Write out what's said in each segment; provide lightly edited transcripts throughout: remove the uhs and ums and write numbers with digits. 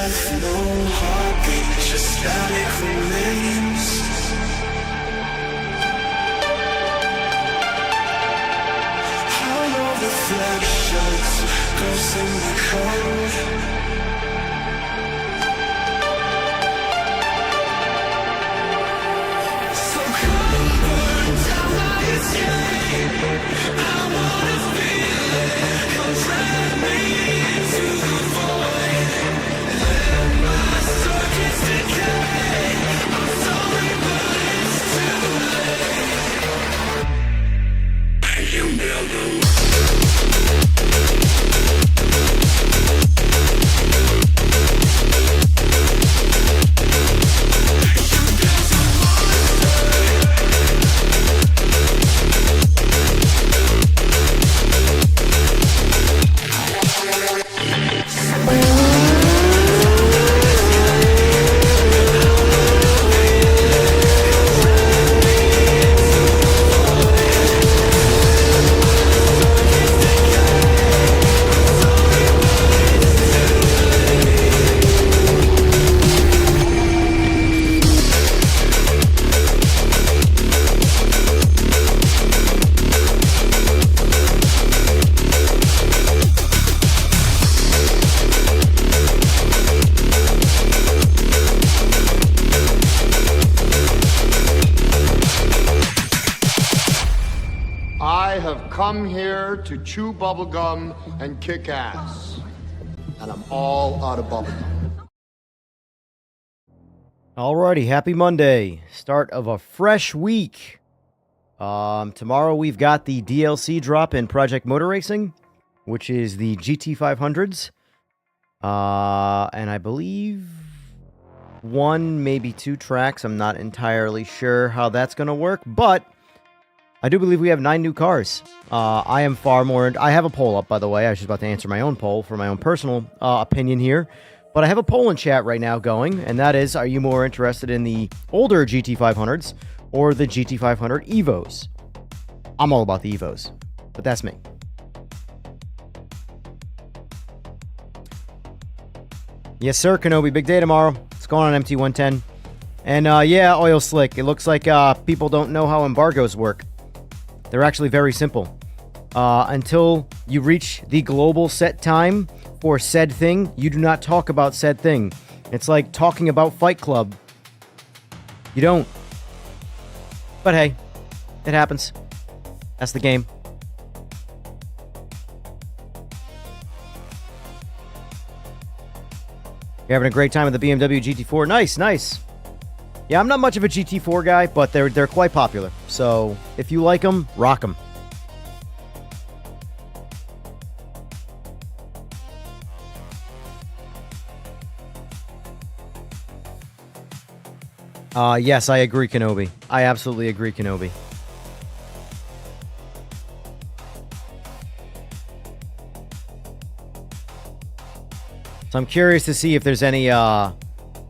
breath, no heartbeat, just static remains. Hollow reflections, ghosts in the code. So come burn down my escape. I wanna feel it, come drag me into the void. Let my circuits decay. I'm sorry, but it's too late. You never come here to chew bubblegum and kick ass. And I'm all out of bubblegum. Alrighty, happy Monday. Start of a fresh week. Tomorrow we've got the DLC drop in Project Motor Racing, which is the GT500s. And I believe one, maybe two tracks. I'm not entirely sure how that's going to work, but I do believe we have 9 new cars. I am far more... I have a poll up, by the way. I was just about to answer my own poll for my own personal opinion here. But I have a poll in chat right now going, and that is, are you more interested in the older GT500s or the GT500 Evos? I'm all about the Evos, but that's me. Yes, sir, Kenobi. Big day tomorrow. What's going on, MT110? And, yeah, Oil Slick. It looks like people don't know how embargoes work. They're actually very simple. Until you reach the global set time for said thing, you do not talk about said thing. It's like talking about Fight Club. You don't. But hey, it happens. That's the game. You're having a great time with the BMW GT4. Nice, nice. Yeah, I'm not much of a GT4 guy, but they're quite popular. So, if you like them, rock them. Yes, I agree, Kenobi. I absolutely agree, Kenobi. So I'm curious to see if there's any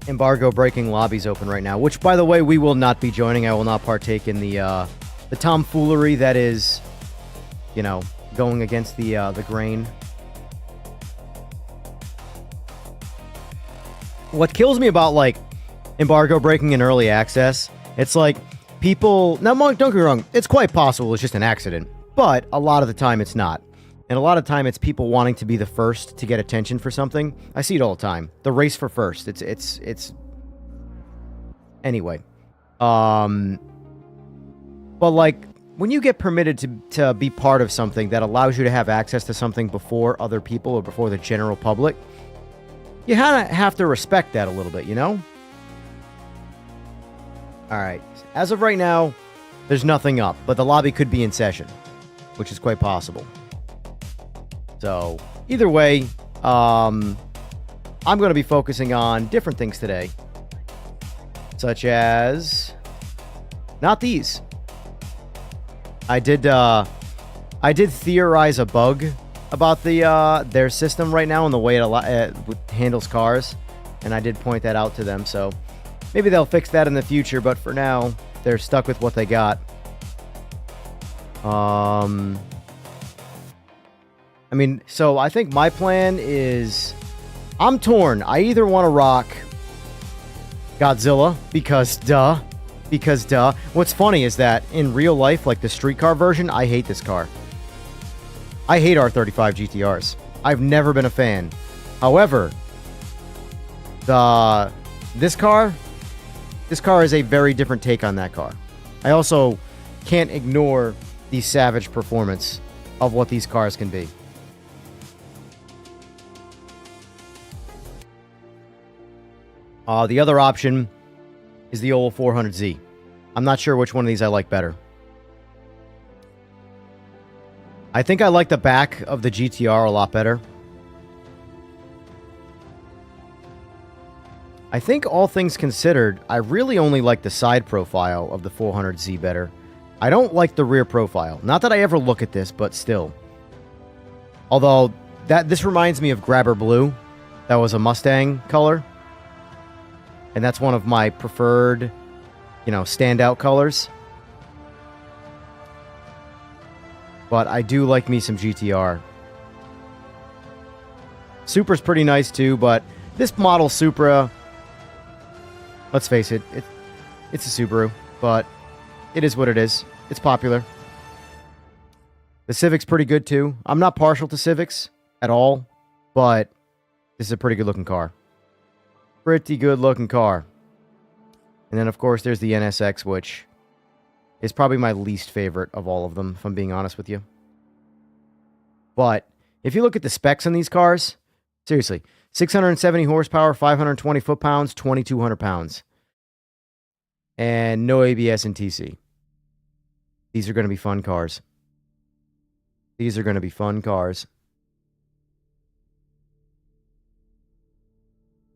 embargo breaking lobbies open right now, which, by the way, we will not be joining. I will not partake in the tomfoolery that is, you know, going against the grain. What kills me about, like, embargo breaking in early access, it's like people... Now, Monk, don't get me wrong, it's quite possible it's just an accident, but a lot of the time it's not. And a lot of time it's people wanting to be the first to get attention for something. I see it all the time. The race for first. It's anyway. But like when you get permitted to be part of something that allows you to have access to something before other people or before the general public, you kind of have to respect that a little bit, you know? All right. As of right now, there's nothing up, but the lobby could be in session, which is quite possible. So, either way, I'm going to be focusing on different things today. Such as... Not these. I did theorize a bug about their system right now and the way it handles cars. And I did point that out to them, so... Maybe they'll fix that in the future, but for now, they're stuck with what they got. I mean, so I think my plan is I'm torn. I either want to rock Godzilla, because duh. Because duh. What's funny is that in real life, like the streetcar version, I hate this car. I hate R35 GTRs. I've never been a fan. However, this car is a very different take on that car. I also can't ignore the savage performance of what these cars can be. The other option is the old 400Z. I'm not sure which one of these I like better. I think I like the back of the GTR a lot better. I think all things considered, I really only like the side profile of the 400Z better. I don't like the rear profile. Not that I ever look at this, but still. Although, this reminds me of Grabber Blue. That was a Mustang color. And that's one of my preferred, standout colors. But I do like me some GTR. Supra's pretty nice too, but this model Supra, let's face it, it's a Subaru, but it is what it is. It's popular. The Civic's pretty good too. I'm not partial to Civics at all, but this is a pretty good looking car. Pretty good looking car. And then, of course, there's the NSX, which is probably my least favorite of all of them, if I'm being honest with you. But if you look at the specs on these cars, seriously, 670 horsepower, 520 foot-pounds, 2,200 pounds. And no ABS and TC. These are going to be fun cars. These are going to be fun cars.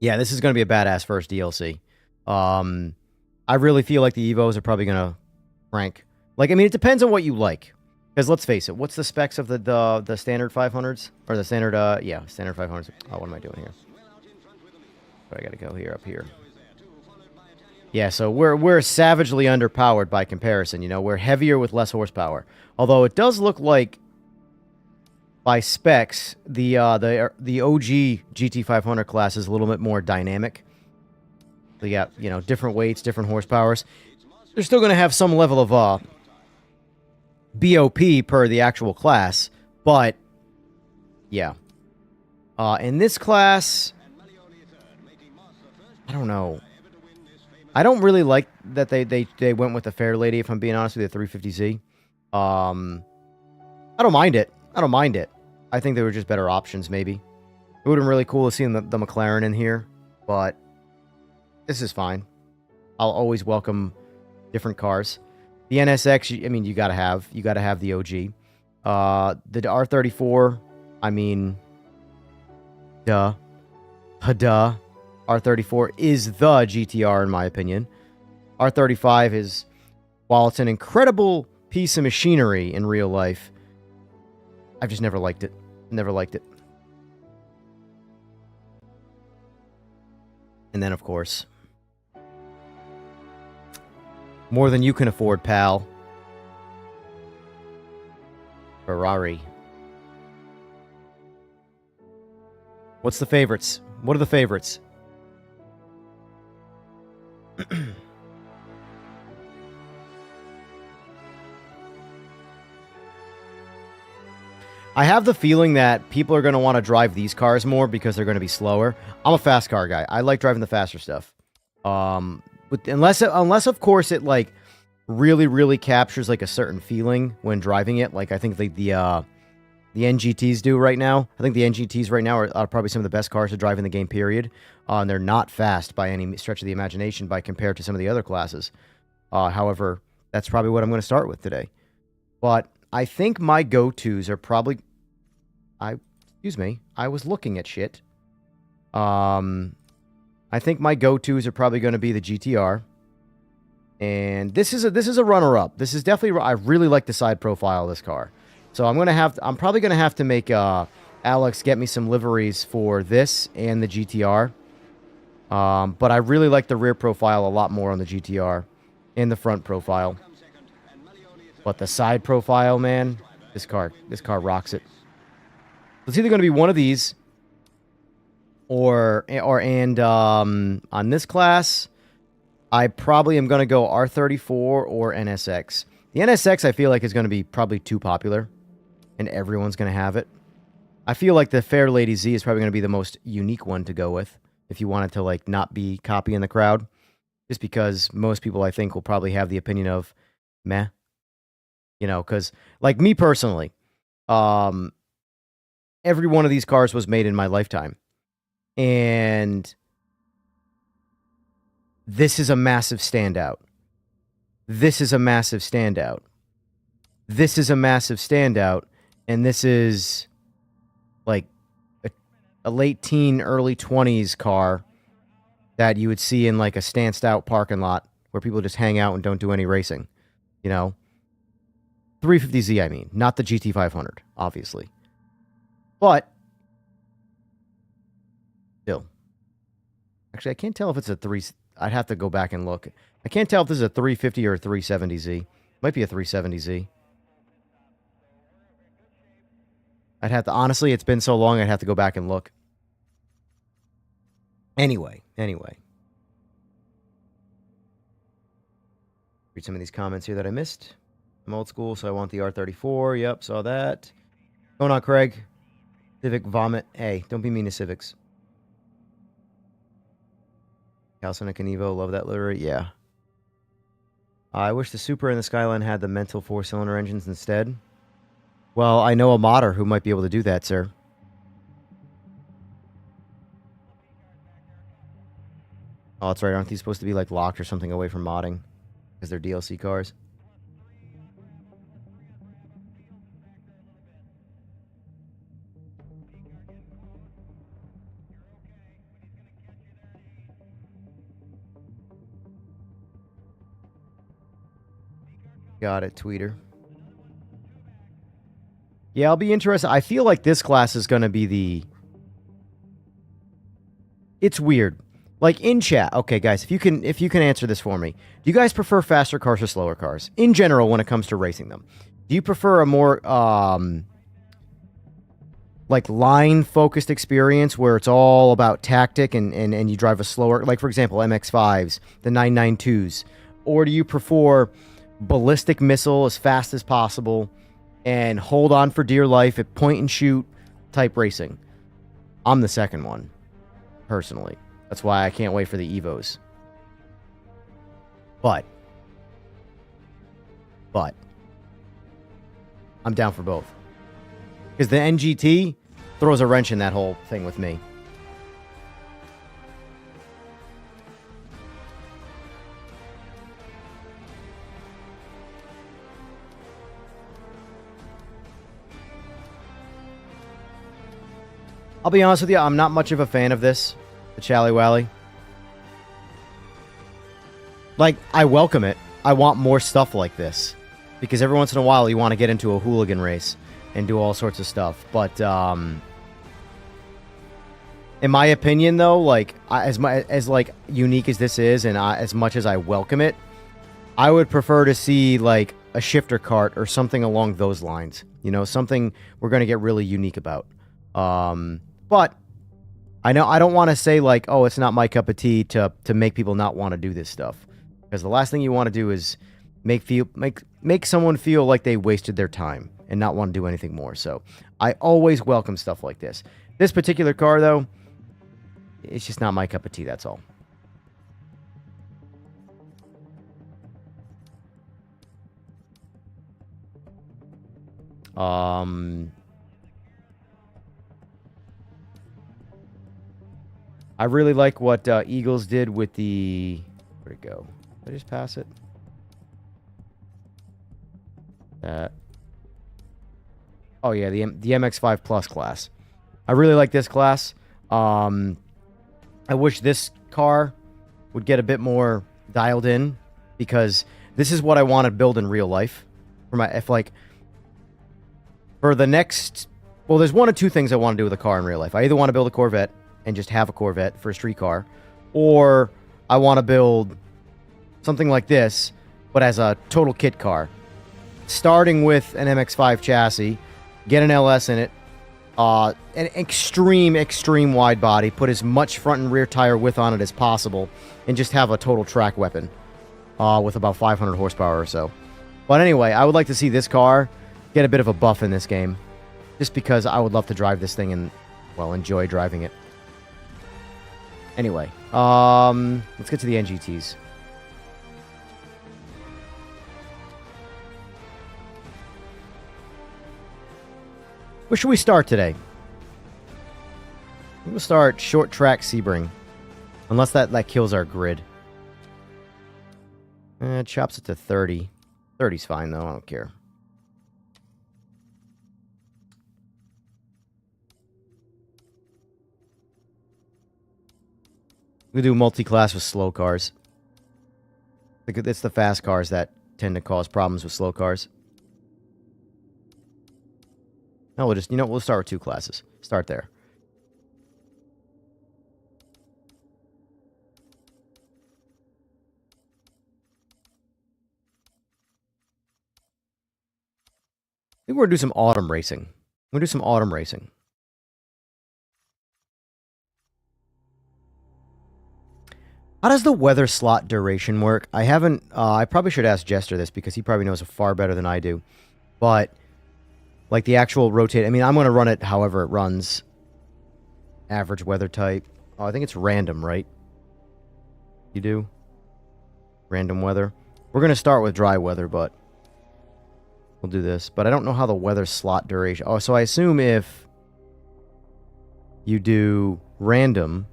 Yeah, this is going to be a badass first DLC. I really feel like the Evos are probably going to rank. It depends on what you like. Because let's face it, what's the specs of the standard 500s? Or the standard, standard 500s. Oh, what am I doing here? I got to go here, up here. Yeah, so we're savagely underpowered by comparison. We're heavier with less horsepower. Although it does look like, by specs, the OG GT500 class is a little bit more dynamic. So you got, different weights, different horsepowers. They're still going to have some level of BOP per the actual class, but yeah. In this class, I don't know. I don't really like that they went with the Fair Lady, if I'm being honest with you, the 350Z. I don't mind it. I think they were just better options, maybe. It would have been really cool to see the McLaren in here, but this is fine. I'll always welcome different cars. The NSX, you gotta have the OG. The R34, duh. R34 is the GTR in my opinion. R35 is, while it's an incredible piece of machinery in real life, I've just never liked it. Never liked it. And then, of course, more than you can afford, pal. Ferrari. What's the favorites? What are the favorites? I have the feeling that people are going to want to drive these cars more because they're going to be slower. I'm a fast car guy. I like driving the faster stuff. But unless of course it really, really captures a certain feeling when driving it. I think the NGTs do right now. I think the NGTs right now are probably some of the best cars to drive in the game, period. And they're not fast by any stretch of the imagination compared to some of the other classes. However, that's probably what I'm going to start with today. But I think my go-tos are probably... Excuse me. I was looking at shit. I think my go-tos are probably going to be the GTR. And this is a runner-up. This is definitely... I really like the side profile of this car. So I'm probably going to have to make Alex get me some liveries for this and the GTR. But I really like the rear profile a lot more on the GTR and the front profile. But the side profile, man, this car rocks it. It's either going to be one of these On this class, I probably am going to go R34 or NSX. The NSX I feel like is going to be probably too popular, and everyone's going to have it. I feel like the Fair Lady Z is probably going to be the most unique one to go with if you wanted to like not be copying the crowd, just because most people I think will probably have the opinion of meh, you know, because like me personally, every one of these cars was made in my lifetime, and this is a massive standout. This is a massive standout. This is a massive standout, and this is like a late teen, early 20s car that you would see in like a stanced out parking lot where people just hang out and don't do any racing, you know? 350Z, I mean, not the GT500, obviously. But still. Actually, I can't tell if it's a 3... I'd have to go back and look. I can't tell if this is a 350 or a 370Z. Might be a 370Z. I'd have to... Honestly, it's been so long, I'd have to go back and look. Anyway. Read some of these comments here that I missed. I'm old school, so I want the R34. Yep, saw that. What's going on, Craig? Civic vomit. Hey, don't be mean to Civics. Calcinic and Evo, love that livery. Yeah. I wish the Supra and the Skyline had the mental 4-cylinder engines instead. Well, I know a modder who might be able to do that, sir. Oh, that's right. Aren't these supposed to be like locked or something away from modding? Because they're DLC cars. Got it, tweeter. Yeah, I'll be interested. I feel like this class is going to be the... It's weird. Like in chat, okay, guys, if you can answer this for me, do you guys prefer faster cars or slower cars in general when it comes to racing them? Do you prefer a more like line focused experience where it's all about tactic and you drive a slower, like for example MX5s, the 992s, or do you prefer ballistic missile as fast as possible and hold on for dear life at point and shoot type racing? I'm the second one, personally. That's why I can't wait for the Evos. But I'm down for both. Because the NGT throws a wrench in that whole thing with me. I'll be honest with you, I'm not much of a fan of this. The Chally Wally. Like, I welcome it. I want more stuff like this. Because every once in a while you want to get into a hooligan race and do all sorts of stuff. But, in my opinion, though, like, as like, unique as this is and as much as I welcome it, I would prefer to see, like, a shifter cart or something along those lines. You know, something we're going to get really unique about. But I know I don't want to say like, oh, it's not my cup of tea to make people not want to do this stuff. Because the last thing you want to do is make someone feel like they wasted their time and not want to do anything more. So I always welcome stuff like this. This particular car, though, it's just not my cup of tea, that's all. I really like what Eagles did with the... Where'd it go? Did I just pass it? That. Oh, yeah, the MX5 Plus class. I really like this class. I wish this car would get a bit more dialed in, because this is what I want to build in real life. For the next... Well, there's one of two things I want to do with a car in real life. I either want to build a Corvette and just have a Corvette for a street car, or I want to build something like this, but as a total kit car. Starting with an MX5 chassis, get an LS in it, An extreme wide body, put as much front and rear tire width on it as possible, and just have a total track weapon with about 500 horsepower or so. But anyway, I would like to see this car get a bit of a buff in this game, just because I would love to drive this thing and, well, enjoy driving it. Anyway, let's get to the NGTs. Where should we start today? We'll start short track Sebring. Unless that kills our grid. It chops it to 30. 30's fine, though. I don't care. We do multi-class with slow cars. It's the fast cars that tend to cause problems with slow cars. No, we'll just, we'll start with 2 classes. Start there. I think we're going to do some autumn racing. We're going to do some autumn racing. How does the weather slot duration work? I haven't, I probably should ask Jester this because he probably knows it far better than I do. But like the actual rotate, I mean, I'm going to run it however it runs. Average weather type. Oh, I think it's random, right? You do? Random weather. We're going to start with dry weather, but we'll do this. But I don't know how the weather slot duration... Oh, so I assume if you do random,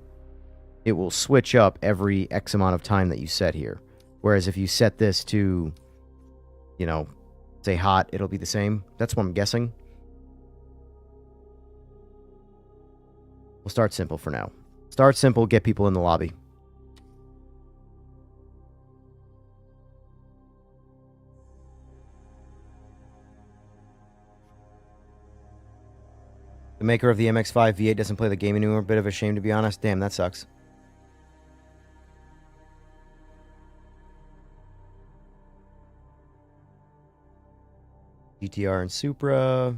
it will switch up every X amount of time that you set here. Whereas if you set this to, say hot, it'll be the same. That's what I'm guessing. We'll start simple for now. Start simple, get people in the lobby. The maker of the MX5 V8 doesn't play the game anymore. Bit of a shame, to be honest. Damn, that sucks. GTR and Supra.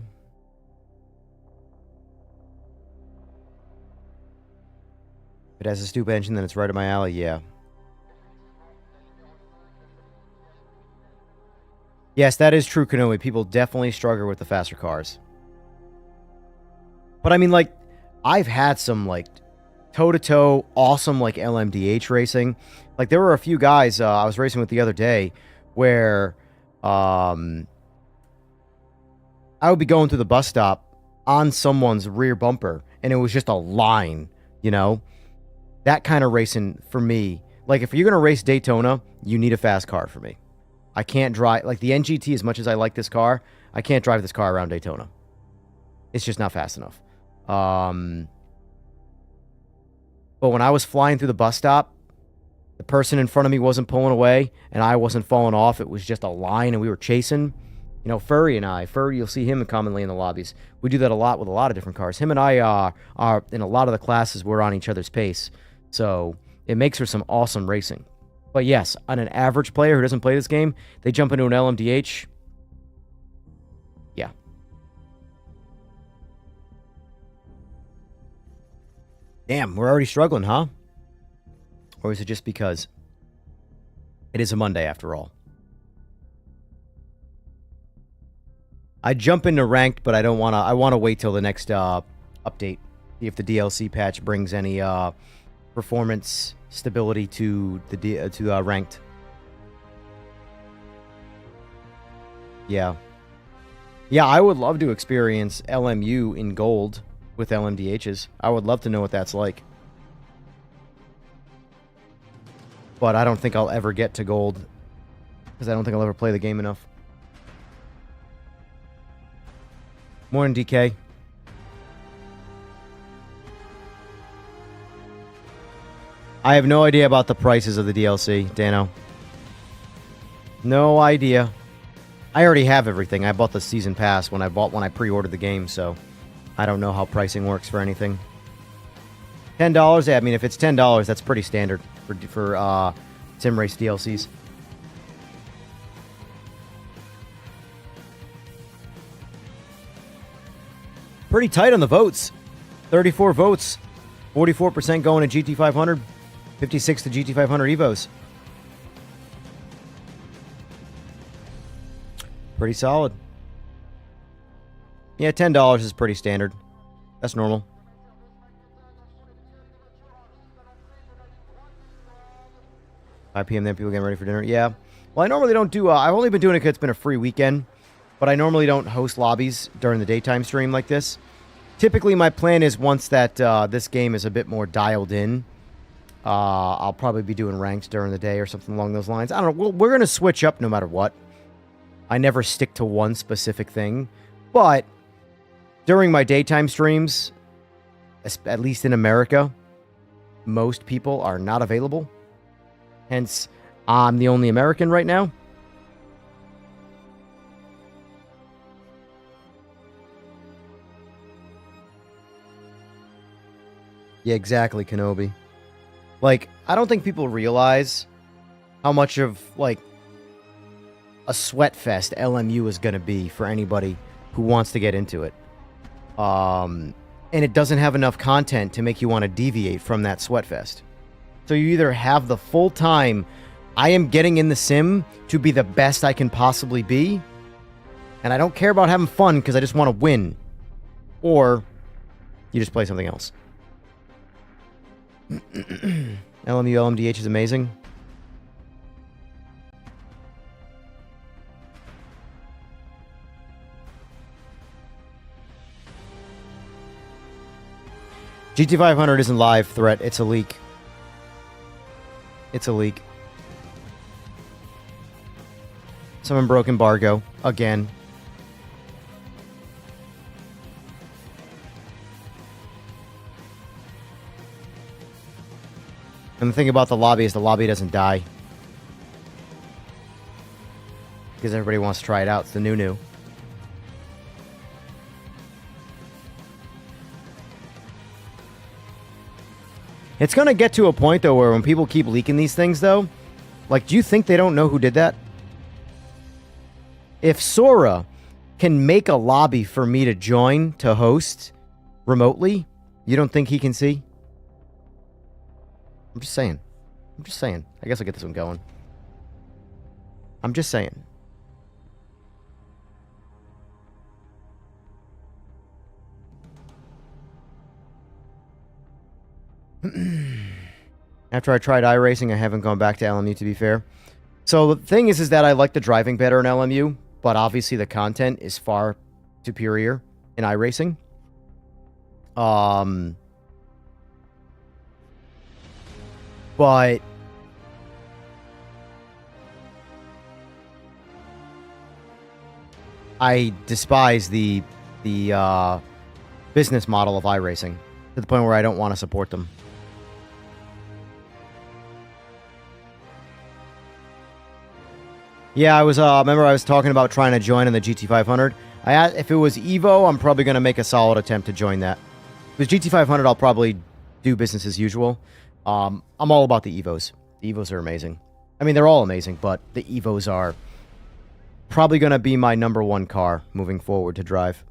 If it has a stupid engine, then it's right up my alley, yeah. Yes, that is true, Kanoe. People definitely struggle with the faster cars. But I mean, like, I've had some, like, toe-to-toe, awesome, like, LMDH racing. Like, there were a few guys I was racing with the other day where I would be going through the bus stop on someone's rear bumper, and it was just a line, That kind of racing, for me, like, if you're going to race Daytona, you need a fast car for me. I can't drive, like, the NGT, as much as I like this car, I can't drive this car around Daytona. It's just not fast enough. But when I was flying through the bus stop, the person in front of me wasn't pulling away, and I wasn't falling off. It was just a line, and we were chasing. Furry and I. Furry, you'll see him commonly in the lobbies. We do that a lot with a lot of different cars. Him and I are in a lot of the classes, we're on each other's pace. So it makes for some awesome racing. But yes, on an average player who doesn't play this game, they jump into an LMDH. Yeah. Damn, we're already struggling, huh? Or is it just because it is a Monday after all? I jump into ranked, but I don't want to. I want to wait till the next update. See if the DLC patch brings any performance stability to the ranked. Yeah, I would love to experience LMU in gold with LMDHs. I would love to know what that's like. But I don't think I'll ever get to gold because I don't think I'll ever play the game enough. Morning, DK. I have no idea about the prices of the DLC, Dano. No idea. I already have everything. I bought the season pass when I pre-ordered the game, so I don't know how pricing works for anything. $10? Yeah, I mean, if it's $10, that's pretty standard for Sim Race DLCs. Pretty tight on the votes. 34 votes. 44% going to GT500. 56 to GT500 Evos. Pretty solid. Yeah, $10 is pretty standard. That's normal. $5 p.m. then people getting ready for dinner. Yeah. Well, I normally don't do... I've only been doing it because it's been a free weekend. But I normally don't host lobbies during the daytime stream like this. Typically, my plan is once that this game is a bit more dialed in, I'll probably be doing ranks during the day or something along those lines. I don't know. We're going to switch up no matter what. I never stick to one specific thing. But during my daytime streams, at least in America, most people are not available. Hence, I'm the only American right now. Yeah, exactly, Kenobi. Like, I don't think people realize how much of, like, a sweat fest LMU is going to be for anybody who wants to get into it. And it doesn't have enough content to make you want to deviate from that sweat fest. So you either have the full time, I am getting in the sim to be the best I can possibly be, and I don't care about having fun because I just want to win, or you just play something else. LMU LMDH is amazing. GT500 isn't live threat. It's a leak. It's a leak. Someone broke embargo again. And the thing about the lobby is the lobby doesn't die. Because everybody wants to try it out. It's the new. It's going to get to a point, though, where when people keep leaking these things, though, like, do you think they don't know who did that? If Sora can make a lobby for me to join to host remotely, you don't think he can see? I'm just saying. I'm just saying. I guess I'll get this one going. I'm just saying. After I tried iRacing, I haven't gone back to LMU, to be fair. So the thing is that I like the driving better in LMU, but obviously the content is far superior in iRacing. But I despise the business model of iRacing to the point where I don't want to support them. Yeah, I was. Remember, I was talking about trying to join in the GT500. If it was Evo, I'm probably going to make a solid attempt to join that. With GT500, I'll probably do business as usual. I'm all about the Evos. The Evos are amazing. I mean, they're all amazing, but the Evos are probably going to be my #1 car moving forward to drive.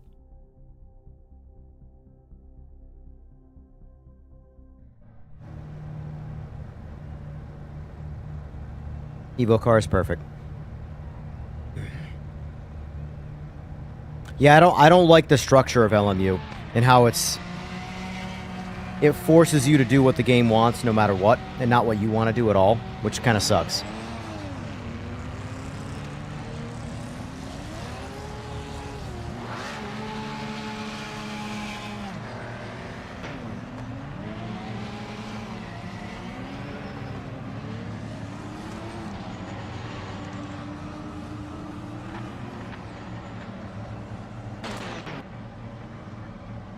Evo car is perfect. Yeah, I don't like the structure of LMU and how it forces you to do what the game wants no matter what, and not what you want to do at all, which kind of sucks.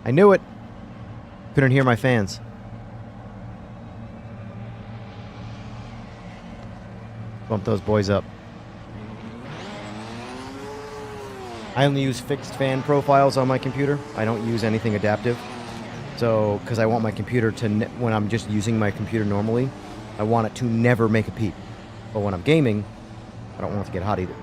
I knew it. Couldn't hear my fans. Bump those boys up. I only use fixed fan profiles on my computer. I don't use anything adaptive. So, because I want my computer to, when I'm just using my computer normally, I want it to never make a peep. But when I'm gaming, I don't want it to get hot either.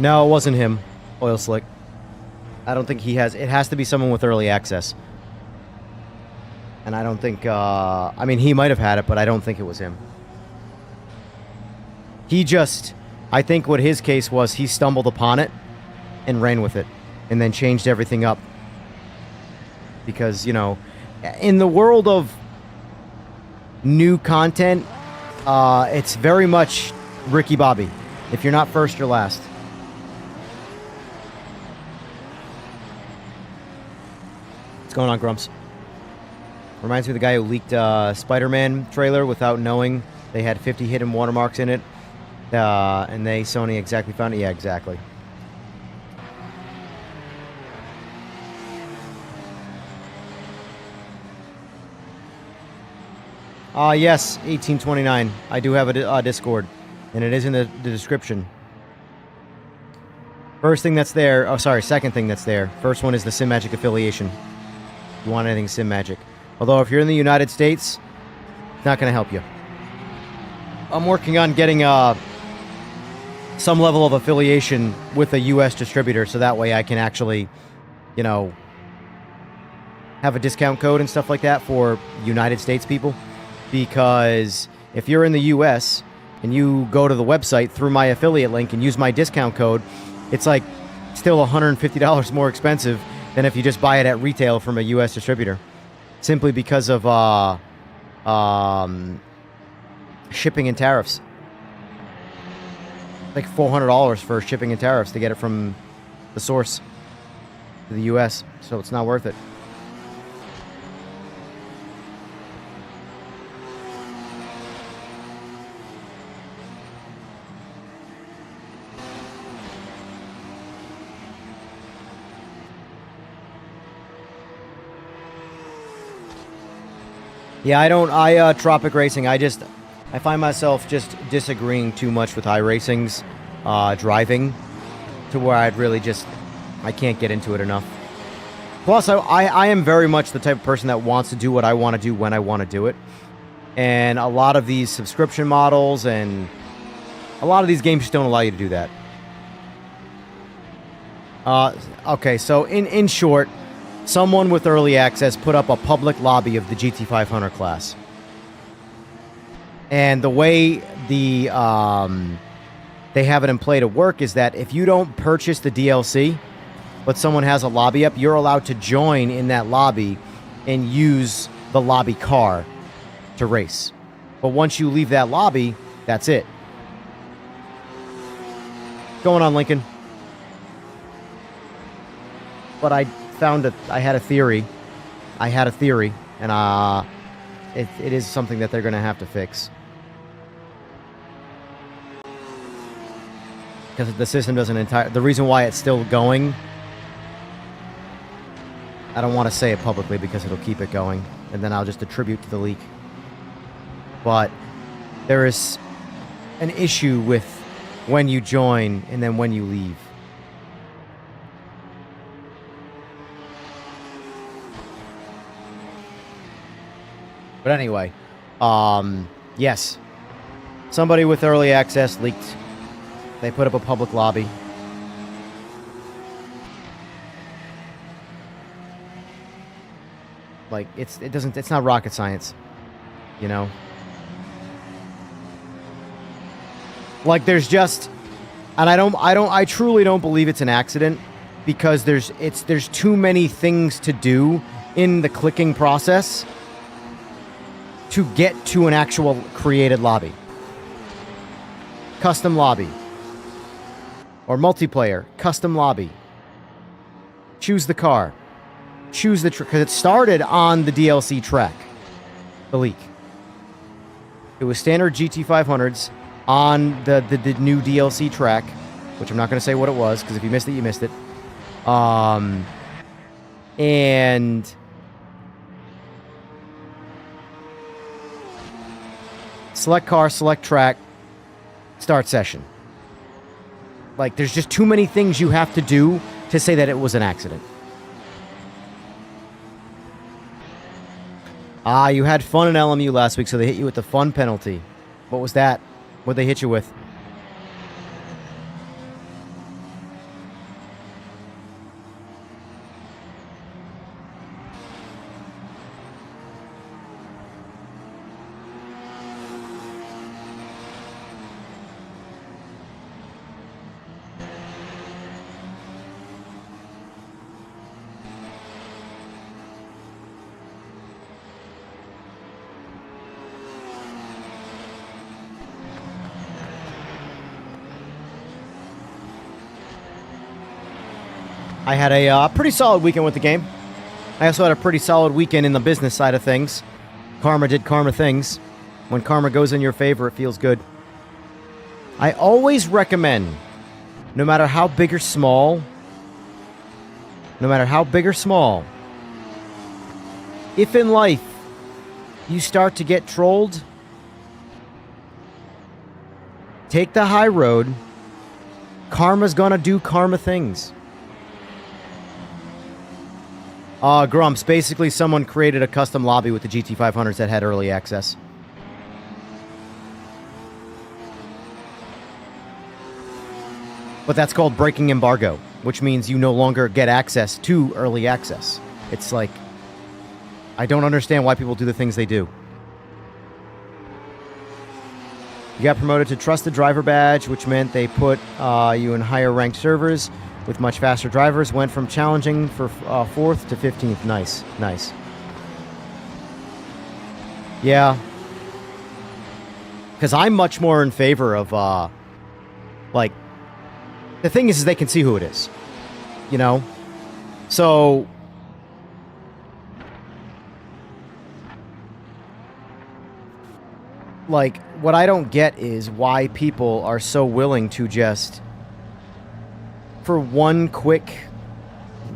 No, it wasn't him. Oil Slick. I don't think he has... It has to be someone with early access. And I don't think... I mean, he might have had it, but I don't think it was him. He just... I think what his case was, he stumbled upon it and ran with it. And then changed everything up. Because, you know... In the world of new content, it's very much Ricky Bobby. If you're not first, you're last. What's going on, Grumps? Reminds me of the guy who leaked Spider-Man trailer without knowing they had 50 hidden watermarks in it. And Sony exactly found it. Yeah, exactly. Yes, 1829. I do have a Discord, and it is in the description. First thing that's there... Oh, sorry, second thing that's there. First one is the Simagic affiliation. If you want anything Simagic. Although, if you're in the United States, it's not going to help you. I'm working on getting some level of affiliation with a U.S. distributor, so that way I can actually, you know, have a discount code and stuff like that for United States people. Because if you're in the U.S. and you go to the website through my affiliate link and use my discount code, it's like still $150 more expensive than if you just buy it at retail from a U.S. distributor. Simply because of shipping and tariffs. Like $400 for shipping and tariffs to get it from the source to the U.S. So it's not worth it. Yeah, Tropic Racing, I find myself just disagreeing too much with iRacing's driving to where I can't get into it enough. Plus, I am very much the type of person that wants to do what I want to do when I want to do it. And a lot of these subscription models and a lot of these games just don't allow you to do that. Okay, so in short, someone with early access put up a public lobby of the GT500 class. And the way they have it in play to work is that if you don't purchase the DLC, but someone has a lobby up, you're allowed to join in that lobby and use the lobby car to race. But once you leave that lobby, that's it. What's going on, Lincoln? But I had a theory. And it is something that they're going to have to fix. Because the system doesn't the reason why it's still going, I don't want to say it publicly because it'll keep it going, and then I'll just attribute to the leak. But there is an issue with when you join and then when you leave. But anyway, yes. Somebody with early access leaked. They put up a public lobby. Like, it's not rocket science, you know? Like, there's just, and I truly don't believe it's an accident, because there's too many things to do in the clicking process to get to an actual created lobby. Custom lobby. Or multiplayer. Custom lobby. Choose the car. Choose the... Because it started on the DLC track. The leak. It was standard GT500s on the new DLC track, which I'm not going to say what it was, because if you missed it, you missed it. And... select car, select track, start session. Like, there's just too many things you have to do to say that it was an accident. You had fun in LMU last week, so they hit you with the fun penalty. What was that? What'd they hit you with? I had a pretty solid weekend with the game. I also had a pretty solid weekend in the business side of things. Karma did karma things. When karma goes in your favor, it feels good. I always recommend, no matter how big or small, if in life you start to get trolled, take the high road. Karma's gonna do karma things. Grumps, basically someone created a custom lobby with the GT500s that had early access. But that's called breaking embargo, which means you no longer get access to early access. It's like, I don't understand why people do the things they do. You got promoted to Trusted Driver Badge, which meant they put you in higher ranked servers with much faster drivers. Went from challenging for 4th to 15th. Nice, nice. Yeah. Because I'm much more in favor of, like, the thing is they can see who it is. You know? So... like, what I don't get is why people are so willing to just, for one quick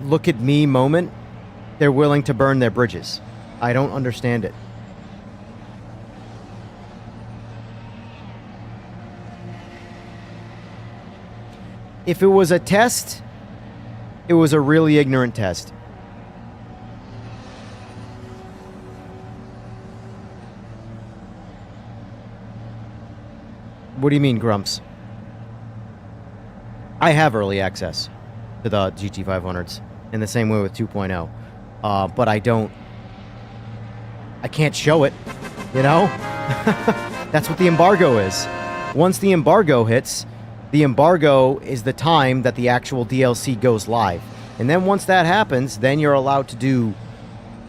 look at me moment, they're willing to burn their bridges. I don't understand it. If it was a test, it was a really ignorant test. What do you mean, Grumps? I have early access to the GT500s in the same way with 2.0. But I can't show it, you know? That's what the embargo is. Once the embargo hits, the embargo is the time that the actual DLC goes live. And then once that happens, then you're allowed to do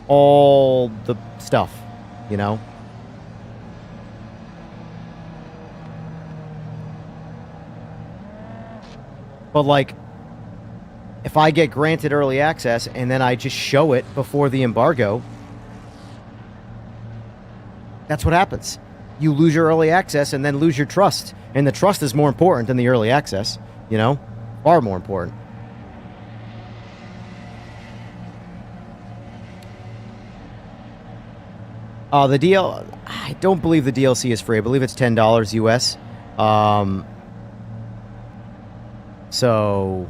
all the stuff, you know? But, like, if I get granted early access and then I just show it before the embargo, that's what happens. You lose your early access and then lose your trust. And the trust is more important than the early access, you know? Far more important. I don't believe the DLC is free. I believe it's $10 US. So,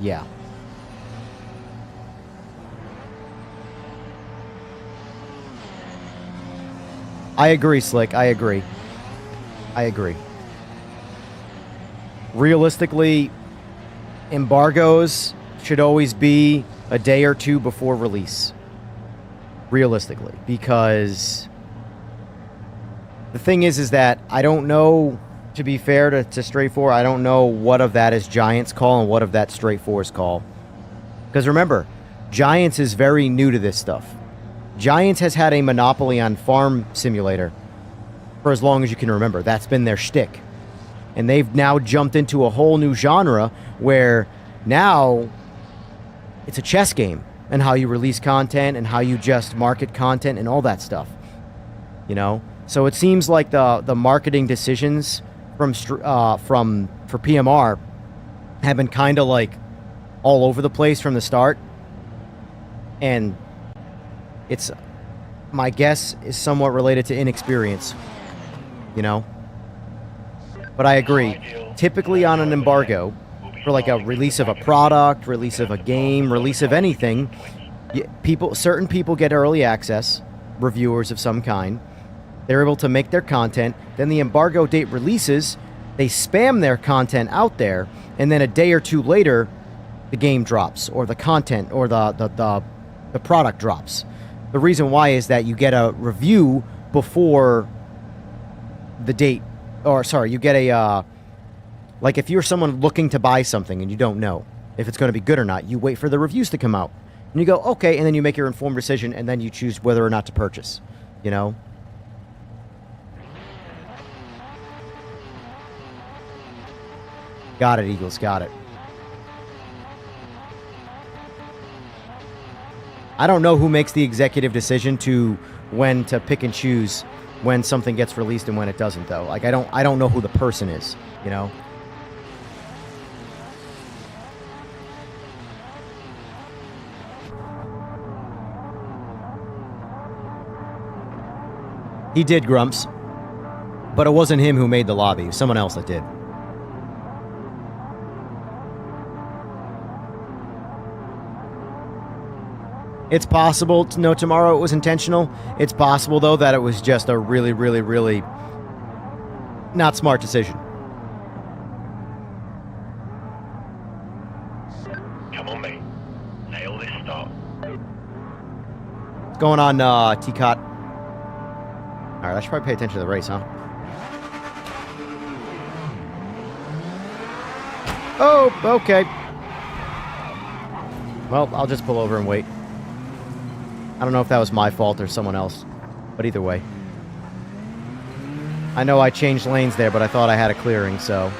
yeah. I agree, Slick. I agree. Realistically, embargoes should always be a day or two before release. Realistically. Because the thing is that I don't know... to be fair to Straight 4, I don't know what of that is Giants' call and what of that Straight 4's call. Because remember, Giants is very new to this stuff. Giants has had a monopoly on Farm Simulator for as long as you can remember. That's been their shtick. And they've now jumped into a whole new genre where now it's a chess game and how you release content and how you just market content and all that stuff. You know? So it seems like the marketing decisions for PMR have been kind of like all over the place from the start, and it's, my guess is somewhat related to inexperience, you know. But I agree. Typically on an embargo, for like a release of a product, release of a game, release of anything, certain people get early access, reviewers of some kind. They're able to make their content. Then the embargo date releases. They spam their content out there. And then a day or two later, the game drops. Or the content or the product drops. The reason why is that you get a review before the date. Or, sorry, you get a... like, if you're someone looking to buy something and you don't know if it's going to be good or not, you wait for the reviews to come out. And you go, okay, and then you make your informed decision, and then you choose whether or not to purchase. You know? Got it, Eagles, got it. I don't know who makes the executive decision to when to pick and choose when something gets released and when it doesn't, though. Like, I don't know who the person is, you know? He did, Grumps. But it wasn't him who made the lobby. It was someone else that did. It's possible to know tomorrow it was intentional. It's possible, though, that it was just a really, really, really not smart decision. Come on, mate. Nail this start. What's going on, T-Cot? Alright, I should probably pay attention to the race, huh? Oh, okay. Well, I'll just pull over and wait. I don't know if that was my fault or someone else, but either way. I know I changed lanes there, but I thought I had a clearing, so...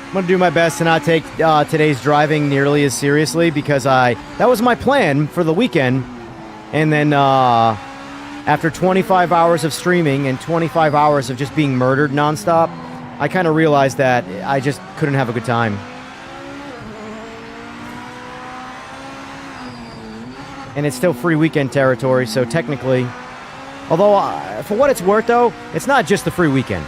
I'm going to do my best to not take today's driving nearly as seriously because that was my plan for the weekend. And then after 25 hours of streaming and 25 hours of just being murdered nonstop, I kind of realized that I just couldn't have a good time. And it's still free weekend territory, so technically... Although, for what it's worth, though, it's not just the free weekend.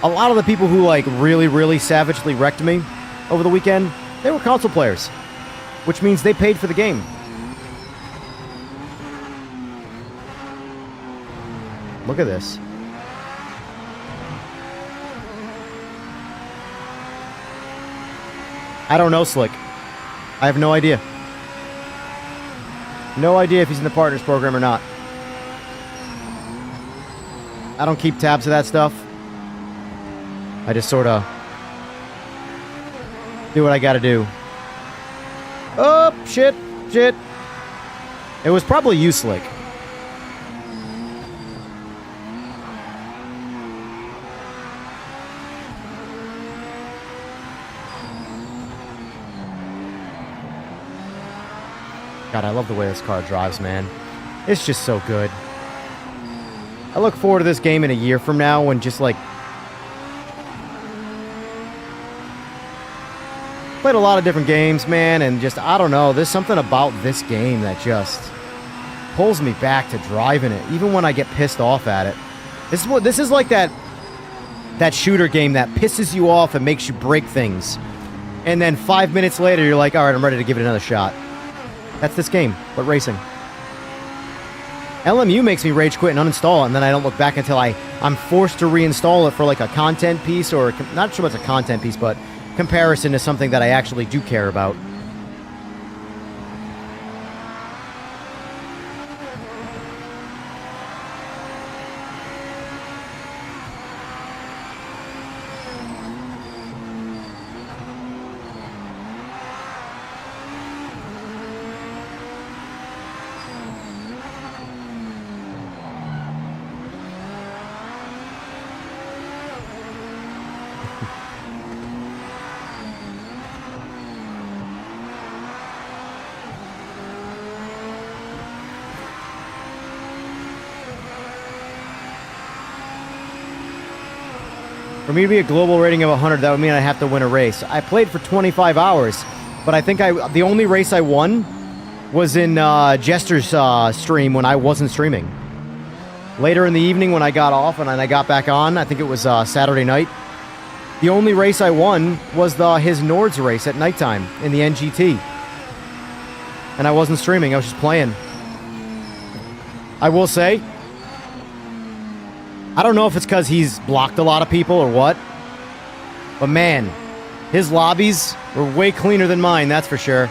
A lot of the people who, like, really, really savagely wrecked me over the weekend, they were console players. Which means they paid for the game. Look at this. I don't know, Slick. I have no idea. No idea if he's in the Partners Program or not. I don't keep tabs of that stuff. I just sort of do what I gotta do. Oh, shit. It was probably you, Slick. God, I love the way this car drives, man. It's just so good. I look forward to this game in a year from now when just, like... Played a lot of different games, man, and just, I don't know, there's something about this game that just pulls me back to driving it, even when I get pissed off at it. This is like that shooter game that pisses you off and makes you break things. And then 5 minutes later, you're like, all right, I'm ready to give it another shot. That's this game, but racing. LMU makes me rage quit and uninstall it, and then I don't look back until I'm forced to reinstall it for like a content piece, or not sure what's a content piece, but comparison to something that I actually do care about. For me to be a global rating of 100, that would mean I have to win a race. I played for 25 hours, but I think the only race I won was in Jester's stream when I wasn't streaming. Later in the evening when I got off and then I got back on, I think it was Saturday night, the only race I won was his Nords race at nighttime in the NGT. And I wasn't streaming, I was just playing. I will say, I don't know if it's because he's blocked a lot of people or what, but man, his lobbies were way cleaner than mine, that's for sure.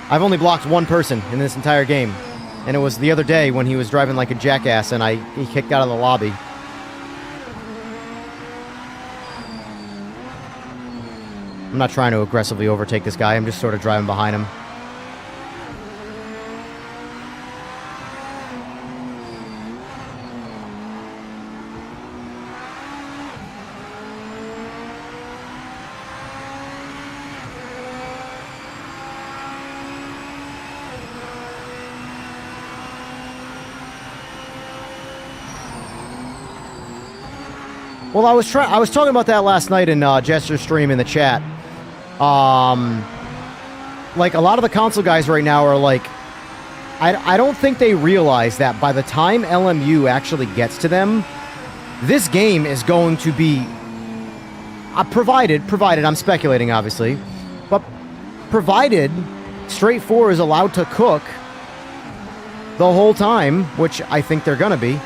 I've only blocked one person in this entire game, and it was the other day when he was driving like a jackass and he kicked out of the lobby. I'm not trying to aggressively overtake this guy, I'm just sort of driving behind him. Well, I was talking about that last night in Jester's stream in the chat. Like, a lot of the console guys right now are like, I don't think they realize that by the time LMU actually gets to them, this game is going to be provided, I'm speculating obviously, but provided Straight 4 is allowed to cook the whole time, which I think they're gonna be.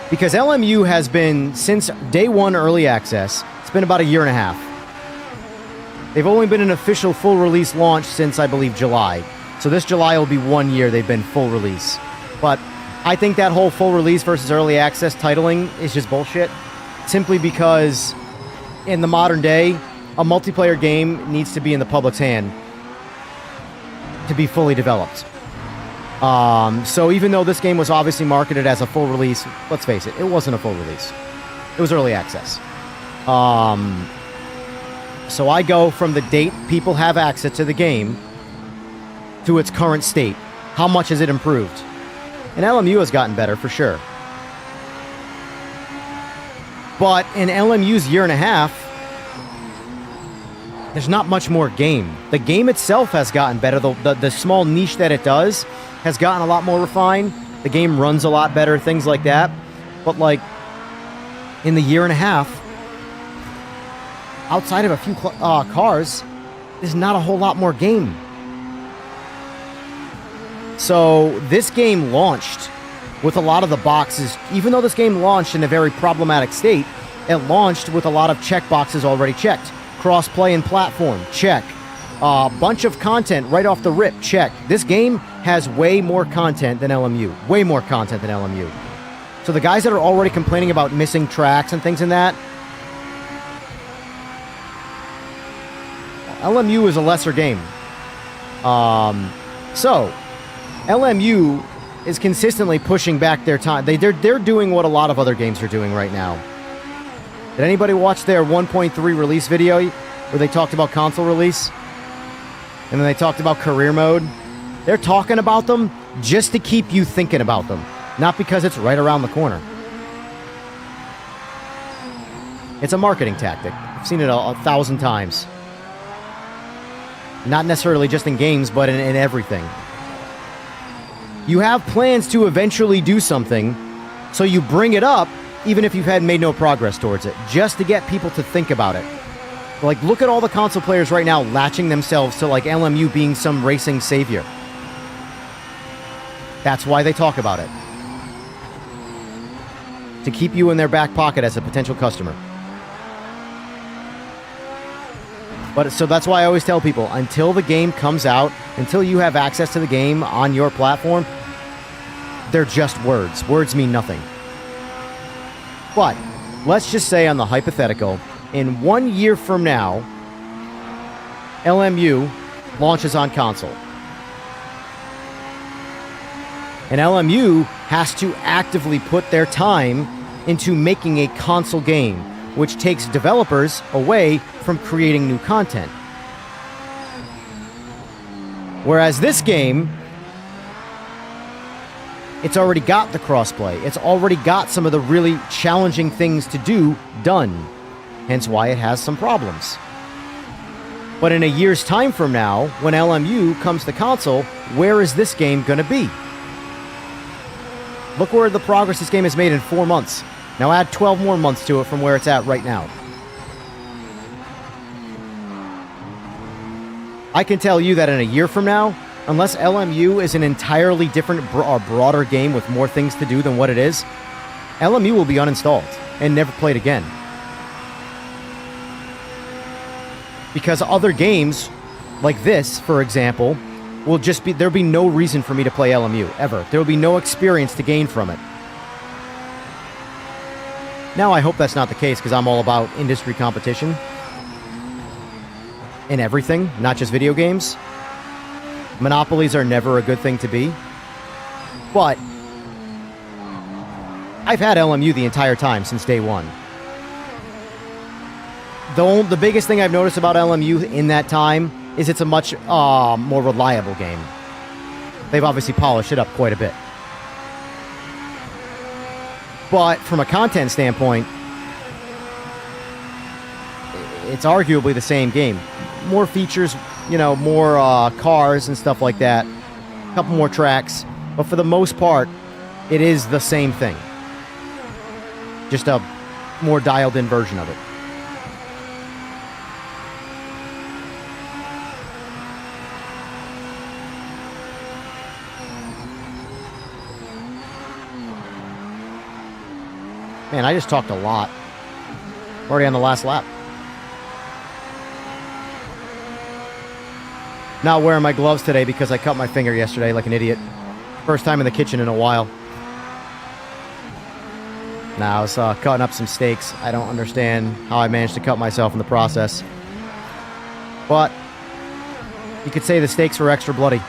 Because LMU has been, since day one early access, it's been about a year and a half. They've only been an official full release launch since, I believe, July. So this July will be 1 year they've been full release. But I think that whole full release versus early access titling is just bullshit. Simply because in the modern day, a multiplayer game needs to be in the public's hand to be fully developed. So even though this game was obviously marketed as a full release, let's face it, it wasn't a full release. It was early access. So I go from the date people have access to the game to its current state. How much has it improved? And LMU has gotten better for sure. But in LMU's year and a half, there's not much more game. The game itself has gotten better. The small niche that it does has gotten a lot more refined. The game runs a lot better, things like that. But like, in the year and a half, outside of a few cars, there's not a whole lot more game. So this game launched with a lot of the boxes. Even though this game launched in a very problematic state, it launched with a lot of checkboxes already checked. Cross-play and platform, check. Bunch of content right off the rip, check. This game has way more content than LMU. Way more content than LMU. So the guys that are already complaining about missing tracks and things in that, LMU is a lesser game. So, LMU is consistently pushing back their time. They're doing what a lot of other games are doing right now. Did anybody watch their 1.3 release video where they talked about console release? And then they talked about career mode? They're talking about them just to keep you thinking about them, not because it's right around the corner. It's a marketing tactic. I've seen it a 1,000 times. Not necessarily just in games, but in everything. You have plans to eventually do something, so you bring it up even if you've made no progress towards it, just to get people to think about it. Like, look at all the console players right now latching themselves to, like, LMU being some racing savior. That's why they talk about it. To keep you in their back pocket as a potential customer. But so that's why I always tell people, until the game comes out, until you have access to the game on your platform, they're just words. Words mean nothing. But let's just say on the hypothetical, in 1 year from now, LMU launches on console. And LMU has to actively put their time into making a console game, which takes developers away from creating new content. Whereas this game, it's already got the crossplay. It's already got some of the really challenging things to do done. Hence why it has some problems. But in a year's time from now, when LMU comes to console, where is this game going to be? Look where the progress this game has made in 4 months. Now add 12 more months to it from where it's at right now. I can tell you that in a year from now, unless LMU is an entirely different or broader game with more things to do than what it is, LMU will be uninstalled and never played again. Because other games, like this, for example, will just be, there'll be no reason for me to play LMU, ever. There will be no experience to gain from it. Now, I hope that's not the case, because I'm all about industry competition. In everything, not just video games. Monopolies are never a good thing to be. But I've had LMU the entire time since day one. The biggest thing I've noticed about LMU in that time is it's a much more reliable game. They've obviously polished it up quite a bit. But from a content standpoint, it's arguably the same game. More features, you know, more cars and stuff like that. A couple more tracks. But for the most part, it is the same thing. Just a more dialed-in version of it. Man, I just talked a lot. Already on the last lap. Not wearing my gloves today because I cut my finger yesterday like an idiot. First time in the kitchen in a while. Now I was cutting up some steaks. I don't understand how I managed to cut myself in the process. But you could say the steaks were extra bloody.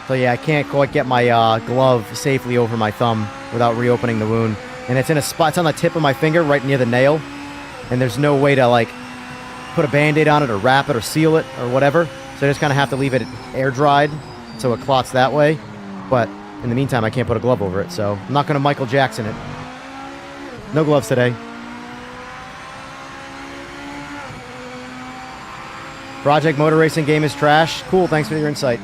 So yeah, I can't quite get my glove safely over my thumb without reopening the wound. And it's in a spot, it's on the tip of my finger right near the nail. And there's no way to like put a Band-Aid on it or wrap it or seal it or whatever. So I just kind of have to leave it air dried so it clots that way. But in the meantime, I can't put a glove over it. So I'm not going to Michael Jackson it. No gloves today. Project Motor Racing game is trash. Cool, thanks for your insight.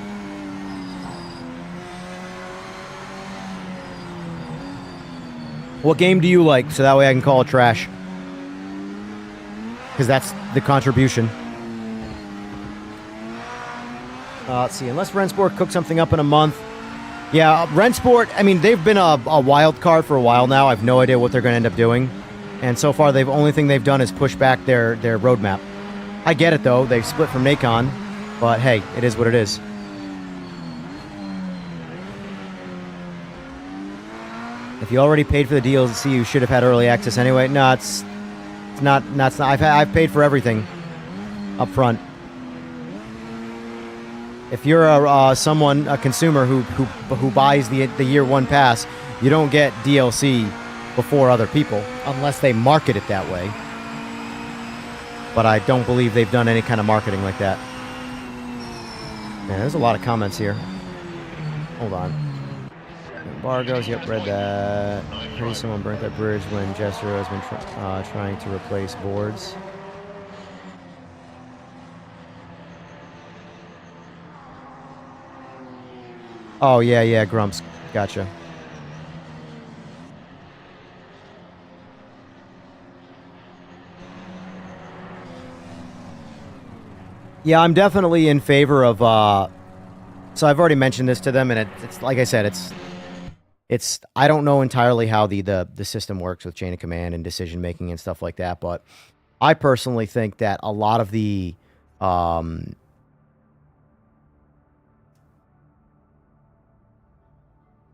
What game do you like? So that way I can call it trash. Because that's the contribution. Let's see. Unless Rensport cooks something up in a month. Yeah, Rensport, I mean, they've been a wild card for a while now. I have no idea what they're going to end up doing. And so far, the only thing they've done is push back their roadmap. I get it, though. They've split from Nacon. But, hey, it is what it is. If you already paid for the DLC, you should have had early access anyway. No, it's not. I've paid for everything up front. If you're a consumer who buys the year one pass, you don't get DLC before other people unless they market it that way. But I don't believe they've done any kind of marketing like that. Man, there's a lot of comments here. Hold on. Embargoes, yep, read that. Pretty someone burnt that bridge when Jester has been trying to replace boards. Oh, yeah, Grumps. Gotcha. Yeah, I'm definitely in favor of, so I've already mentioned this to them, and it's like I said, it's I don't know entirely how the system works with chain of command and decision making and stuff like that, but I personally think that a lot of the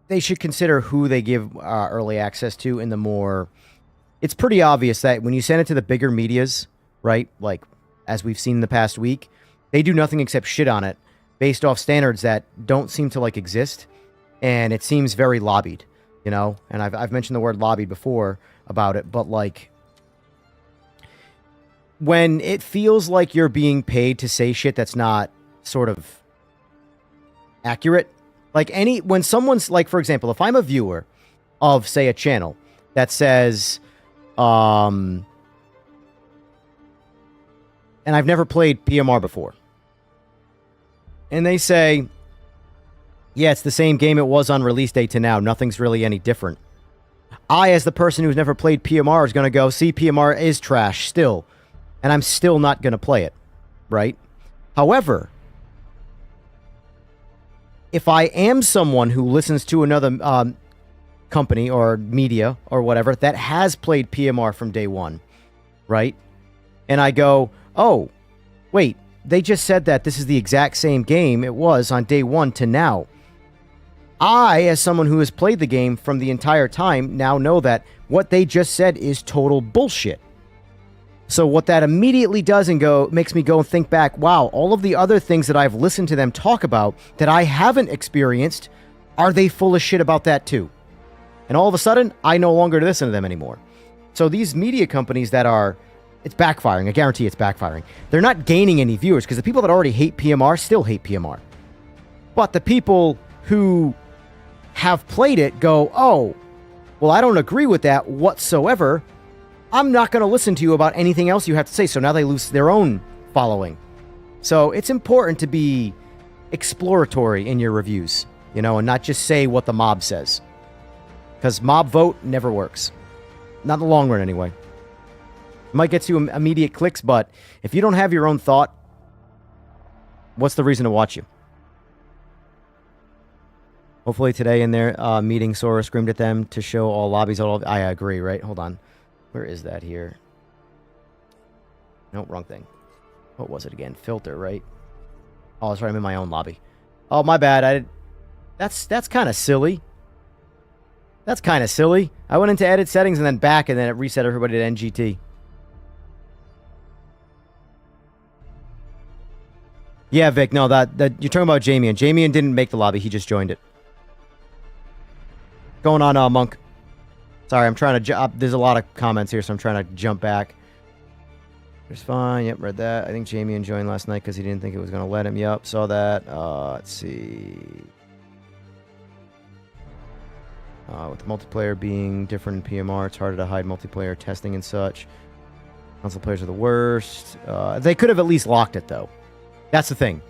they should consider who they give early access to in the more... It's pretty obvious that when you send it to the bigger medias, right, like as we've seen in the past week, they do nothing except shit on it based off standards that don't seem to like exist. And it seems very lobbied, you know? And I've mentioned the word lobbied before about it, but like when it feels like you're being paid to say shit that's not sort of accurate, like when someone's like, for example, if I'm a viewer of, say, a channel that says, and I've never played PMR before, and they say, yeah, it's the same game it was on release date to now. Nothing's really any different. I, as the person who's never played PMR, is going to go, see, PMR is trash still. And I'm still not going to play it, right? However, if I am someone who listens to another company or media or whatever that has played PMR from day one, right? And I go, oh, wait, they just said that this is the exact same game it was on day one to now. I, as someone who has played the game from the entire time, now know that what they just said is total bullshit. So what that immediately does makes me go and think back, wow, all of the other things that I've listened to them talk about that I haven't experienced, are they full of shit about that too? And all of a sudden, I no longer listen to them anymore. So these media companies it's backfiring. I guarantee it's backfiring. They're not gaining any viewers because the people that already hate PMR still hate PMR. But the people who have played it go, oh, well, I don't agree with that whatsoever. I'm not going to listen to you about anything else you have to say. So now they lose their own following. So it's important to be exploratory in your reviews, and not just say what the mob says. Because mob vote never works. Not in the long run, anyway. It might get you immediate clicks, but if you don't have your own thought, what's the reason to watch you? Hopefully today in their meeting, Sora screamed at them to show all lobbies. I agree, right? Hold on. Where is that here? Nope, wrong thing. What was it again? Filter, right? Oh, that's right. I'm in my own lobby. Oh, my bad. That's kind of silly. That's kind of silly. I went into edit settings and then back, and then it reset everybody to NGT. Yeah, Vic. No, that you're talking about Jamian. Jamian didn't make the lobby. He just joined it. Going on, Monk. Sorry, I'm trying to there's a lot of comments here, so I'm trying to jump back. It's fine. Yep, read that. I think Jamian joined last night because he didn't think it was going to let him. Yep, saw that. Let's see. With the multiplayer being different in PMR, it's harder to hide multiplayer testing and such. Console players are the worst. They could have at least locked it, though. That's the thing.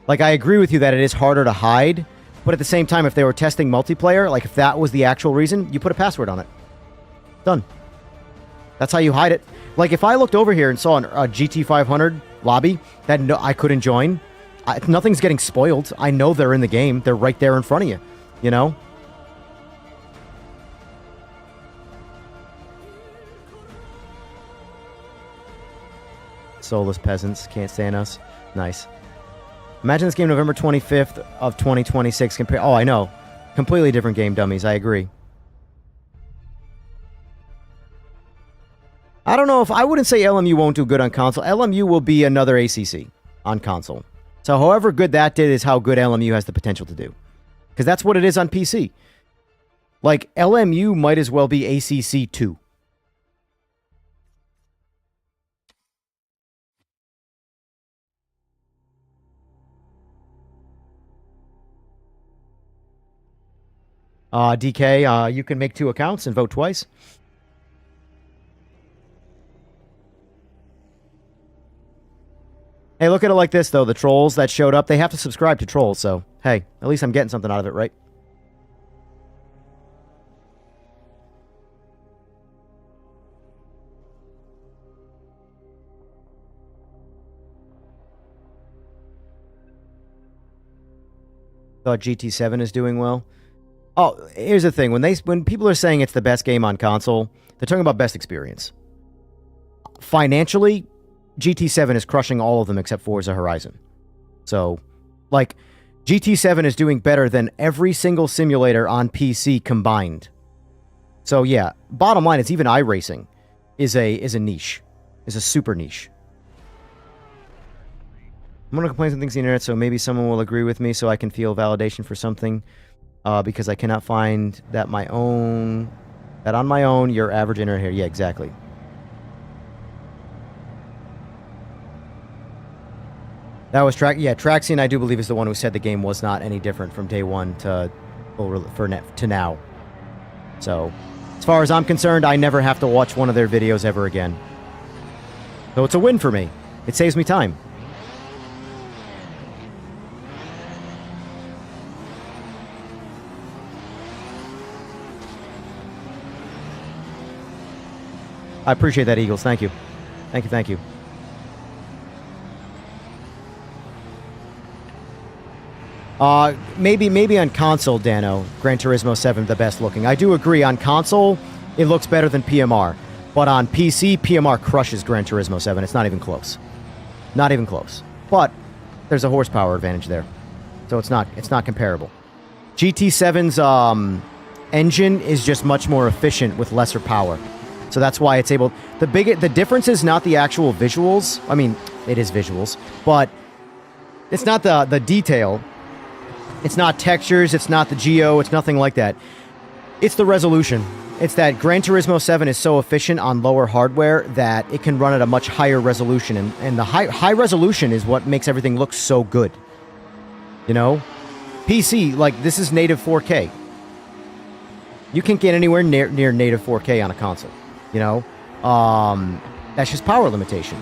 Like, I agree with you that it is harder to hide, but at the same time, if they were testing multiplayer, like if that was the actual reason, you put a password on it. Done. That's how you hide it. Like, if I looked over here and saw a GT500 lobby that I couldn't join, nothing's getting spoiled. I know they're in the game. They're right there in front of you, Soulless peasants can't stand us. Nice. Imagine this game November 25th of 2026. Oh, I know. Completely different game, dummies. I agree. I don't know if... I wouldn't say LMU won't do good on console. LMU will be another ACC on console. So however good that did is how good LMU has the potential to do. Because that's what it is on PC. Like, LMU might as well be ACC 2. DK, you can make 2 accounts and vote twice. Hey, look at it like this, though. The trolls that showed up, they have to subscribe to trolls, so, hey, at least I'm getting something out of it, right? Thought GT7 is doing well. Oh, here's the thing. When people are saying it's the best game on console, they're talking about best experience. Financially, GT7 is crushing all of them except Forza Horizon. So, like, GT7 is doing better than every single simulator on PC combined. So, yeah, bottom line, it's even iRacing is a niche. Is a super niche. I'm going to complain some things on the internet, so maybe someone will agree with me so I can feel validation for something. Because I cannot find that on my own, your average internet here. Yeah, exactly. That was Traxian, I do believe, is the one who said the game was not any different from day one to now. So, as far as I'm concerned, I never have to watch one of their videos ever again. So it's a win for me. It saves me time. I appreciate that, Eagles. Thank you. Thank you, thank you. Maybe on console, Dano, Gran Turismo 7 the best looking. I do agree, on console, it looks better than PMR. But on PC, PMR crushes Gran Turismo 7. It's not even close. Not even close. But there's a horsepower advantage there. So it's not comparable. GT7's engine is just much more efficient with lesser power. So that's why it's able. The difference is not the actual visuals. I mean, it is visuals, but it's not the detail. It's not textures. It's not the geo. It's nothing like that. It's the resolution. It's that Gran Turismo 7 is so efficient on lower hardware that it can run at a much higher resolution, and the high resolution is what makes everything look so good. You know, PC, like, this is native 4K. You can't get anywhere near native 4K on a console. You know, that's just power limitation.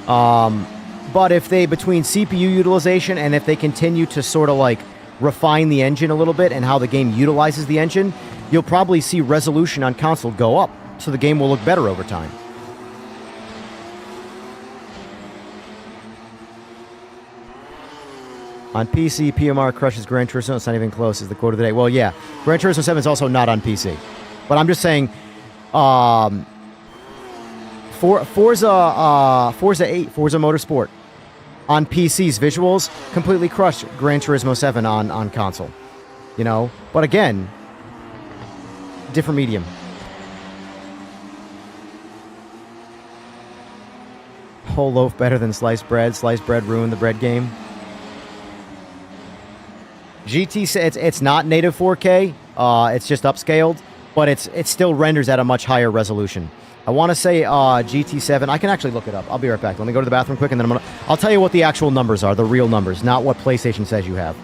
But if they, between CPU utilization and if they continue to sort of like refine the engine a little bit and how the game utilizes the engine, you'll probably see resolution on console go up, so the game will look better over time. On PC, PMR crushes Gran Turismo. It's not even close, is the quote of the day. Well, yeah, Gran Turismo 7 is also not on PC. But I'm just saying, Forza 8, Forza Motorsport, on PC's visuals, completely crushed Gran Turismo 7 on console. You know? But again, different medium. Whole loaf better than sliced bread. Sliced bread ruined the bread game. It's not native 4K. It's just upscaled, but it still renders at a much higher resolution. I want to say GT7. I can actually look it up. I'll be right back. Let me go to the bathroom quick, and then I'll tell you what the actual numbers are, the real numbers, not what PlayStation says you have.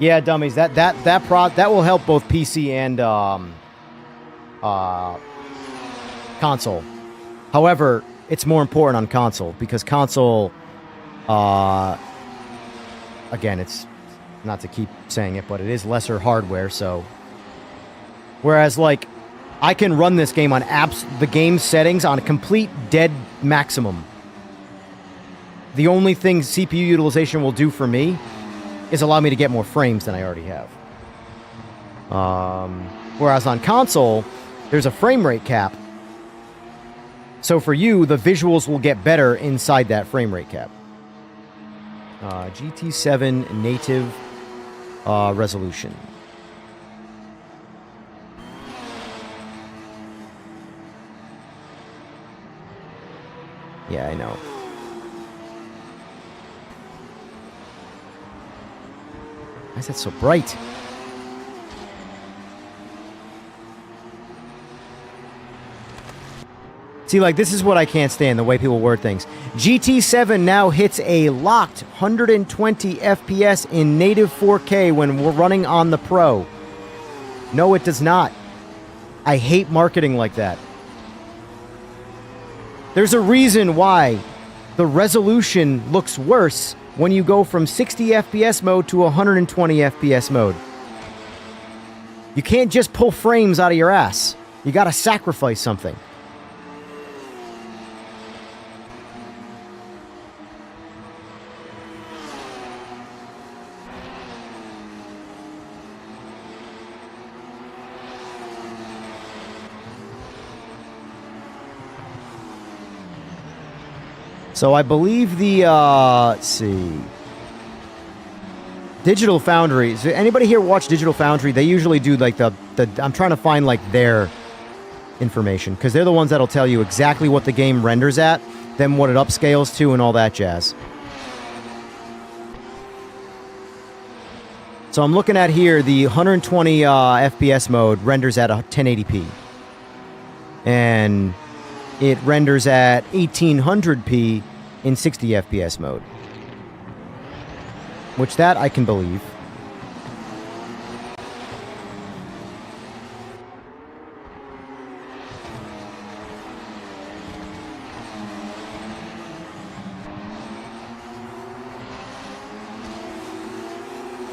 Yeah, dummies. That will help both PC and console. However, it's more important on console because console, again, it's not to keep saying it, but it is lesser hardware. So, whereas like I can run this game on the game settings on a complete dead maximum. The only thing CPU utilization will do for me is allow me to get more frames than I already have. Whereas on console, there's a frame rate cap. So for you, the visuals will get better inside that frame rate cap. GT7 native resolution. Yeah, I know. Why is that so bright? See, like, this is what I can't stand, the way people word things. GT7 now hits a locked 120 FPS in native 4K when we're running on the Pro. No, it does not. I hate marketing like that. There's a reason why the resolution looks worse when you go from 60 FPS mode to 120 FPS mode. You can't just pull frames out of your ass. You gotta sacrifice something. So I believe the, let's see, Digital Foundry. Does anybody here watch Digital Foundry? They usually do like the I'm trying to find like their information because they're the ones that'll tell you exactly what the game renders at, then what it upscales to, and all that jazz. So I'm looking at here the 120 FPS mode renders at 1080p, and it renders at 1800p in 60 FPS mode. which that I can believe.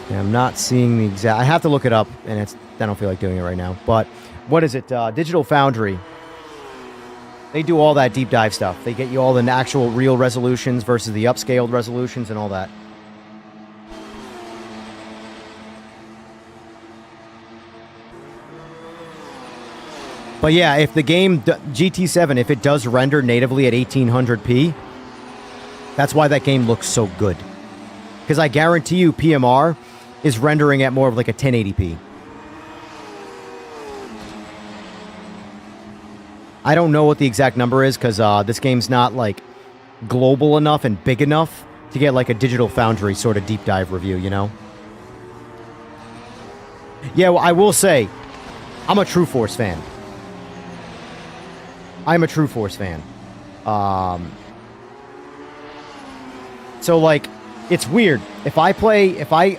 Yeah, I'm not seeing the exact... I have to look it up, and I don't feel like doing it right now. But what is it? Digital Foundry. They do all that deep dive stuff. They get you all the actual real resolutions versus the upscaled resolutions and all that. But yeah, if the game GT7, if it does render natively at 1800p, that's why that game looks so good. Because I guarantee you PMR is rendering at more of like a 1080p. I don't know what the exact number is because this game's not like global enough and big enough to get like a Digital Foundry sort of deep dive review, you know? Yeah, well, I will say, I'm a True Force fan. I'm a True Force fan. So like, it's weird. If I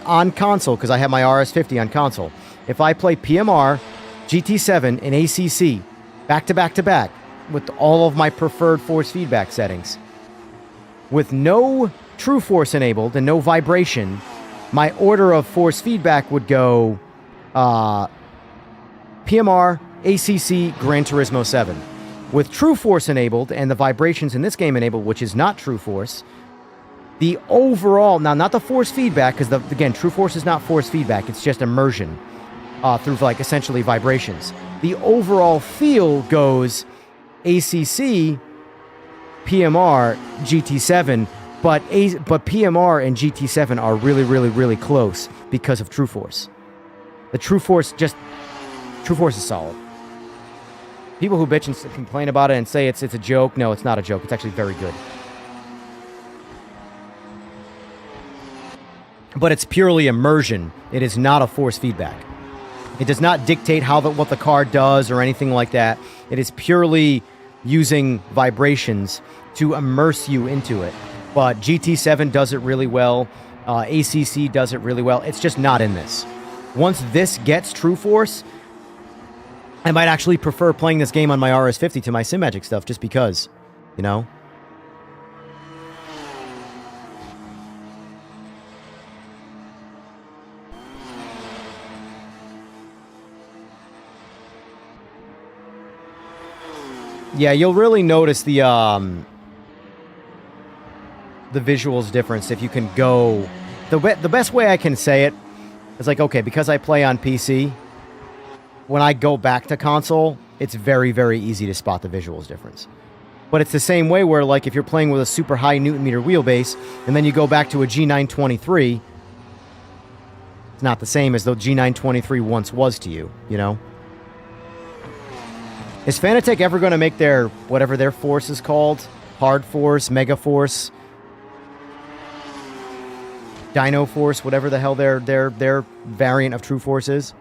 on console, because I have my RS50 on console, if I play PMR, GT7, and ACC, back to back to back, with all of my preferred force feedback settings, with no True Force enabled and no vibration, my order of force feedback would go PMR, ACC, Gran Turismo 7. With True Force enabled and the vibrations in this game enabled, which is not True Force, the overall, now not the force feedback, because again, True Force is not force feedback, it's just immersion through like essentially vibrations. The overall feel goes ACC, PMR, GT7, but PMR and GT7 are really, really, really close because of True Force. The True Force is solid. People who bitch and complain about it and say it's a joke, no, it's not a joke. It's actually very good. But it's purely immersion. It is not a force feedback. It does not dictate what the car does or anything like that. It is purely using vibrations to immerse you into it. But GT7 does it really well. ACC does it really well. It's just not in this. Once this gets True Force, I might actually prefer playing this game on my RS50 to my Simagic stuff just because, you know? Yeah, you'll really notice the visuals difference if you can go... The best way I can say it is like, okay, because I play on PC, when I go back to console, it's very, very easy to spot the visuals difference. But it's the same way where, like, if you're playing with a super high Newton meter wheelbase, and then you go back to a G923, it's not the same as the G923 once was to you, you know? Is Fanatec ever going to make their, whatever their force is called? Hard Force, Mega Force, Dino Force, whatever the hell their variant of True Force is?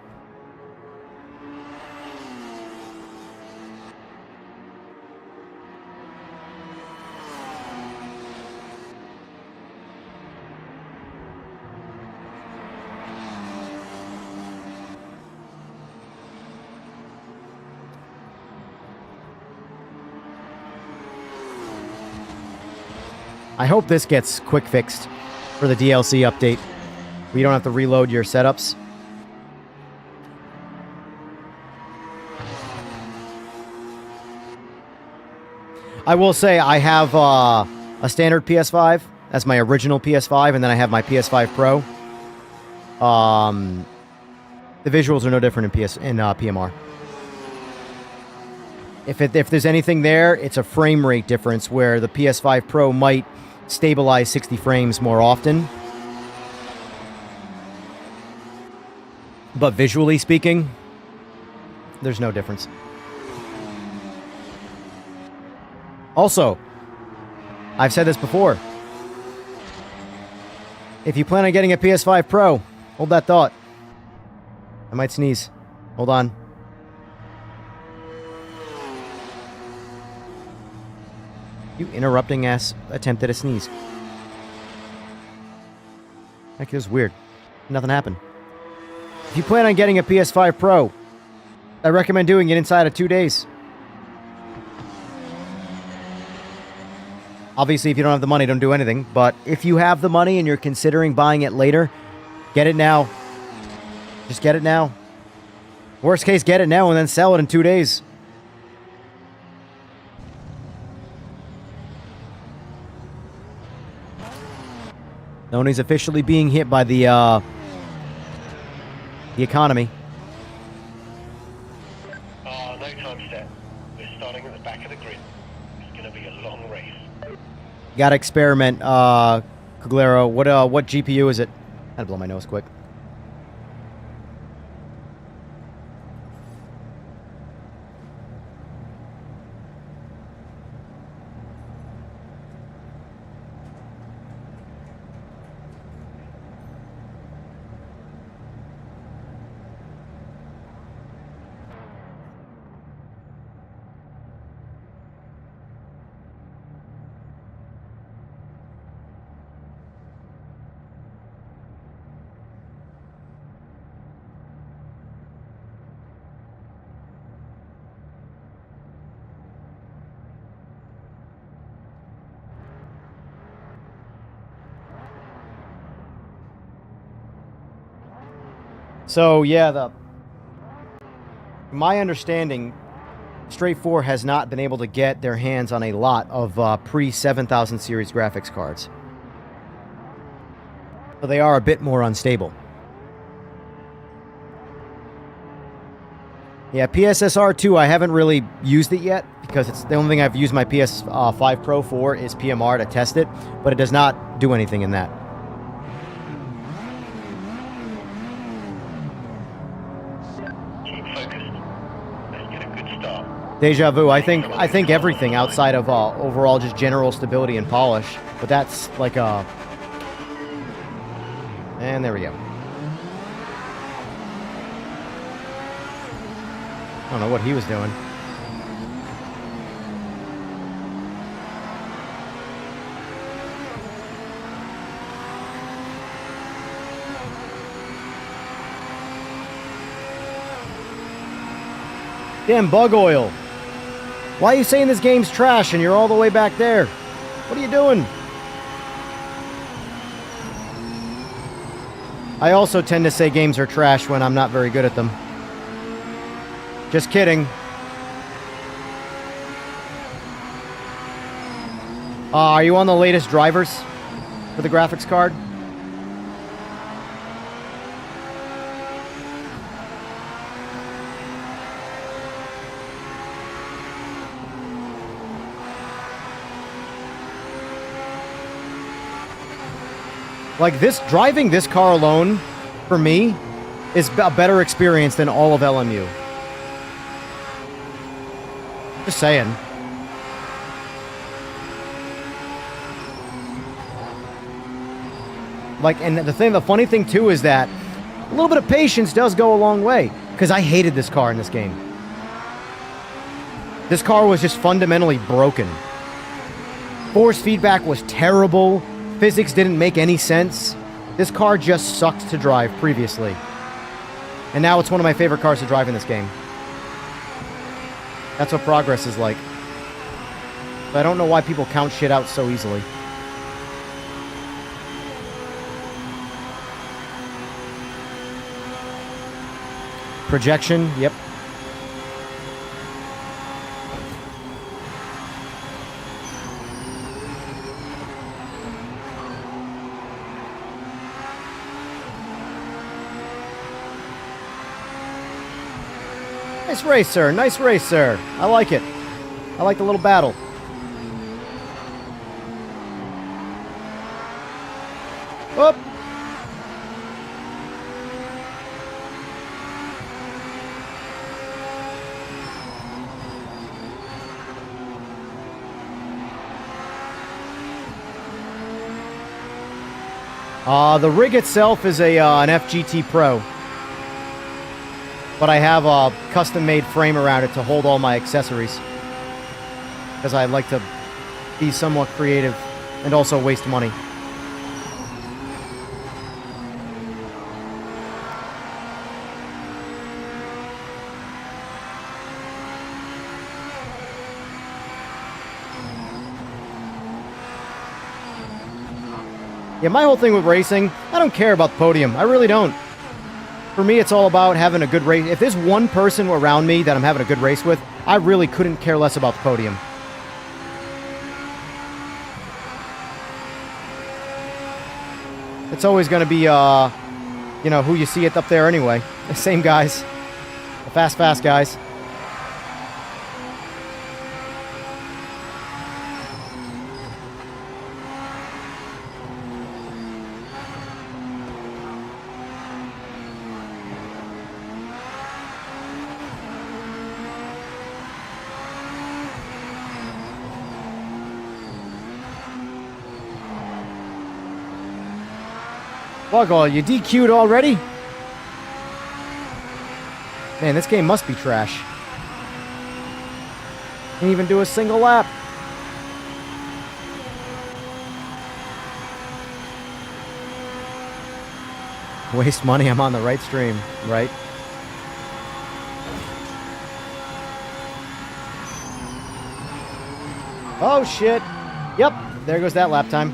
I hope this gets quick fixed for the DLC update, where you don't have to reload your setups. I will say I have a standard PS5. That's my original PS5, and then I have my PS5 Pro. The visuals are no different in PMR. If there's anything there, it's a frame rate difference where the PS5 Pro might stabilize 60 frames more often. But visually speaking, there's no difference. Also, I've said this before. If you plan on getting a PS5 Pro, hold that thought. I might sneeze. Hold on. You interrupting ass attempt at a sneeze. Heck, it was weird. Nothing happened. If you plan on getting a PS5 Pro, I recommend doing it inside of 2 days. Obviously, if you don't have the money, don't do anything. But if you have the money and you're considering buying it later, get it now. Just get it now. Worst case, get it now and then sell it in 2 days. Sony's officially being hit by the economy. No time set. We're starting at the back of the grid. It's going to be a long race. Gotta experiment, Cuglero. What GPU is it? I had to blow my nose quick. So yeah, my understanding, Straight 4 has not been able to get their hands on a lot of pre-7000 series graphics cards. So they are a bit more unstable. Yeah, PSSR 2, I haven't really used it yet because it's the only thing I've used my PS5 Pro for is PMR to test it, but it does not do anything in that. Deja vu. I think everything outside of overall just general stability and polish, but that's like a. And there we go. I don't know what he was doing. Damn bug oil. Why are you saying this game's trash and you're all the way back there? What are you doing? I also tend to say games are trash when I'm not very good at them. Just kidding. Are you on the latest drivers for the graphics card? Like driving this car alone, for me, is a better experience than all of LMU. Just saying. Like, and the funny thing too is that a little bit of patience does go a long way. Because I hated this car in this game. This car was just fundamentally broken. Force feedback was terrible. Physics didn't make any sense. This car just sucked to drive previously. And now it's one of my favorite cars to drive in this game. That's what progress is like. But I don't know why people count shit out so easily. Projection, yep. Nice race, sir. Nice race, sir. I like it. I like the little battle. Whoop. The rig itself is an FGT Pro. But I have a custom-made frame around it to hold all my accessories. Because I like to be somewhat creative and also waste money. Yeah, my whole thing with racing, I don't care about the podium. I really don't. For me, it's all about having a good race. If there's one person around me that I'm having a good race with, I really couldn't care less about the podium. It's always going to be, you know, who you see it up there anyway. The same guys. The fast guys. Buggle, you DQ'd already? Man, this game must be trash. Can't even do a single lap. Waste money, I'm on the right stream, right? Oh shit. Yep, there goes that lap time.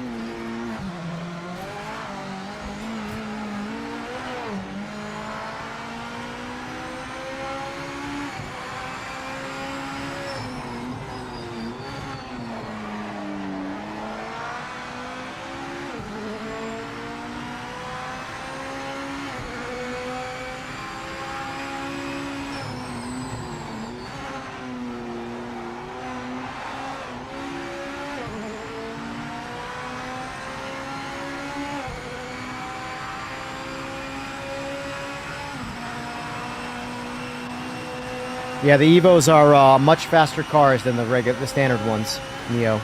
Yeah, the Evos are much faster cars than the standard ones, Neo.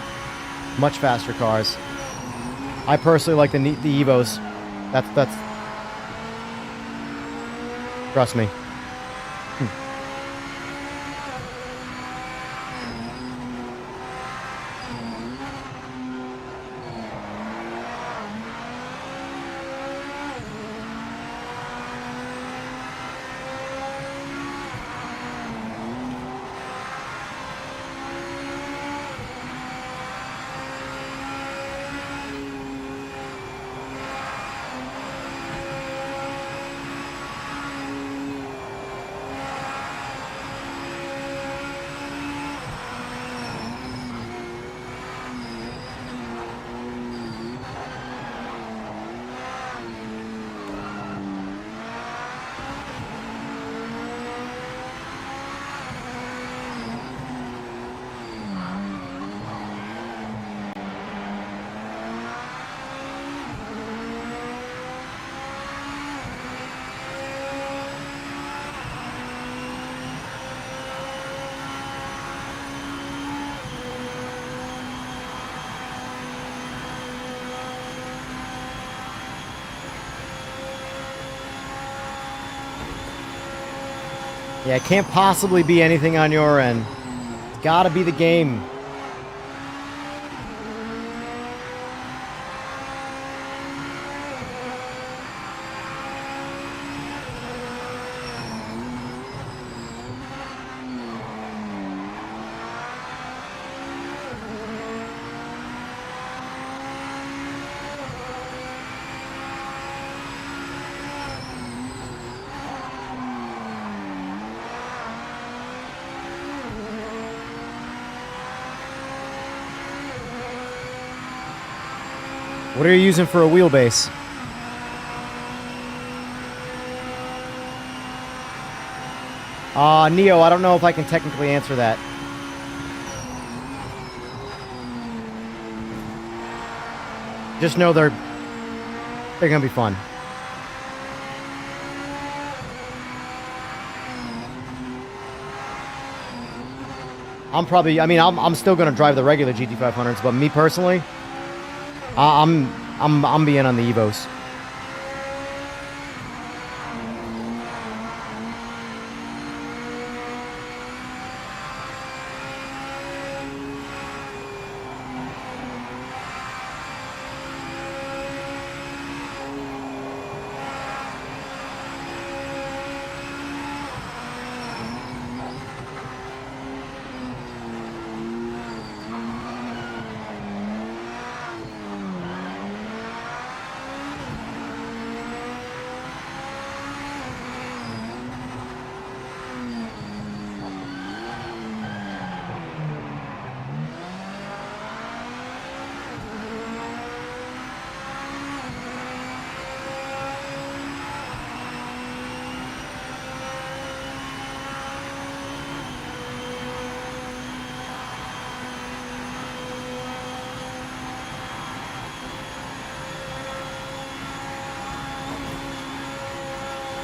Much faster cars. I personally like the Evos. That's. Trust me. Yeah, it can't possibly be anything on your end. It's gotta be the game. What are you using for a wheelbase? Neo, I don't know if I can technically answer that. Just know they're gonna be fun. I'm still gonna drive the regular GT500s, but me personally, I'm being on the Evos.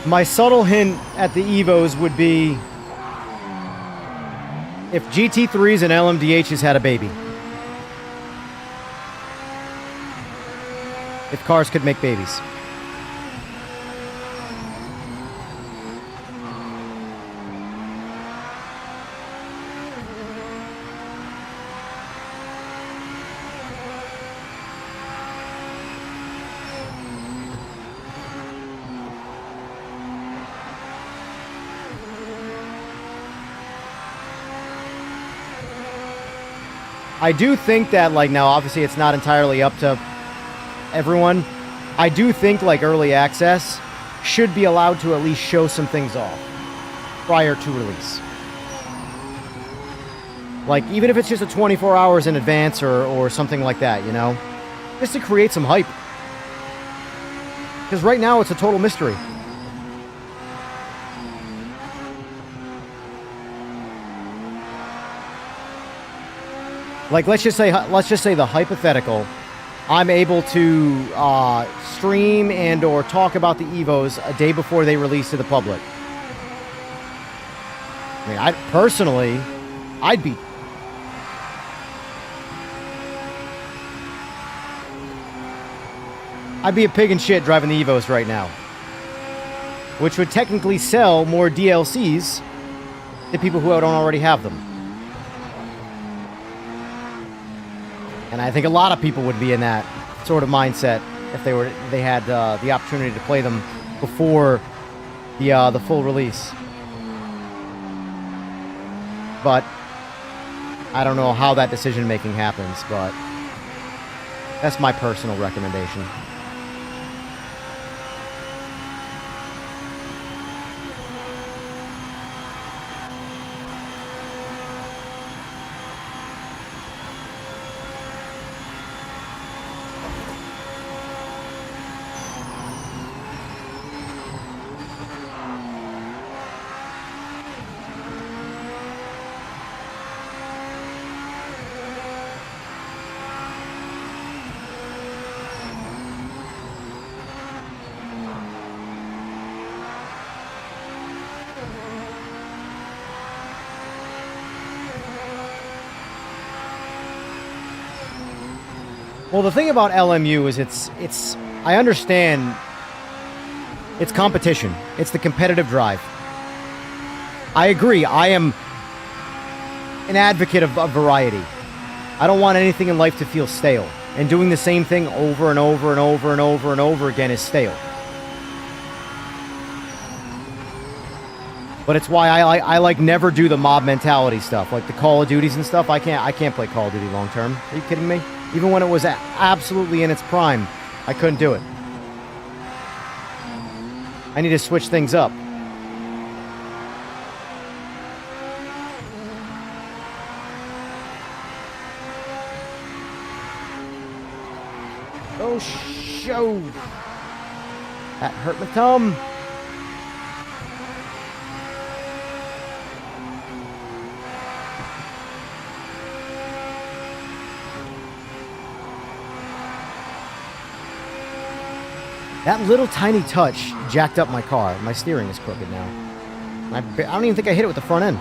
My subtle hint at the Evos would be if GT3s and LMDHs had a baby. If cars could make babies. I do think that, like, now obviously it's not entirely up to everyone. I do think, like, early access should be allowed to at least show some things off prior to release. Like, even if it's just a 24 hours in advance or something like that, you know? Just to create some hype. Because right now it's a total mystery. Like, let's just say the hypothetical. I'm able to stream and or talk about the Evos a day before they release to the public. I mean, I'd be a pig in shit driving the Evos right now. Which would technically sell more DLCs to people who don't already have them. And I think a lot of people would be in that sort of mindset if they had the opportunity to play them before the full release. But I don't know how that decision making happens, but that's my personal recommendation. Well, the thing about LMU is it's I understand it's competition. It's the competitive drive. I agree. I am an advocate of variety. I don't want anything in life to feel stale. And doing the same thing over and over and over and over and over again is stale. But it's why I like never do the mob mentality stuff, like the Call of Duties and stuff. I can't play Call of Duty long term. Are you kidding me? Even when it was absolutely in its prime, I couldn't do it. I need to switch things up. Oh, show. That hurt my thumb. That little tiny touch jacked up my car. My steering is crooked now. I don't even think I hit it with the front end.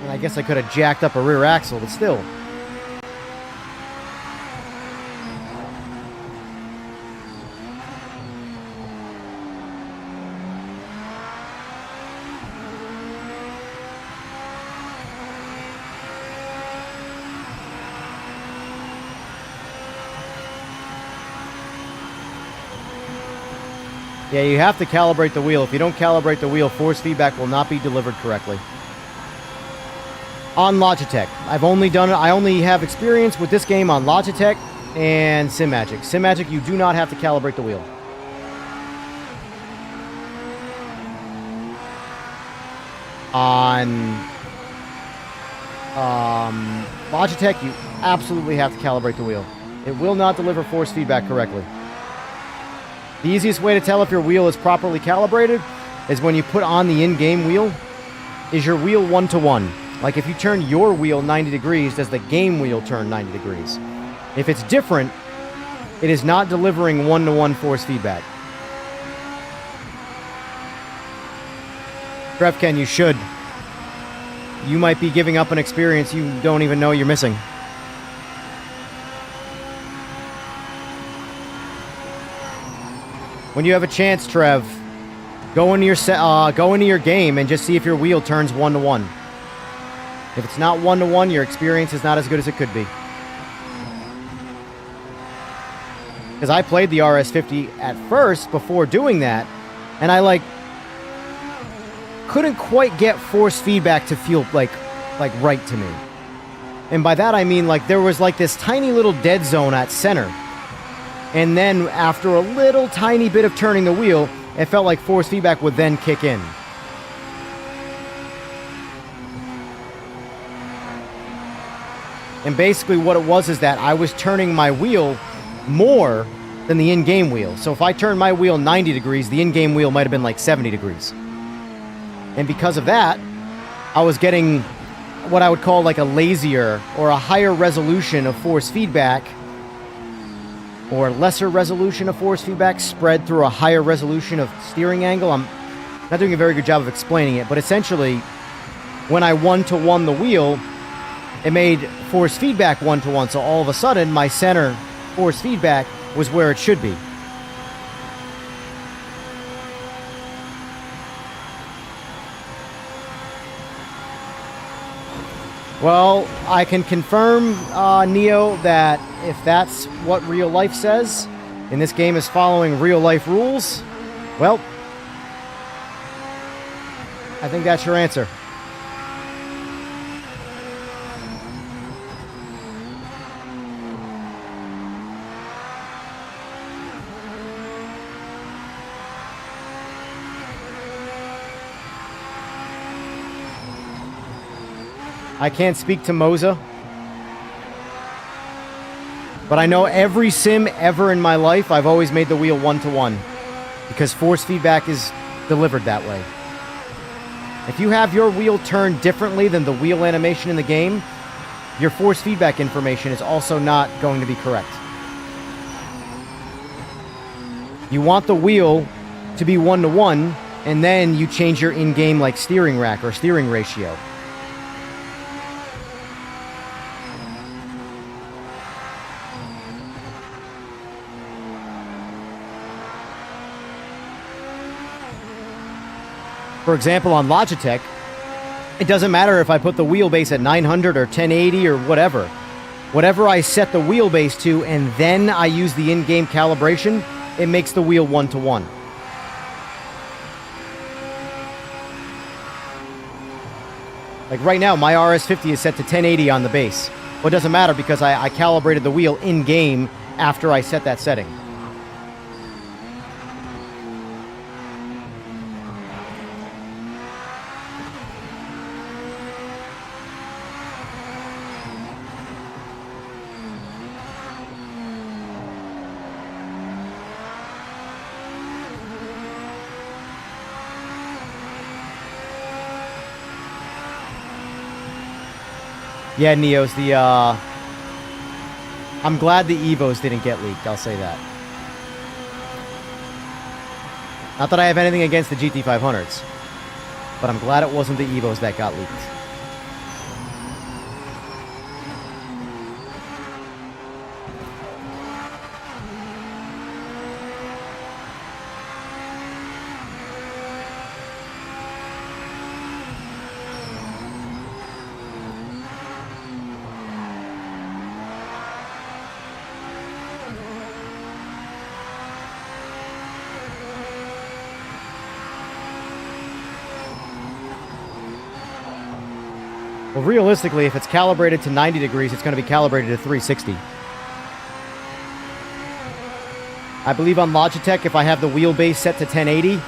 And I guess I could have jacked up a rear axle, but still. Yeah, you have to calibrate the wheel. If you don't calibrate the wheel, force feedback will not be delivered correctly. On Logitech. I only have experience with this game on Logitech and Simagic. Simagic, you do not have to calibrate the wheel. On Logitech, you absolutely have to calibrate the wheel. It will not deliver force feedback correctly. The easiest way to tell if your wheel is properly calibrated is when you put on the in-game wheel. Is your wheel 1-to-1? Like if you turn your wheel 90 degrees, does the game wheel turn 90 degrees? If it's different, it is not delivering 1-to-1 force feedback. Trevken, you should. You might be giving up an experience you don't even know you're missing. When you have a chance, Trev, go into your game and just see if your wheel turns 1-to-1. If it's not 1-to-1, your experience is not as good as it could be. Because I played the RS50 at first before doing that, and I couldn't quite get force feedback to feel like right to me. And by that I mean there was this tiny little dead zone at center. And then after a little tiny bit of turning the wheel, it felt like force feedback would then kick in. And basically what it was is that I was turning my wheel more than the in-game wheel. So if I turned my wheel 90 degrees, the in-game wheel might have been 70 degrees. And because of that, I was getting what I would call a lazier or a higher resolution of force feedback, or lesser resolution of force feedback spread through a higher resolution of steering angle. I'm not doing a very good job of explaining it, but essentially, when I 1-to-1 the wheel, it made force feedback 1-to-1, so all of a sudden, my center force feedback was where it should be. Well, I can confirm, Neo, that if that's what real life says, and this game is following real life rules, well, I think that's your answer. I can't speak to Moza, but I know every sim ever in my life, I've always made the wheel 1-to-1 because force feedback is delivered that way. If you have your wheel turned differently than the wheel animation in the game, your force feedback information is also not going to be correct. You want the wheel to be 1-to-1, and then you change your in-game steering rack or steering ratio. For example, on Logitech, it doesn't matter if I put the wheelbase at 900 or 1080 or whatever. Whatever I set the wheelbase to and then I use the in-game calibration, it makes the wheel 1-to-1. Right now, my RS50 is set to 1080 on the base. Well, it doesn't matter because I calibrated the wheel in-game after I set that setting. Yeah, Neos, I'm glad the Evos didn't get leaked, I'll say that. Not that I have anything against the GT500s, but I'm glad it wasn't the Evos that got leaked. Well, realistically, if it's calibrated to 90 degrees, it's going to be calibrated to 360. I believe on Logitech, if I have the wheelbase set to 1080,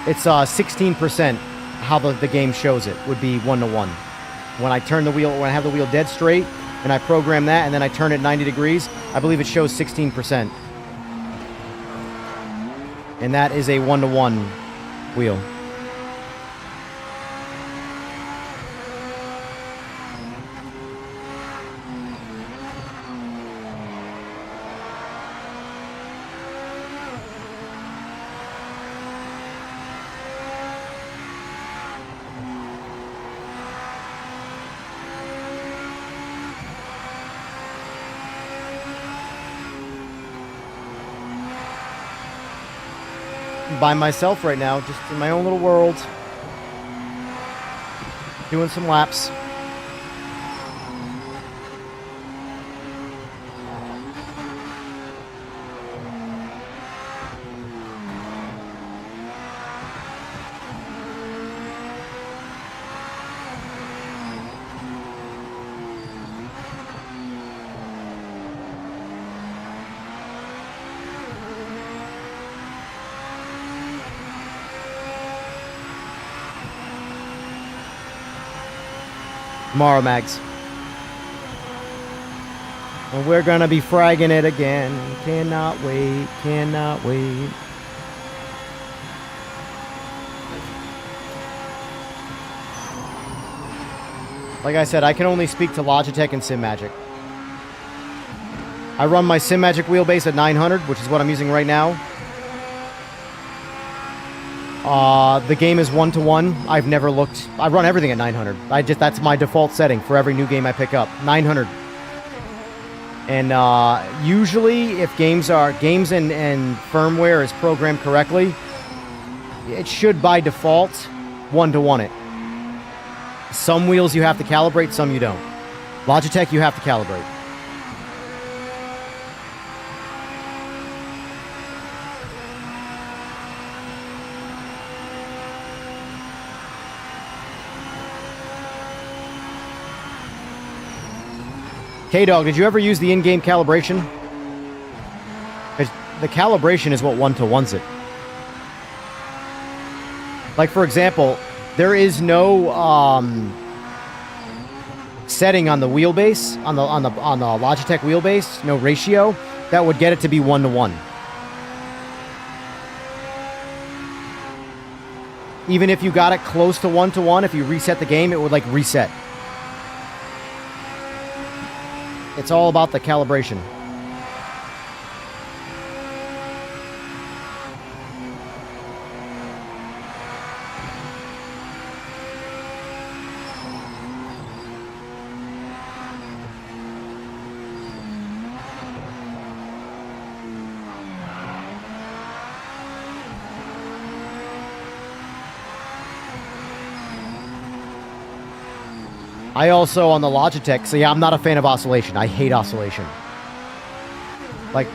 it's 16% how the game shows it would be 1-to-1. When I turn the wheel, when I have the wheel dead straight, and I program that, and then I turn it 90 degrees, I believe it shows 16%. And that is a 1-to-1 wheel. by myself right now, just in my own little world. Doing some laps. Tomorrow, Mags. And we're gonna be fragging it again. Cannot wait, cannot wait. Like I said, I can only speak to Logitech and Simagic. I run my Simagic wheelbase at 900, which is what I'm using right now. The game is 1-to-1. I've never looked. I run everything at 900. That's my default setting for every new game I pick up. 900. And usually, if games and firmware is programmed correctly, it should by default 1-to-1 it. Some wheels you have to calibrate, some you don't. Logitech, you have to calibrate. K-Dog, did you ever use the in-game calibration? 'Cause the calibration is what 1-to-1s it. Like, for example, there is no setting on the wheelbase, on the Logitech wheelbase, no ratio, that would get it to be 1-to-1. Even if you got it close to 1-to-1, if you reset the game, it would, like, reset. It's all about the calibration. I also, on the Logitech, so yeah, I'm not a fan of oscillation. I hate oscillation. Like,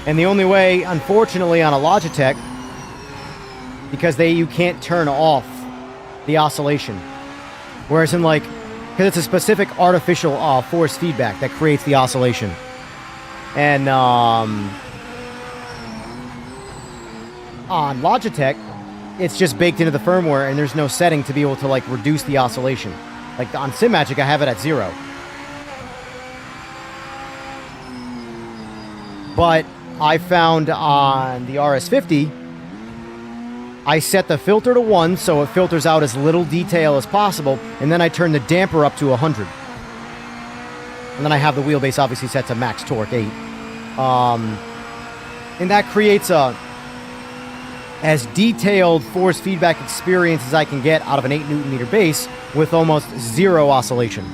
and the only way, unfortunately, on a Logitech, because you can't turn off the oscillation. Whereas in, like, because it's a specific artificial force feedback that creates the oscillation. And on Logitech, it's just baked into the firmware and there's no setting to be able to, like, reduce the oscillation. Like on Simagic, I have it at 0. But I found on the RS50, I set the filter to 1 so it filters out as little detail as possible, and then I turn the damper up to 100. And then I have the wheelbase obviously set to max torque 8. And that creates a as detailed force feedback experience as I can get out of an 8 Newton meter base with almost 0 oscillation.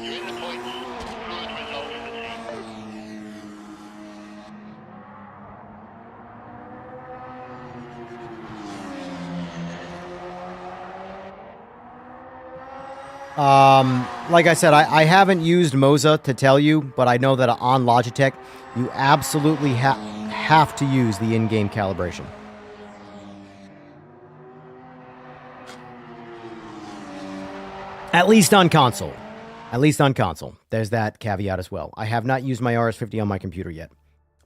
You're in the points. Good result for the team. Like I said, I haven't used Moza to tell you, but I know that on Logitech, you absolutely have to use the in-game calibration. At least on console. At least on console. There's that caveat as well. I have not used my RS50 on my computer yet.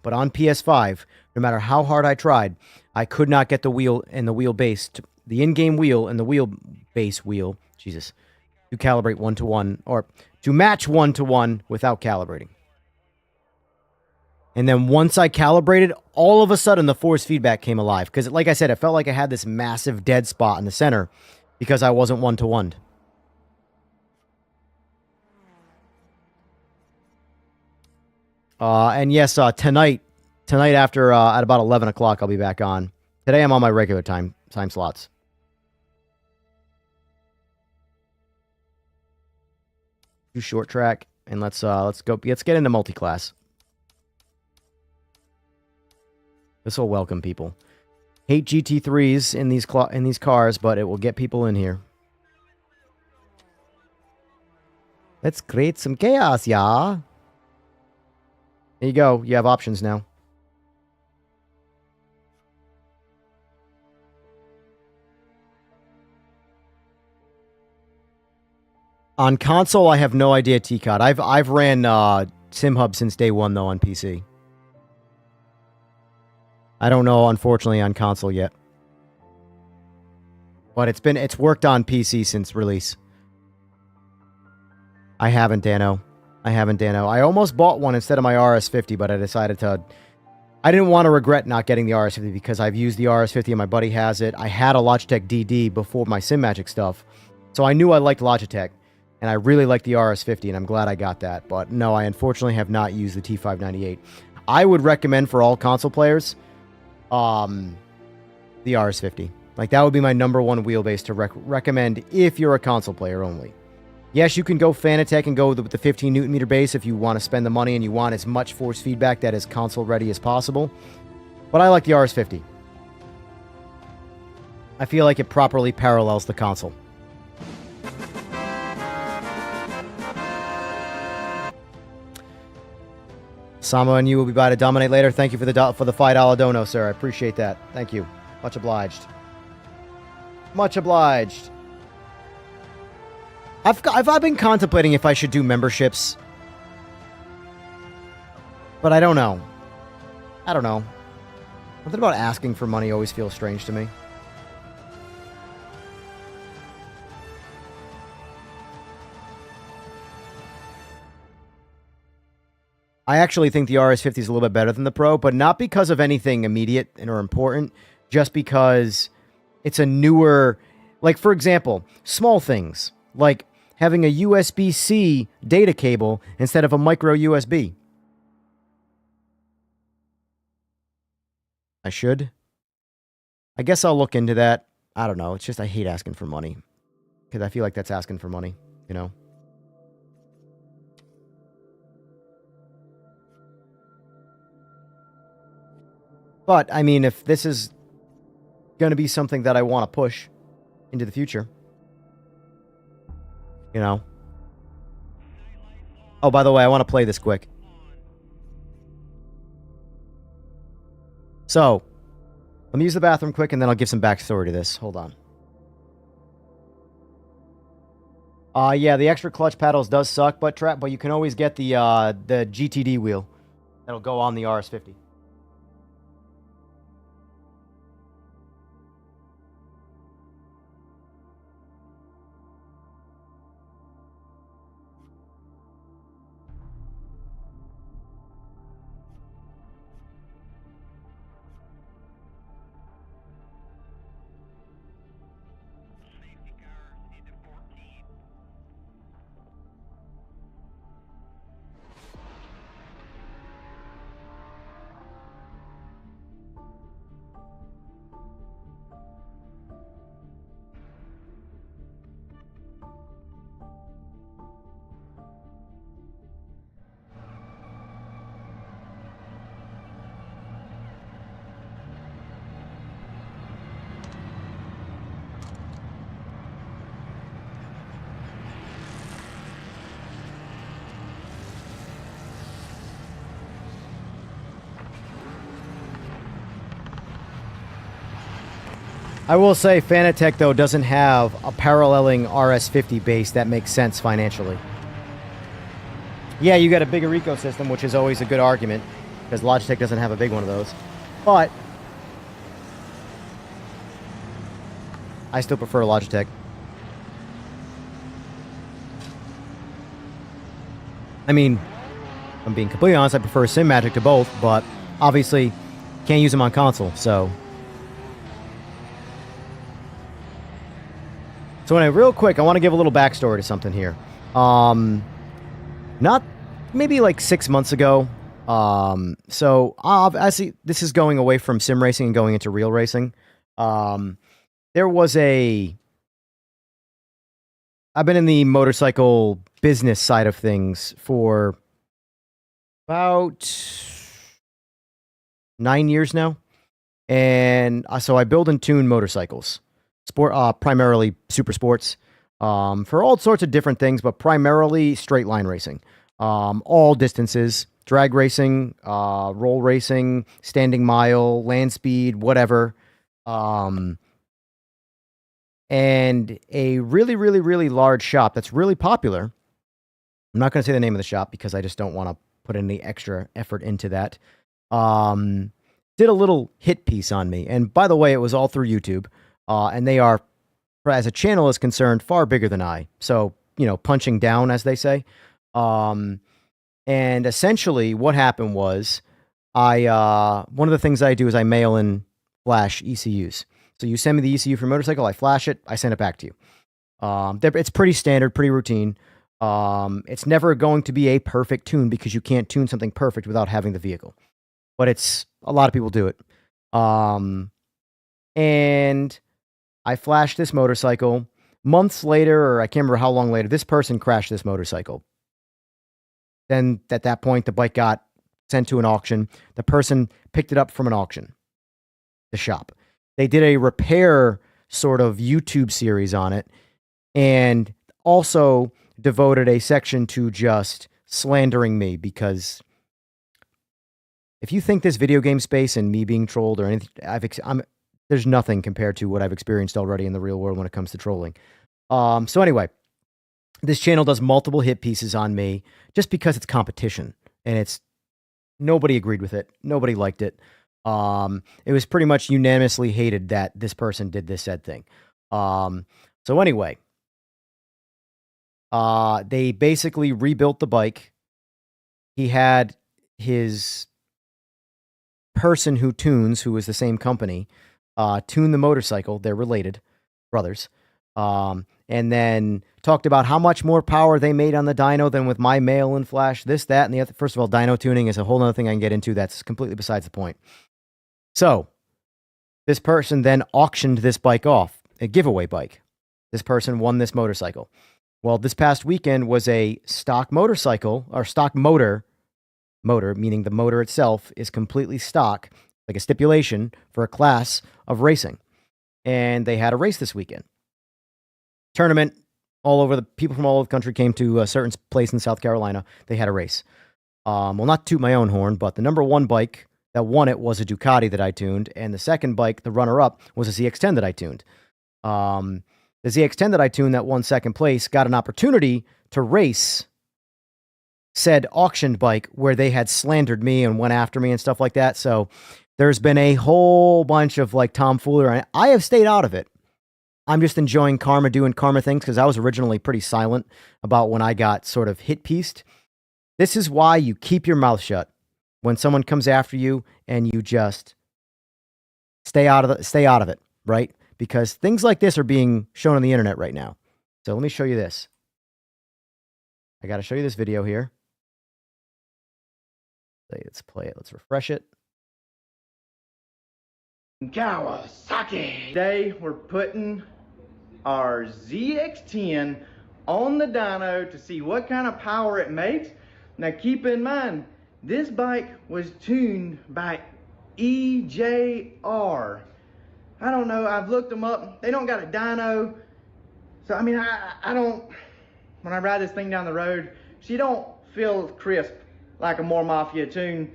But on PS5, no matter how hard I tried, I could not get the wheel and the wheelbase, the in-game wheel and the wheelbase wheel, Jesus, to calibrate 1-to-1 or to match 1-to-1 without calibrating. And then once I calibrated, all of a sudden the force feedback came alive. Because like I said, it felt like I had this massive dead spot in the center because I wasn't 1-to-1. And yes, tonight after at about 11 o'clock, I'll be back on. Today I'm on my regular time slots. Do short track, and let's get into multi-class. This will welcome people. Hate GT3s in these cars, but it will get people in here. Let's create some chaos, yeah. There you go. You have options now. On console, I have no idea, T-Cod. I've ran SimHub since day one, though, on PC. I don't know, unfortunately, on console yet. But it's worked on PC since release. I haven't, Dano. I almost bought one instead of my RS50, but I decided to... I didn't want to regret not getting the RS50 because I've used the RS50 and my buddy has it. I had a Logitech DD before my Simagic stuff. So I knew I liked Logitech. And I really like the RS50, and I'm glad I got that. But no, I unfortunately have not used the T598. I would recommend for all console players, the RS50. Like, that would be my number one wheelbase to recommend if you're a console player only. Yes, you can go Fanatec and go with the 15 Newton meter base if you want to spend the money and you want as much force feedback that is console ready as possible. But I like the RS50. I feel like it properly parallels the console. Samo and you will be by to dominate later. Thank you for the $5 dono, sir. I appreciate that. Thank you. Much obliged. Much obliged. I've been contemplating if I should do memberships, but I don't know. Something about asking for money always feels strange to me. I actually think the RS50 is a little bit better than the Pro, but not because of anything immediate or important, just because it's a newer, like, for example, small things, like having a USB-C data cable instead of a micro USB. I should. I guess I'll look into that. I don't know. It's just I hate asking for money because I feel like that's asking for money, you know? But, I mean, if this is going to be something that I want to push into the future, you know. Oh, by the way, I want to play this quick. So, let me use the bathroom quick, and then I'll give some backstory to this. Hold on. Yeah, the extra clutch paddles does suck, but you can always get the GTD wheel that'll go on the RS50. I will say, Fanatec, though, doesn't have a paralleling RS50 base that makes sense financially. Yeah, you got a bigger ecosystem, which is always a good argument, because Logitech doesn't have a big one of those. But I still prefer Logitech. I mean, if I'm being completely honest, I prefer Simagic to both, but obviously can't use them on console, so. So anyway, real quick, I want to give a little backstory to something here. Not maybe like 6 months ago. So obviously this is going away from sim racing and going into real racing. There was I've been in the motorcycle business side of things for about 9 years now. And so I build and tune motorcycles, primarily super sports, for all sorts of different things, but primarily straight line racing, all distances, drag racing, roll racing, standing mile, land speed, whatever. And a really, really, really large shop that's really popular. I'm not going to say the name of the shop because I just don't want to put any extra effort into that. Did a little hit piece on me. And by the way, it was all through YouTube. And they are, as a channel is concerned, far bigger than I. So, punching down, as they say. And essentially what happened was one of the things I do is I mail in flash ECUs. So you send me the ECU for your motorcycle, I flash it, I send it back to you. It's pretty standard, pretty routine. It's never going to be a perfect tune because you can't tune something perfect without having the vehicle. But a lot of people do it. And I flashed this motorcycle. Months later, or I can't remember how long later, this person crashed this motorcycle. Then at that point, the bike got sent to an auction. The person picked it up from an auction, the shop. They did a repair sort of YouTube series on it and also devoted a section to just slandering me because if you think this video game space and me being trolled or anything, there's nothing compared to what I've experienced already in the real world when it comes to trolling. So anyway, this channel does multiple hit pieces on me just because it's competition and nobody agreed with it. Nobody liked it. It was pretty much unanimously hated that this person did this said thing. So anyway, they basically rebuilt the bike. He had his person who tunes, who was the same company, tune the motorcycle. They're related brothers. And then talked about how much more power they made on the dyno than with my mail and flash, this, that, and the other. First of all, dyno tuning is a whole other thing I can get into. That's completely besides the point. So this person then auctioned this bike off, a giveaway bike. This person won this motorcycle. Well, this past weekend was a stock motorcycle, or stock motor, meaning the motor itself is completely stock, like a stipulation for a class of racing. And they had a race this weekend. Tournament, people from all over the country came to a certain place in South Carolina. They had a race. Well, not to toot my own horn, but the number one bike that won it was a Ducati that I tuned, and the second bike, the runner-up, was a ZX-10 that I tuned. The ZX-10 that I tuned that won second place got an opportunity to race said auctioned bike where they had slandered me and went after me and stuff like that. So there's been a whole bunch of like tomfoolery. I have stayed out of it. I'm just enjoying karma, doing karma things, because I was originally pretty silent about when I got sort of hit-pieced. This is why you keep your mouth shut when someone comes after you and you just stay out of it, right? Because things like this are being shown on the internet right now. So let me show you this. I got to show you this video here. Let's play it. Let's refresh it. Kawasaki. Today we're putting our ZX-10 on the dyno to see what kind of power it makes. Now keep in mind, this bike was tuned by EJR. I don't know, I've looked them up. They don't got a dyno. So I mean, I don't, when I ride this thing down the road, she don't feel crisp like a More Mafia tune.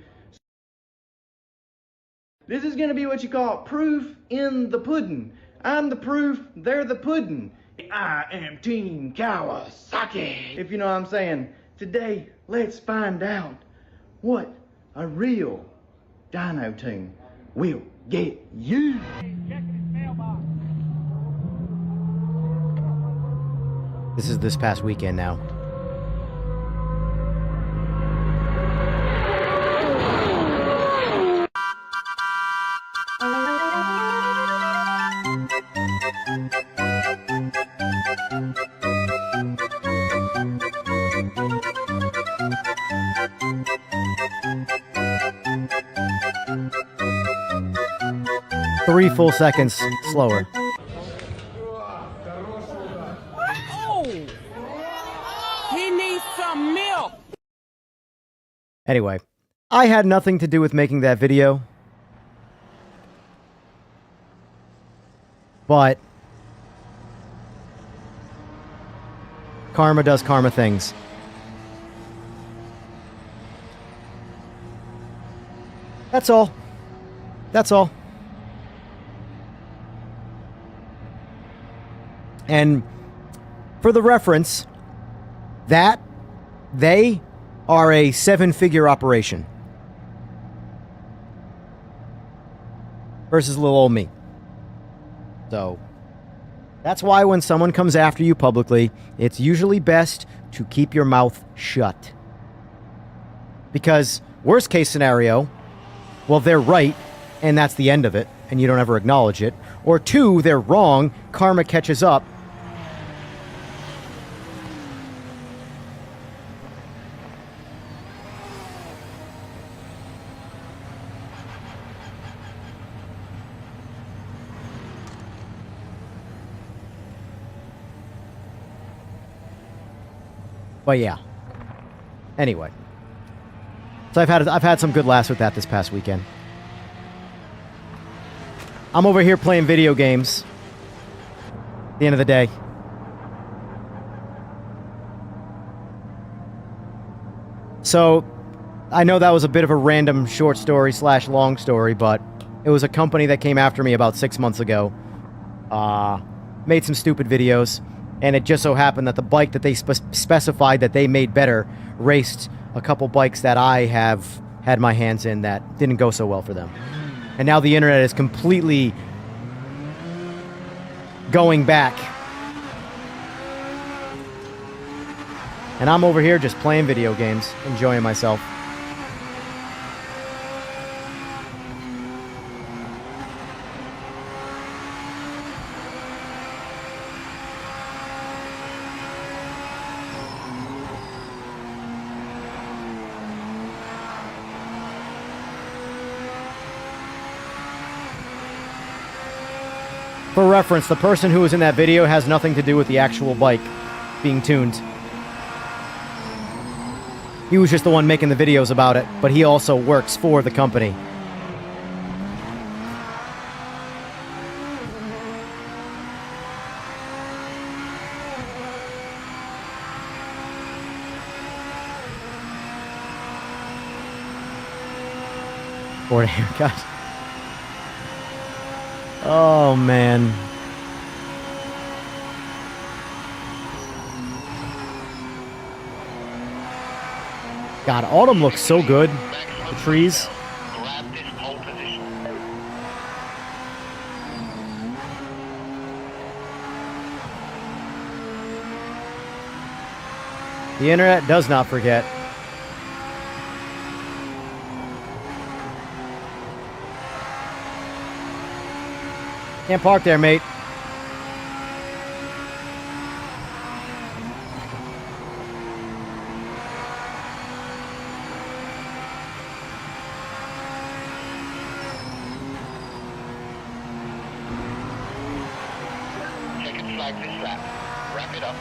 This is gonna be what you call proof in the pudding. I'm the proof, they're the pudding. I am Team Kawasaki, if you know what I'm saying. Today, let's find out what a real dyno tune will get you. This is this past weekend now. 3 full seconds slower. Oh! He needs some milk! Anyway, I had nothing to do with making that video. But karma does karma things. That's all. That's all. And for the reference, that they are a 7-figure operation versus little old me. So that's why when someone comes after you publicly, it's usually best to keep your mouth shut. Because worst case scenario, well, they're right, and that's the end of it, and you don't ever acknowledge it. Or 2, they're wrong, karma catches up. But yeah. Anyway. So I've had some good laughs with that this past weekend. I'm over here playing video games. At the end of the day. So, I know that was a bit of a random short story / long story, but it was a company that came after me about 6 months ago. Made some stupid videos. And it just so happened that the bike that they specified that they made better raced a couple bikes that I have had my hands in that didn't go so well for them. And now the internet is completely going back. And I'm over here just playing video games, enjoying myself. For reference, the person who was in that video has nothing to do with the actual bike being tuned. He was just the one making the videos about it, but he also works for the company. Or a haircut. Oh, man. God, autumn looks so good. The trees. Grab this pole position. The internet does not forget. Can't park there, mate. Checkered flag this lap. Wrap it up.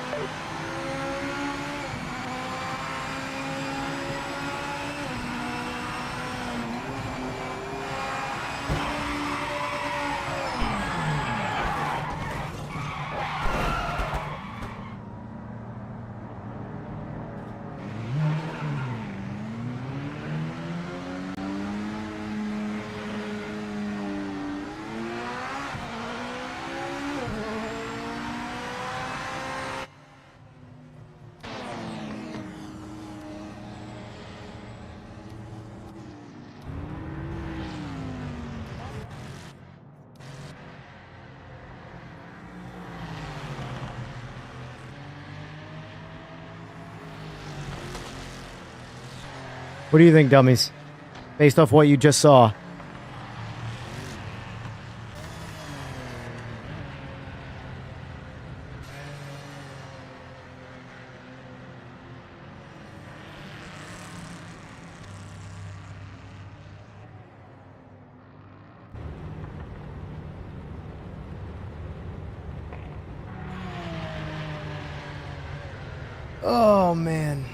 What do you think, dummies? Based off what you just saw. Oh, man.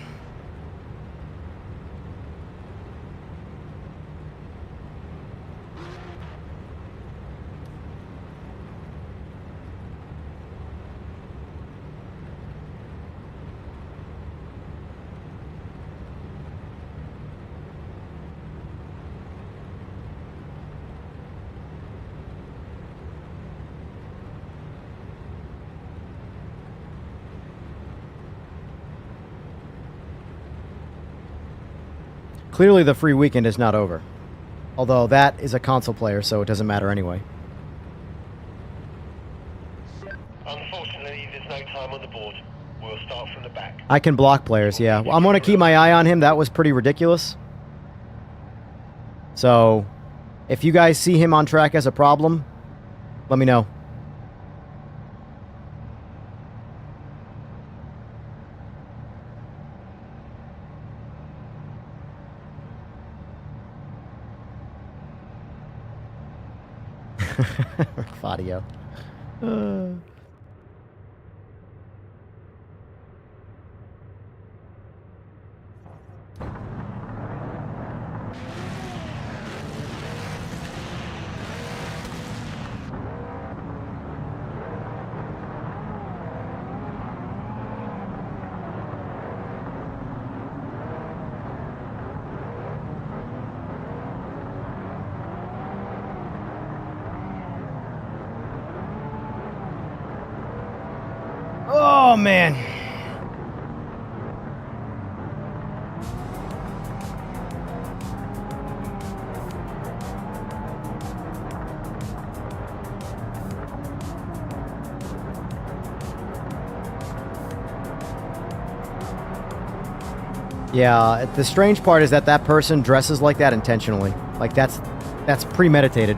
Clearly, the free weekend is not over. Although that is a console player, so it doesn't matter anyway. Unfortunately, there's no time on the board. We'll start from the back. I can block players, yeah. I'm going to keep my eye on him. That was pretty ridiculous. So, if you guys see him on track as a problem, let me know. Audio. Oh, man. Yeah, the strange part is that that person dresses like that intentionally. Like, that's premeditated.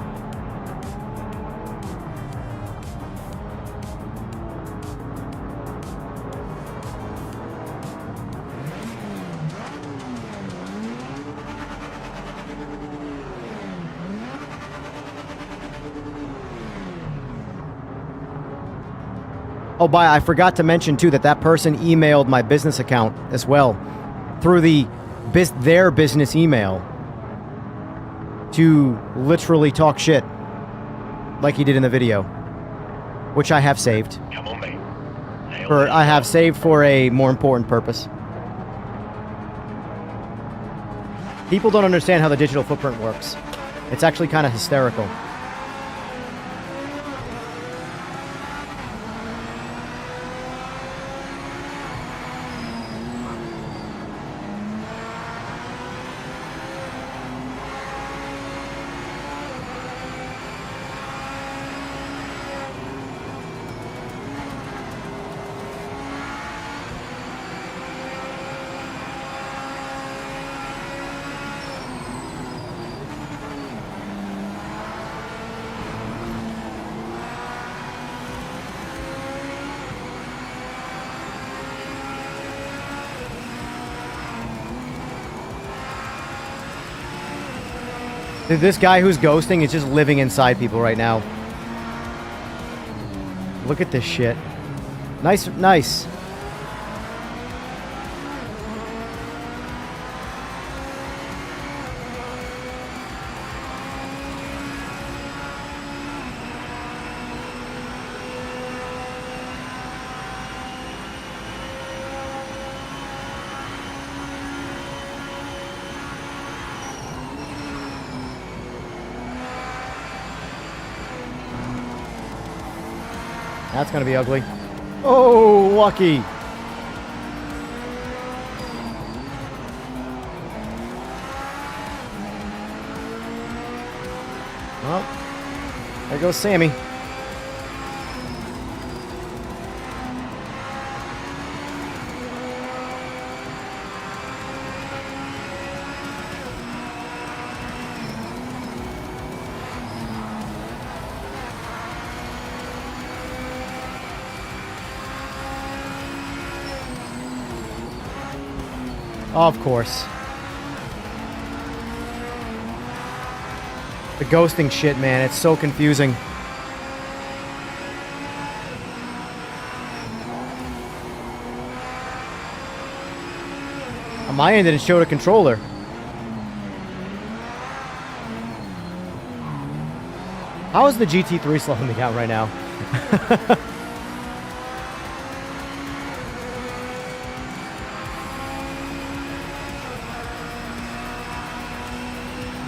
Oh, I forgot to mention, too, that that person emailed my business account as well through their business email to literally talk shit like he did in the video, which I have saved. Come on, mate. I have saved for a more important purpose. People don't understand how the digital footprint works. It's actually kind of hysterical. This guy who's ghosting is just living inside people right now. Look at this shit. Nice, nice. That's gonna be ugly. Oh, lucky. Oh, there goes Sammy. Of course. The ghosting shit, man, it's so confusing. On my end, it showed a controller. How is the GT3 slowing me down right now?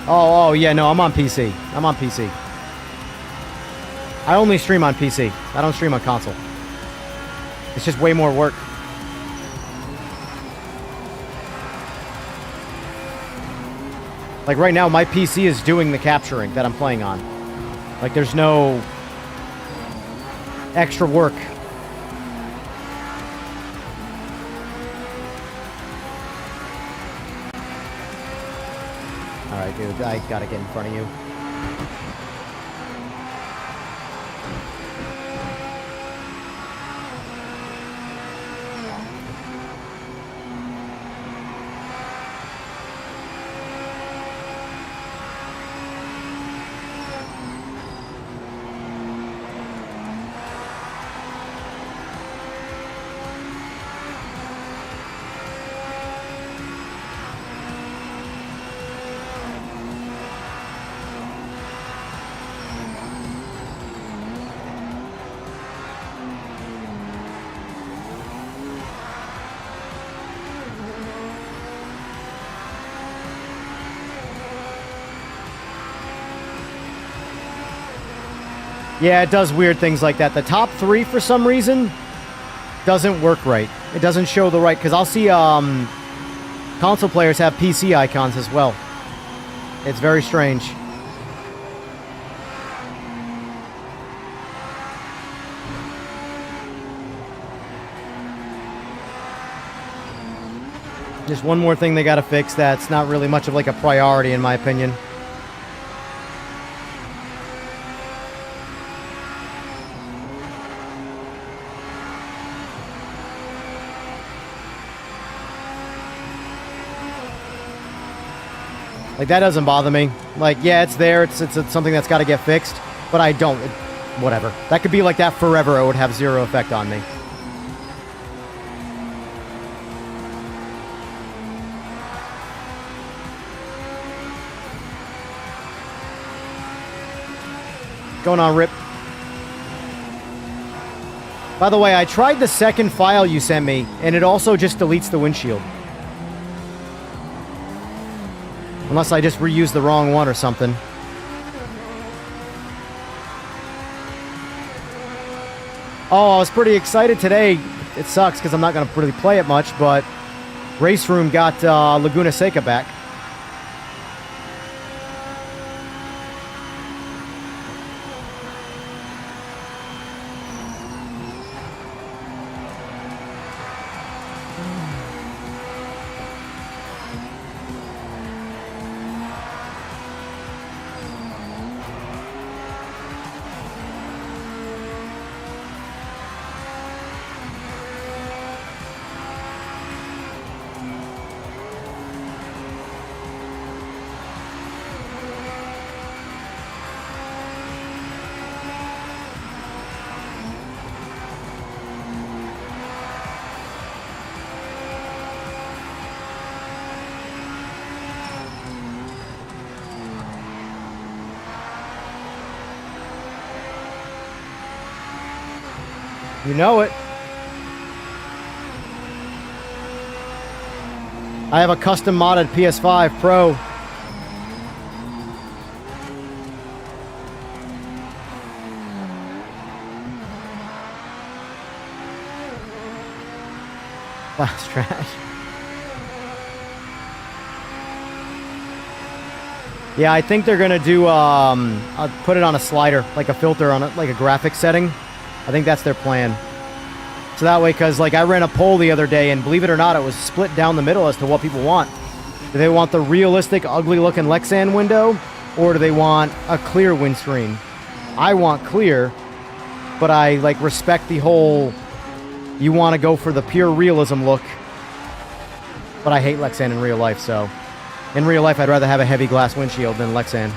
Oh, yeah, no, I'm on PC. I'm on PC. I only stream on PC. I don't stream on console. It's just way more work. Like right now, my PC is doing the capturing that I'm playing on. Like there's no extra work. Alright, dude, I gotta get in front of you. Yeah, it does weird things like that. The top three, for some reason, doesn't work right. It doesn't show the right... Because I'll see console players have PC icons as well. It's very strange. Just one more thing they gotta fix that's not really much of like a priority in my opinion. Like, that doesn't bother me. Like, yeah, it's there. It's something that's got to get fixed. But I don't... whatever. That could be like that forever. It would have zero effect on me. Going on, Rip. By the way, I tried the second file you sent me, and it also just deletes the windshield. Unless I just reused the wrong one or something. Oh, I was pretty excited today. It sucks because I'm not going to really play it much, but Race Room got Laguna Seca back. You know it. I have a custom modded PS5 Pro. That's trash. Yeah, I think they're gonna do I'll put it on a slider, like a filter on it, like a graphic setting. I think that's their plan. So that way, because like I ran a poll the other day, and believe it or not, it was split down the middle as to what people want. Do they want the realistic, ugly-looking Lexan window, or do they want a clear windscreen? I want clear, but I like respect the whole. You want to go for the pure realism look, but I hate Lexan in real life. So, in real life, I'd rather have a heavy glass windshield than Lexan.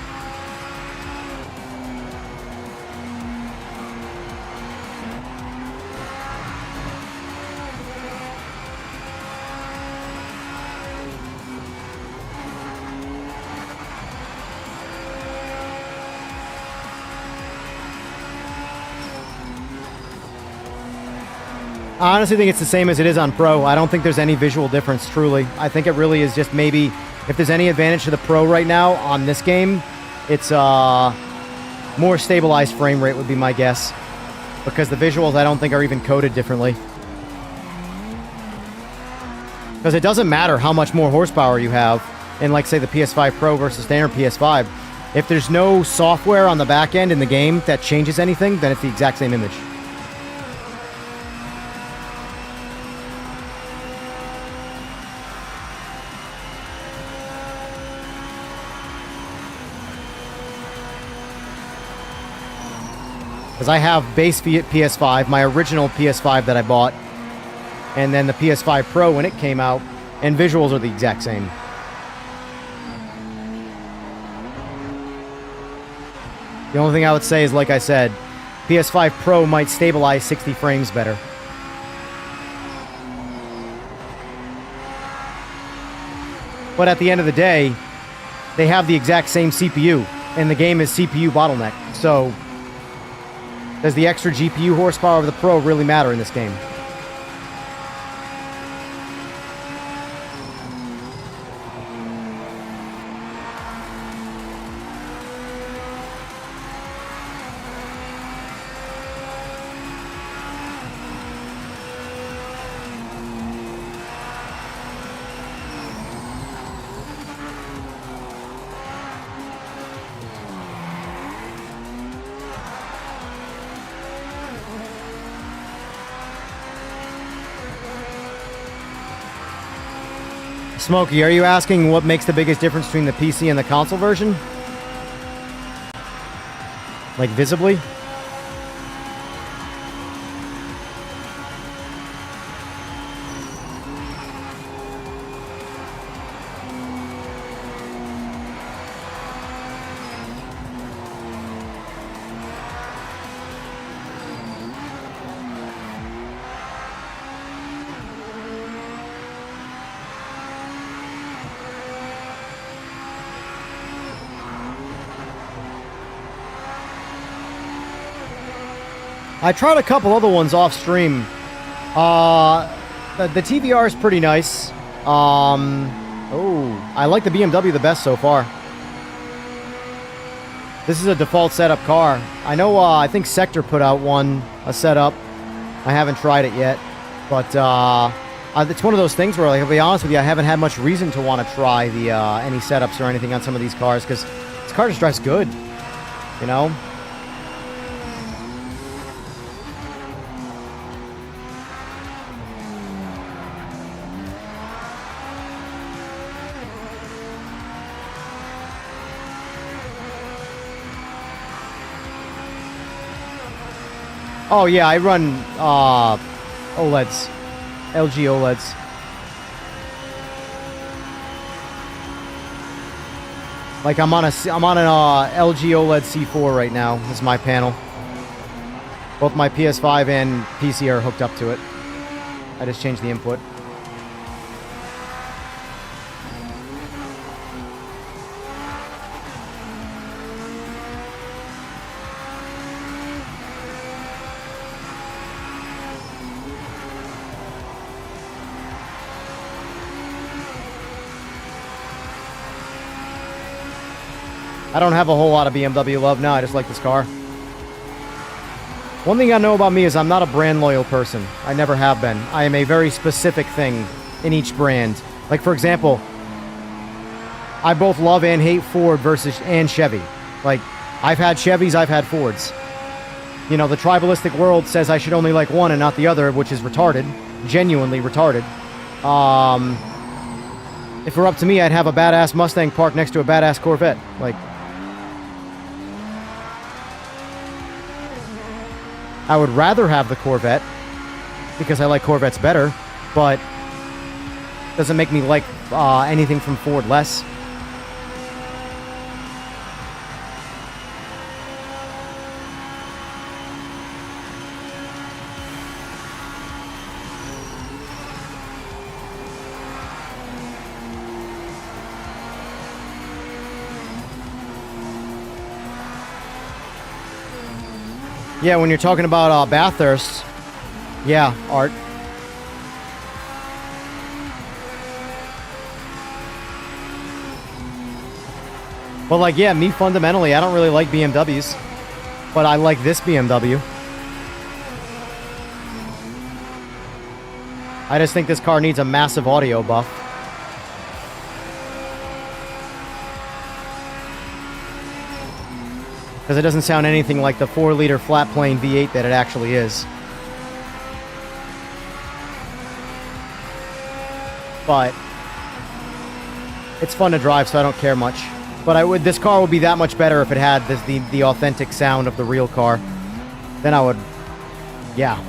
I honestly think it's the same as it is on Pro. I don't think there's any visual difference, truly. I think it really is just maybe, if there's any advantage to the Pro right now on this game, it's more stabilized frame rate would be my guess. Because the visuals, I don't think, are even coded differently. Because it doesn't matter how much more horsepower you have in, like, say, the PS5 Pro versus standard PS5. If there's no software on the back end in the game that changes anything, then it's the exact same image. Because I have base PS5, my original PS5 that I bought, and then the PS5 Pro when it came out, and visuals are the exact same. The only thing I would say is, like I said, PS5 Pro might stabilize 60 frames better. But at the end of the day, they have the exact same CPU, and the game is CPU bottleneck, so does the extra GPU horsepower of the Pro really matter in this game? Smokey, are you asking what makes the biggest difference between the PC and the console version? Like, visibly? I tried a couple other ones off stream. The TVR is pretty nice. I like the BMW the best so far. This is a default setup car. I know, I think Sector put out a setup. I haven't tried it yet. But it's one of those things where, like, I'll be honest with you, I haven't had much reason to want to try any setups or anything on some of these cars, because this car just drives good, you know? Oh yeah, I run OLEDs, LG OLEDs. Like I'm on an LG OLED C4 right now. This is my panel. Both my PS5 and PC are hooked up to it. I just changed the input. I don't have a whole lot of BMW love now, I just like this car. One thing I know about me is I'm not a brand loyal person. I never have been. I am a very specific thing in each brand. Like, for example, I both love and hate Ford and Chevy. Like, I've had Chevys, I've had Fords. You know, the tribalistic world says I should only like one and not the other, which is retarded. Genuinely retarded. If it were up to me, I'd have a badass Mustang parked next to a badass Corvette. Like, I would rather have the Corvette because I like Corvettes better, but doesn't make me like anything from Ford less. Yeah, when you're talking about Bathurst, yeah, Art. But like, yeah, me fundamentally, I don't really like BMWs. But I like this BMW. I just think this car needs a massive audio buff. Because it doesn't sound anything like the 4-liter flat plane V8 that it actually is. But it's fun to drive, so I don't care much. But this car would be that much better if it had the authentic sound of the real car. Then I would, yeah.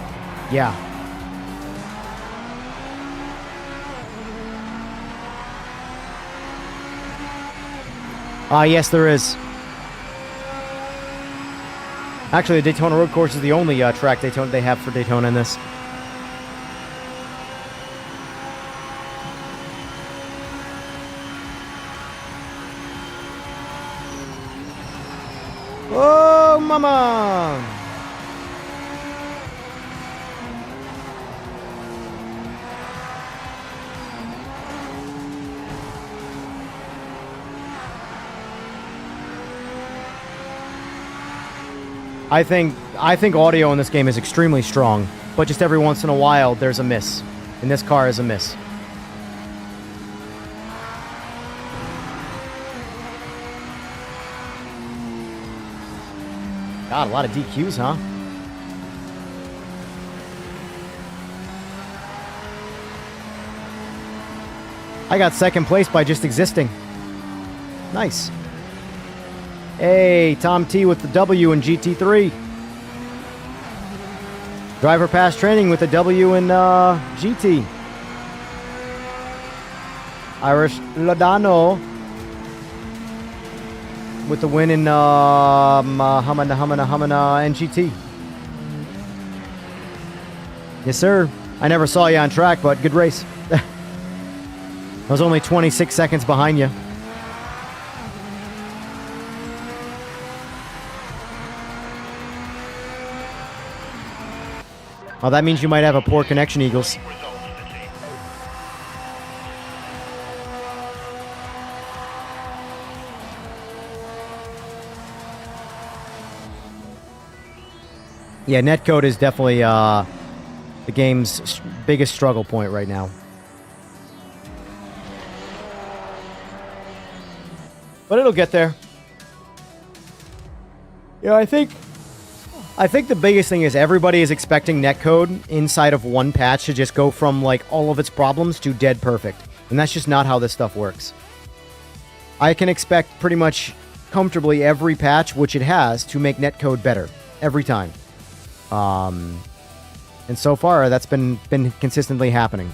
Yes, there is. Actually, the Daytona Road Course is the only track they have for Daytona in this. Oh, mama! I think audio in this game is extremely strong, but just every once in a while there's a miss. And this car is a miss. God, a lot of DQs, huh? I got second place by just existing. Nice. Hey, Tom T with the W in GT3. Driver pass training with the W in GT. Irish Lodano with the win in Humana NGT. Yes, sir. I never saw you on track, but good race. I was only 26 seconds behind you. Oh, that means you might have a poor connection, Eagles. Yeah, netcode is definitely the game's biggest struggle point right now. But it'll get there. Yeah, I think the biggest thing is everybody is expecting netcode inside of one patch to just go from like all of its problems to dead perfect. And that's just not how this stuff works. I can expect pretty much comfortably every patch, which it has, to make netcode better. Every time. And so far, that's been consistently happening.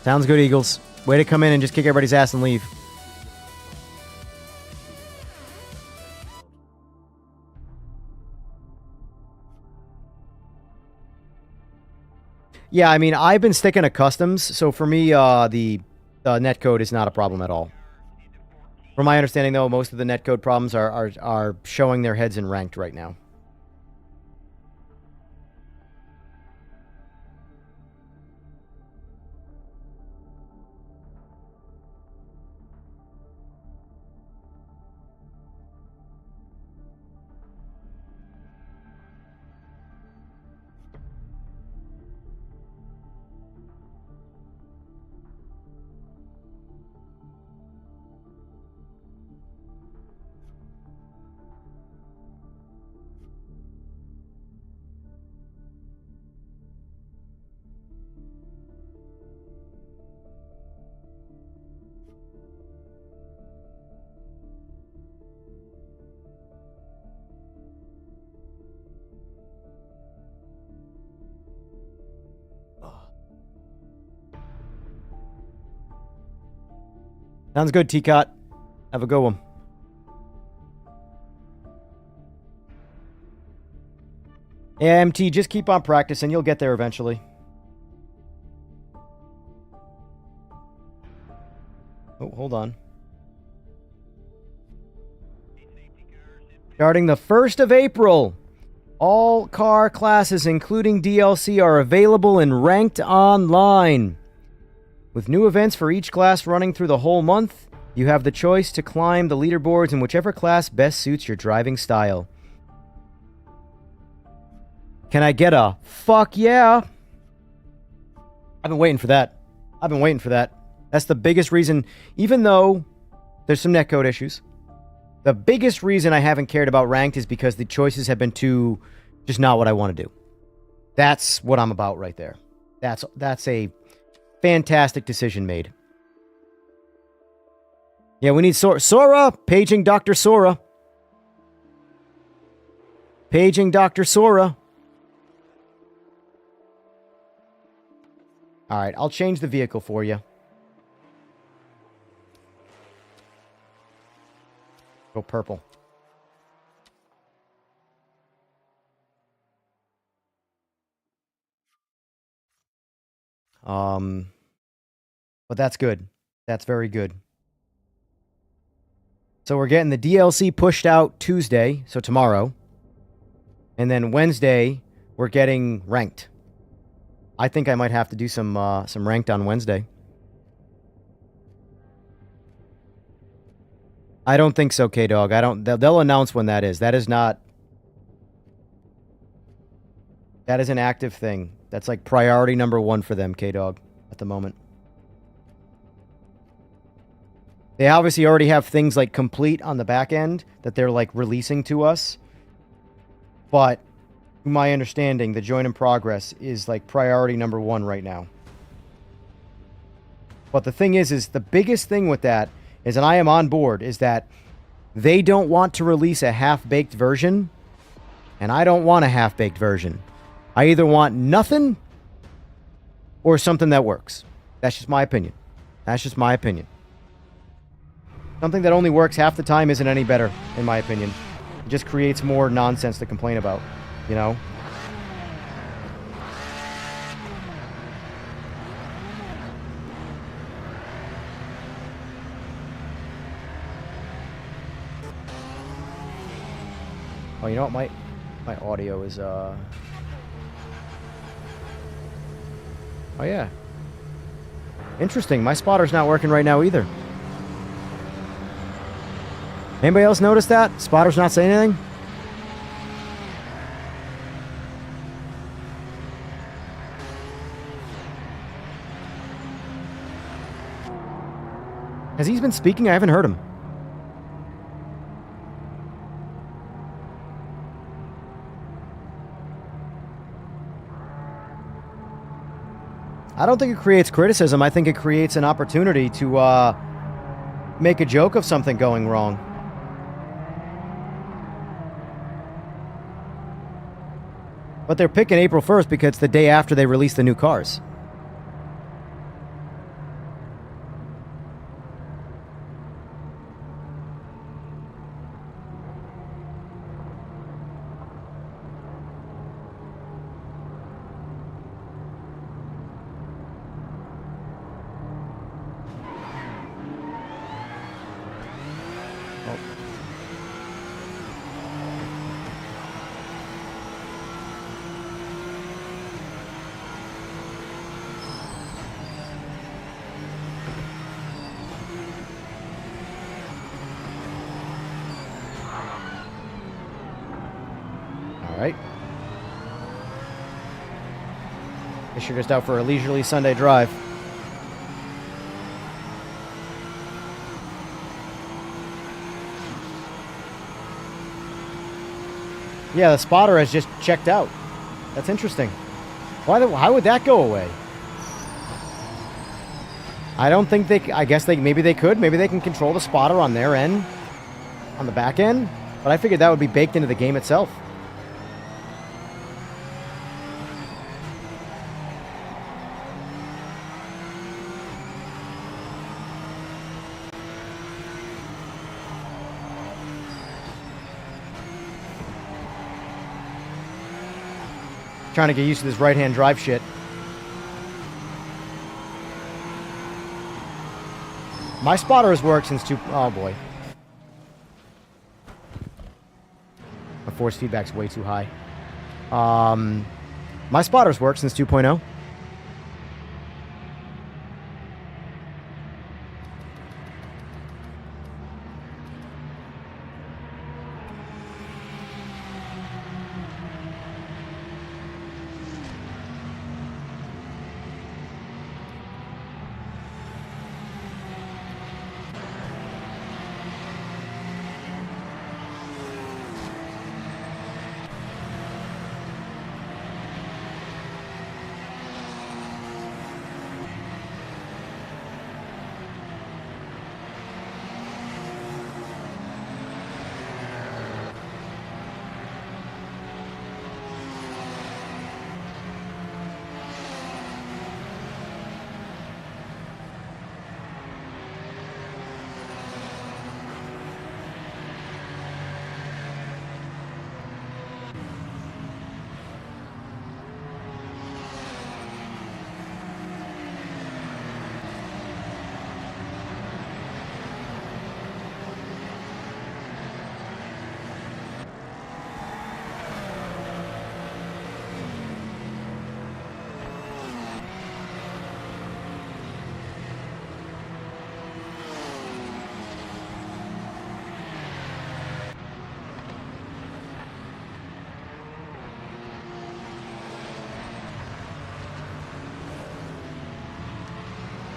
Sounds good, Eagles. Way to come in and just kick everybody's ass and leave. Yeah, I mean, I've been sticking to customs, so for me, the netcode is not a problem at all. From my understanding, though, most of the netcode problems are showing their heads in ranked right now. Sounds good, T-Cot. Have a good one. Yeah, MT, just keep on practicing. You'll get there eventually. Oh, hold on. Starting the 1st of April, all car classes, including DLC, are available in Ranked Online. With new events for each class running through the whole month, you have the choice to climb the leaderboards in whichever class best suits your driving style. Can I get a fuck yeah? I've been waiting for that. That's the biggest reason, even though there's some netcode issues. The biggest reason I haven't cared about ranked is because the choices have been too, just not what I want to do. That's what I'm about right there. That's a fantastic decision made. Yeah, we need Sora! Paging Dr. Sora. Paging Dr. Sora. Alright, I'll change the vehicle for you. Go purple. But that's good. That's very good. So we're getting the DLC pushed out Tuesday, so tomorrow. And then Wednesday, we're getting ranked. I think I might have to do some ranked on Wednesday. I don't think so, K-Dog. They'll announce when that is. That is an active thing. That's like priority number 1 for them, K-Dog, at the moment. They obviously already have things like complete on the back end that they're like releasing to us. But to my understanding, the join in progress is like priority number 1 right now. But the thing is the biggest thing with that is, and I am on board, is that they don't want to release a half-baked version, and I don't want a half-baked version. I either want nothing or something that works. That's just my opinion. Something that only works half the time isn't any better, in my opinion. It just creates more nonsense to complain about, you know? Oh, you know what? My audio is, Oh, yeah. Interesting. My spotter's not working right now either. Anybody else notice that? Spotter's not saying anything? Has he been speaking? I haven't heard him. I don't think it creates criticism. I think it creates an opportunity to make a joke of something going wrong. But they're picking April 1st because it's the day after they release the new cars. Alright. Guess you're just out for a leisurely Sunday drive. Yeah, the spotter has just checked out. That's interesting. Why would that go away? I don't think they... I guess maybe they could. Maybe they can control the spotter on their end. On the back end. But I figured that would be baked into the game itself. Trying to get used to this right-hand drive shit. My spotter has worked since oh boy. My force feedback's way too high. My spotter's worked since 2.0.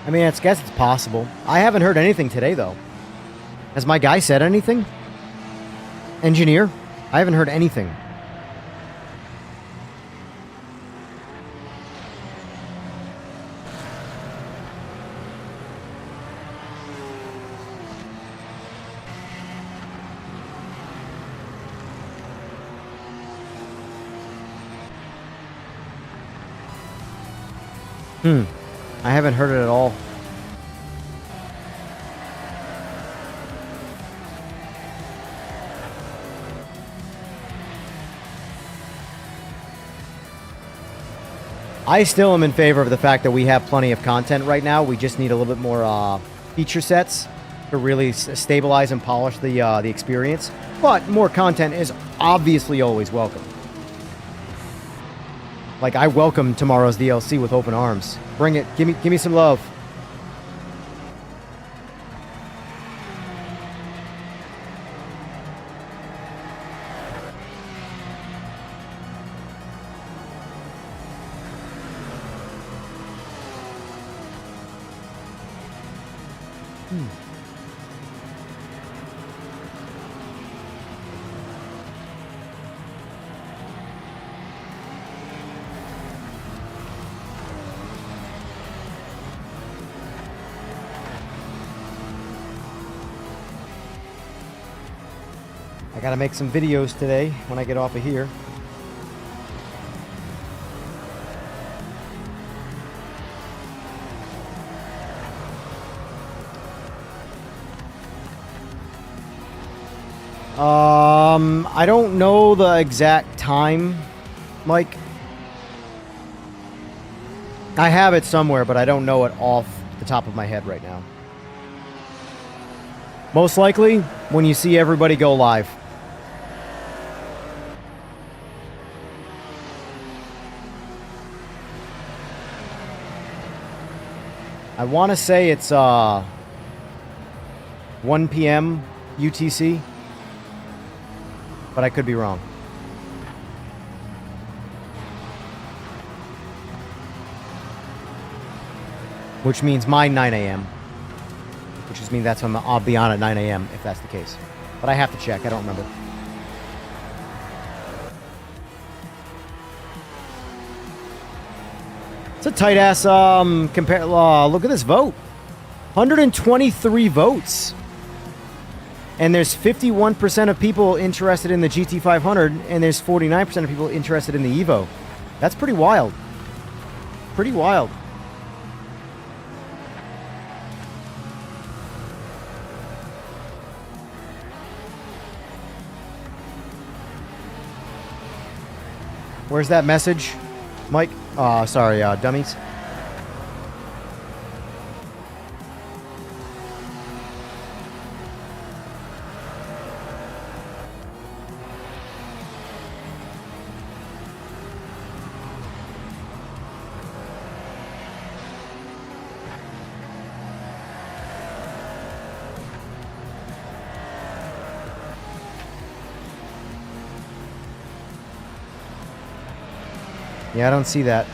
I mean, I guess it's possible. I haven't heard anything today, though. Has my guy said anything? Engineer? I haven't heard anything. I haven't heard it at all. I still am in favor of the fact that we have plenty of content right now. We just need a little bit more feature sets to really stabilize and polish the experience. But more content is obviously always welcome. Like, I welcome tomorrow's DLC with open arms. Bring it. Give me some love. I gotta make some videos today when I get off of here. I don't know the exact time, Mike. I have it somewhere, but I don't know it off the top of my head right now. Most likely when you see everybody go live. I want to say it's 1 p.m. UTC, but I could be wrong. Which means my 9 a.m. Which just means that's when I'll be on at 9 a.m. if that's the case. But I have to check. I don't remember. It's a tight ass compare. Look at this vote. 123 votes. And there's 51% of people interested in the GT500, and there's 49% of people interested in the Evo. That's pretty wild. Pretty wild. Where's that message? Mike. Sorry, dummies. Yeah, I don't see that.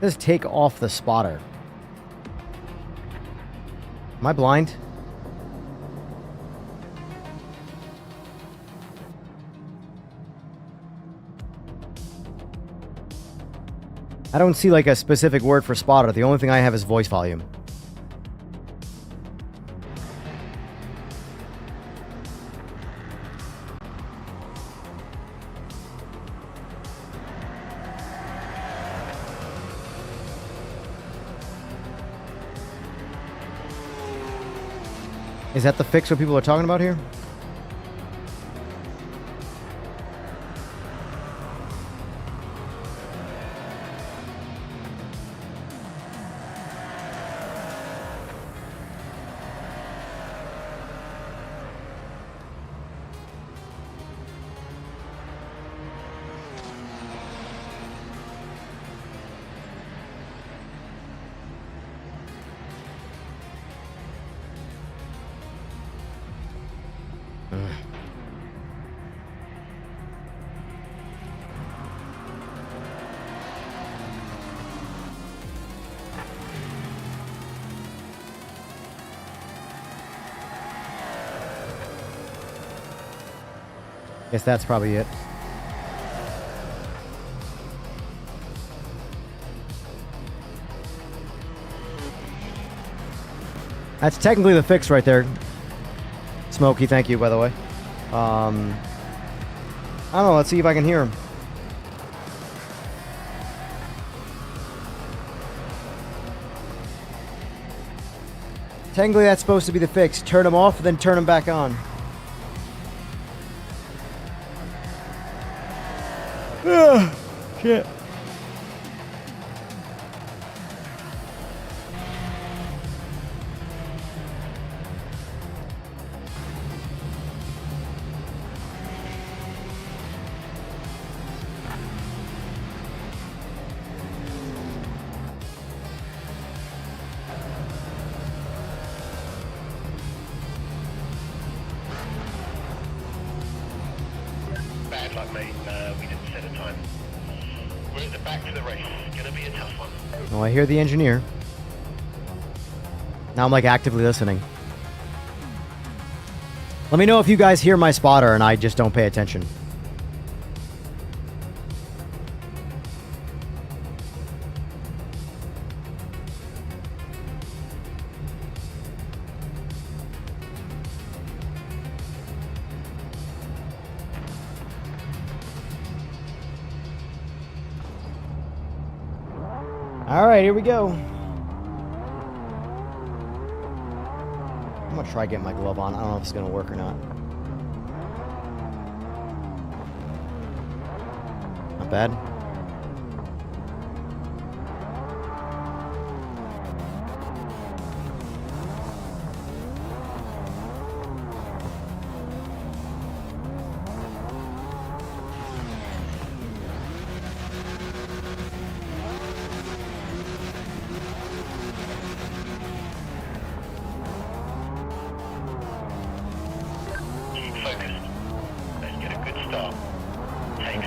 Just take off the spotter. Am I blind? I don't see like a specific word for spotter. The only thing I have is voice volume. Is that the fix what people are talking about here? Guess that's probably it. That's technically the fix right there. Smokey, thank you, by the way. I don't know, let's see if I can hear him. Technically that's supposed to be the fix. Turn them off, then turn them back on. Ugh, shit. Bad luck, mate. We didn't set a time. We're at the back to the race. It's gonna be a tough one. Oh, I hear the engineer. Now I'm like actively listening. Let me know if you guys hear my spotter and I just don't pay attention. All right, here we go. I'm gonna try getting my glove on. I don't know if it's gonna work or not. Not bad.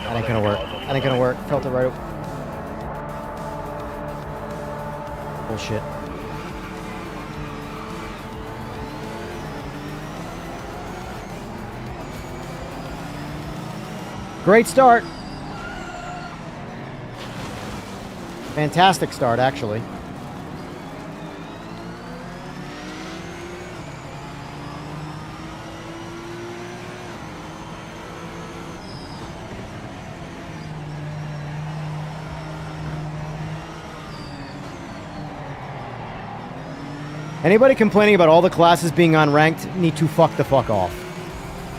That ain't gonna work. That ain't gonna work. Felt it right. Bullshit. Great start. Fantastic start, actually. Anybody complaining about all the classes being unranked need to fuck the fuck off.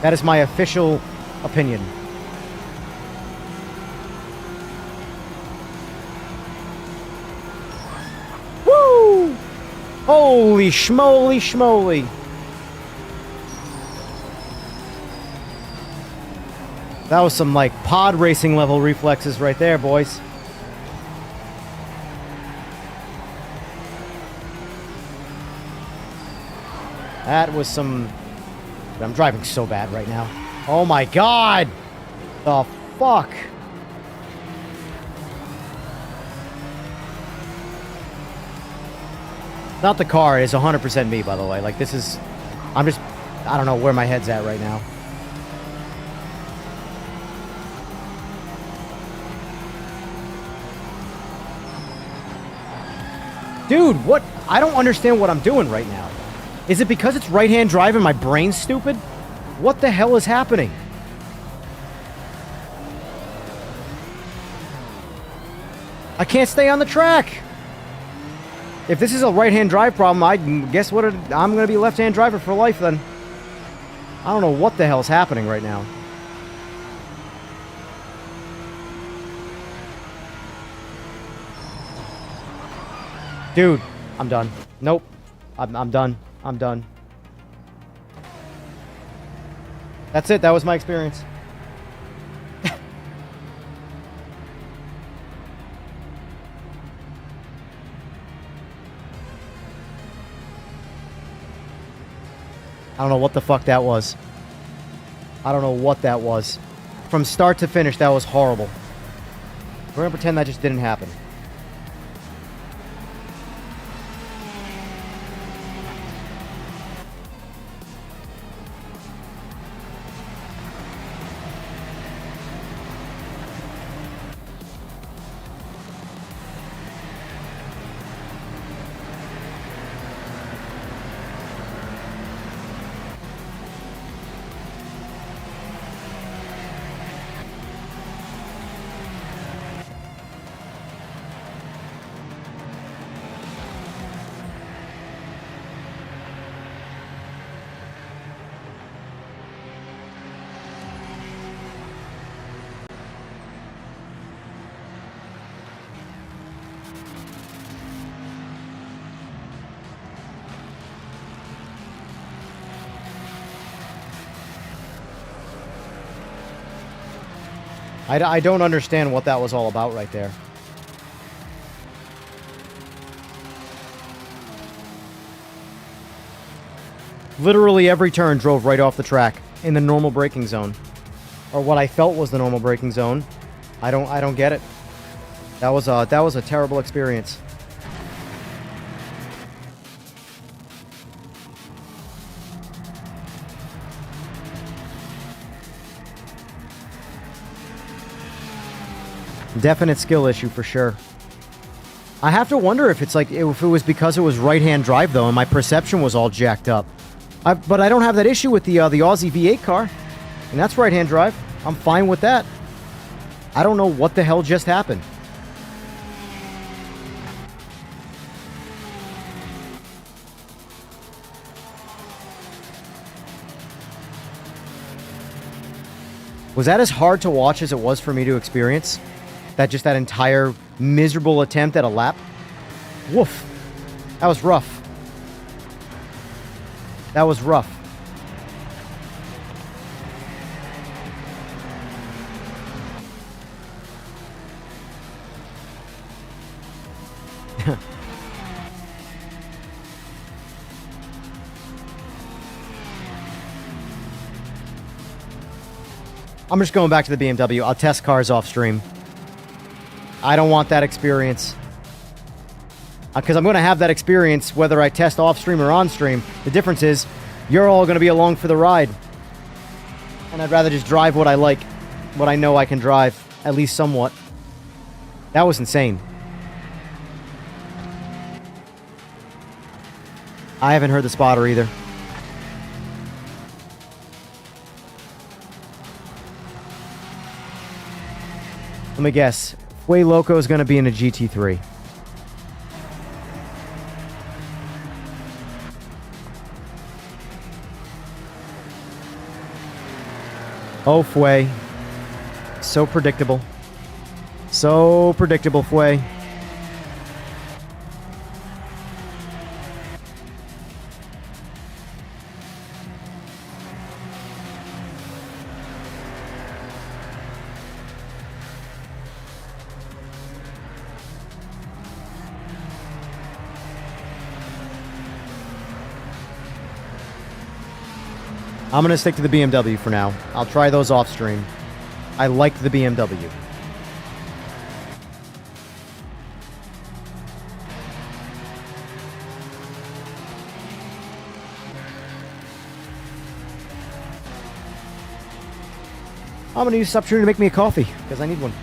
That is my official opinion. Woo! Holy schmoly schmoly. That was some, like, pod racing level reflexes right there, boys. That was some... I'm driving so bad right now. Oh my god! The fuck? Not the car, it's 100% me, by the way. Like, this is... I don't know where my head's at right now. Dude, what? I don't understand what I'm doing right now. Is it because it's right-hand drive and my brain's stupid? What the hell is happening? I can't stay on the track. If this is a right-hand drive problem, I guess what? I'm going to be a left-hand driver for life then. I don't know what the hell's happening right now. Dude, I'm done. Nope. I'm done. I'm done. That's it. That was my experience. I don't know what the fuck that was. I don't know what that was. From start to finish, that was horrible. We're gonna pretend that just didn't happen. I don't understand what that was all about right there. Literally every turn drove right off the track in the normal braking zone, or what I felt was the normal braking zone. I don't get it. That was a terrible experience. Definite skill issue for sure. I have to wonder if it's like if it was because it was right-hand drive though, and my perception was all jacked up. But I don't have that issue with the Aussie V8 car, and that's right-hand drive. I'm fine with that. I don't know what the hell just happened. Was that as hard to watch as it was for me to experience? That entire miserable attempt at a lap? Woof. That was rough. That was rough. I'm just going back to the BMW. I'll test cars off stream. I don't want that experience. Because I'm going to have that experience whether I test off stream or on stream. The difference is, you're all going to be along for the ride. And I'd rather just drive what I like. What I know I can drive, at least somewhat. That was insane. I haven't heard the spotter either. Let me guess. Way Loco is going to be in a GT3. Oh, Fway. So predictable. So predictable, Fway. I'm going to stick to the BMW for now. I'll try those off stream. I like the BMW. I'm going to use Subtrue to make me a coffee, because I need one.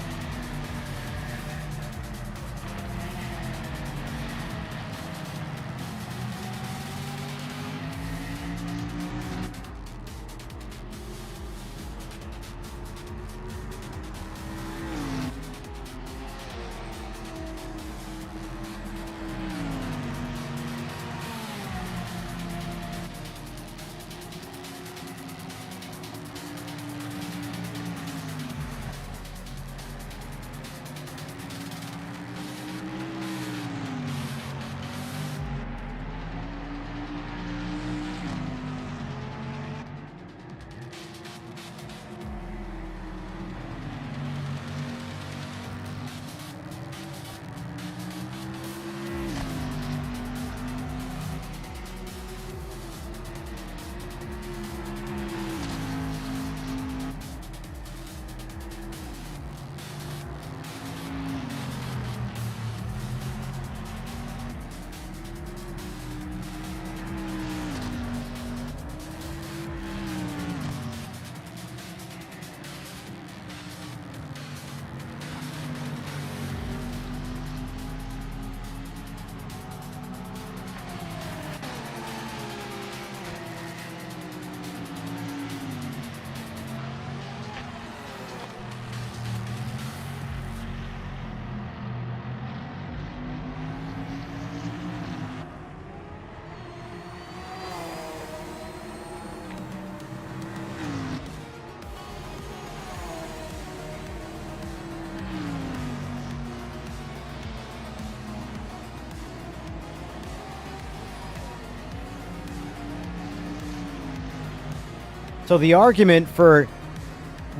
So the argument for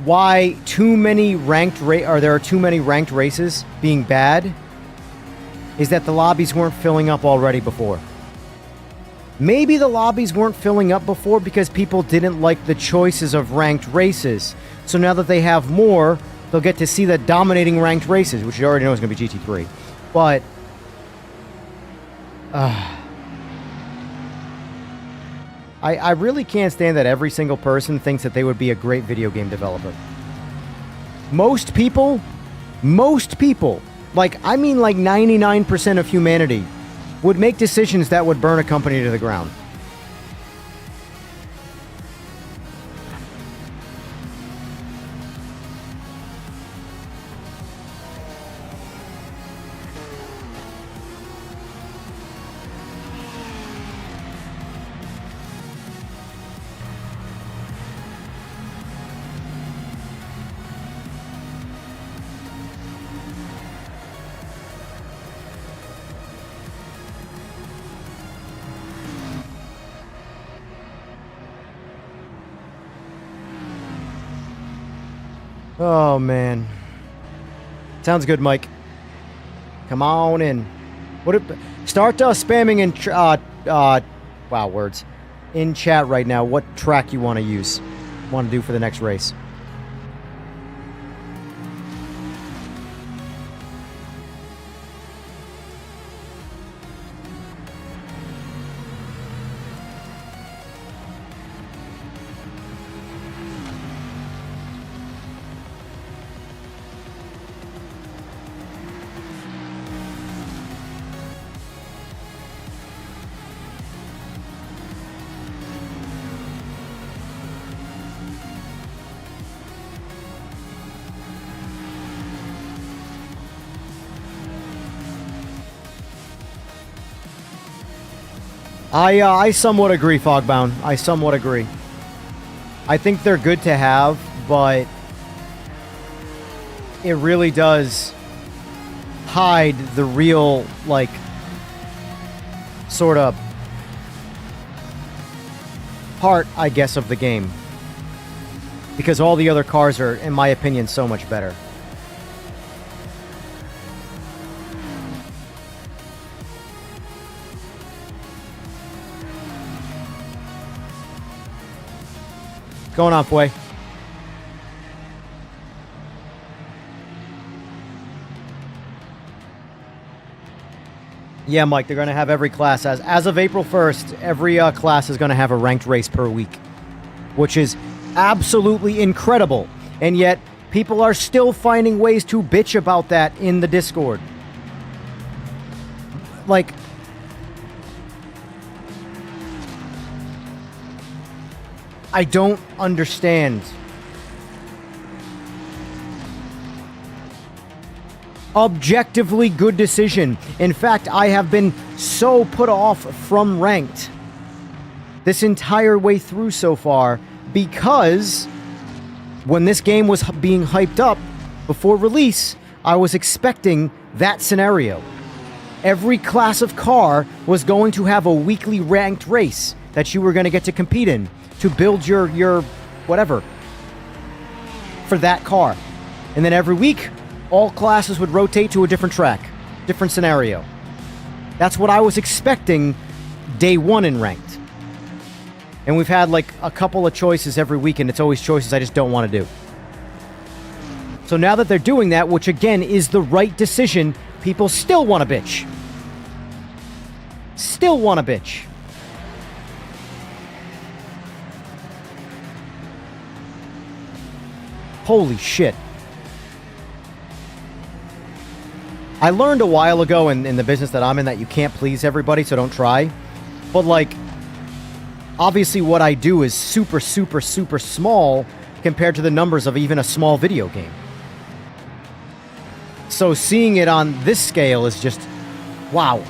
why there are too many ranked races being bad is that the lobbies weren't filling up already before. Maybe the lobbies weren't filling up before because people didn't like the choices of ranked races. So now that they have more, they'll get to see the dominating ranked races, which you already know is going to be GT3. But I really can't stand that every single person thinks that they would be a great video game developer. Most people, like 99% of humanity, would make decisions that would burn a company to the ground. Oh, man. Sounds good, Mike. Come on in. Start spamming in wow, words. In chat right now what track you want to use. Want to do for the next race. I somewhat agree, Fogbound. I somewhat agree. I think they're good to have, but it really does hide the real, like, sort of part, I guess, of the game. Because all the other cars are, in my opinion, so much better. What's going on, Fway? Yeah, Mike, they're going to have every class. As of April 1st, every class is going to have a ranked race per week, which is absolutely incredible. And yet, people are still finding ways to bitch about that in the Discord. Like, I don't understand. Objectively good decision. In fact, I have been so put off from ranked this entire way through so far because when this game was being hyped up before release, I was expecting that scenario. Every class of car was going to have a weekly ranked race that you were going to get to compete in to build your whatever for that car. And then every week, all classes would rotate to a different track, different scenario. That's what I was expecting day one in ranked. And we've had like a couple of choices every week, and it's always choices I just don't want to do. So now that they're doing that, which again is the right decision, people still want to bitch. Still want to bitch. Holy shit. I learned a while ago in the business that I'm in that you can't please everybody, so don't try. But, like, obviously what I do is super, super, super small compared to the numbers of even a small video game. So seeing it on this scale is just, wow.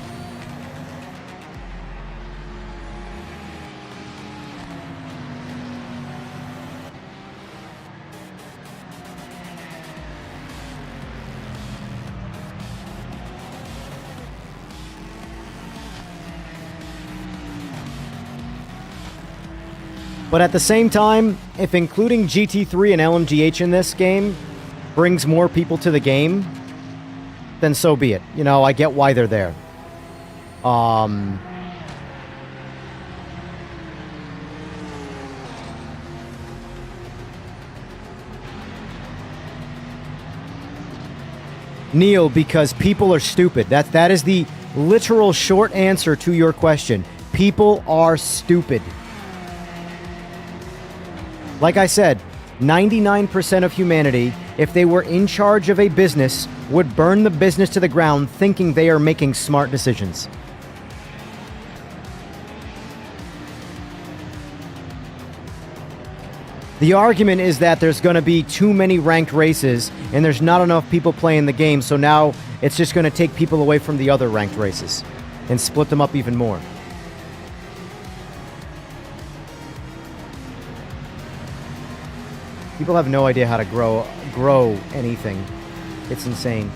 But at the same time, if including GT3 and LMDH in this game brings more people to the game, then so be it. You know, I get why they're there. Neil, because people are stupid. That is the literal short answer to your question. People are stupid. Like I said, 99% of humanity, if they were in charge of a business, would burn the business to the ground thinking they are making smart decisions. The argument is that there's going to be too many ranked races and there's not enough people playing the game, so now it's just going to take people away from the other ranked races and split them up even more. People have no idea how to grow anything. It's insane.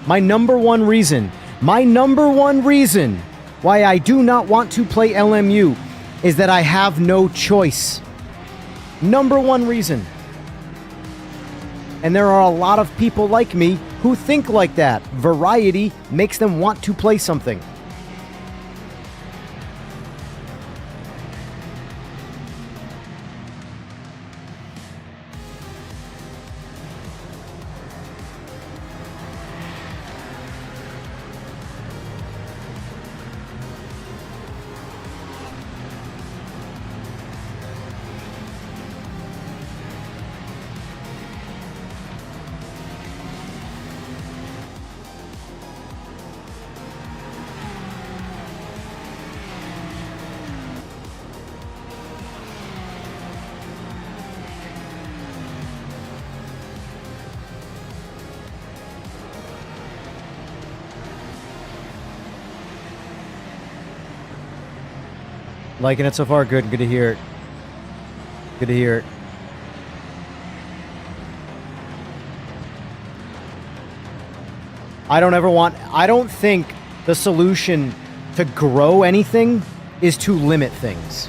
My number one reason why I do not want to play LMU is that I have no choice. Number one reason. And there are a lot of people like me who think like that. Variety makes them want to play something. Liking it so far? Good. Good to hear it. Good to hear it. I don't think the solution to grow anything is to limit things.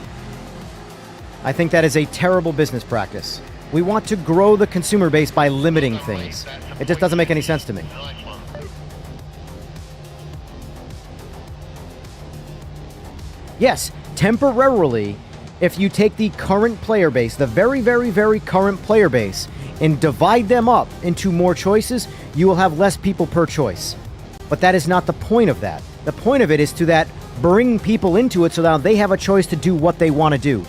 I think that is a terrible business practice. We want to grow the consumer base by limiting things. It just doesn't make any sense to me. Nice one. Yes, temporarily, if you take the current player base, the very, very, very current player base, and divide them up into more choices, you will have less people per choice. But that is not the point of that. The point of it is to bring people into it so that they have a choice to do what they want to do.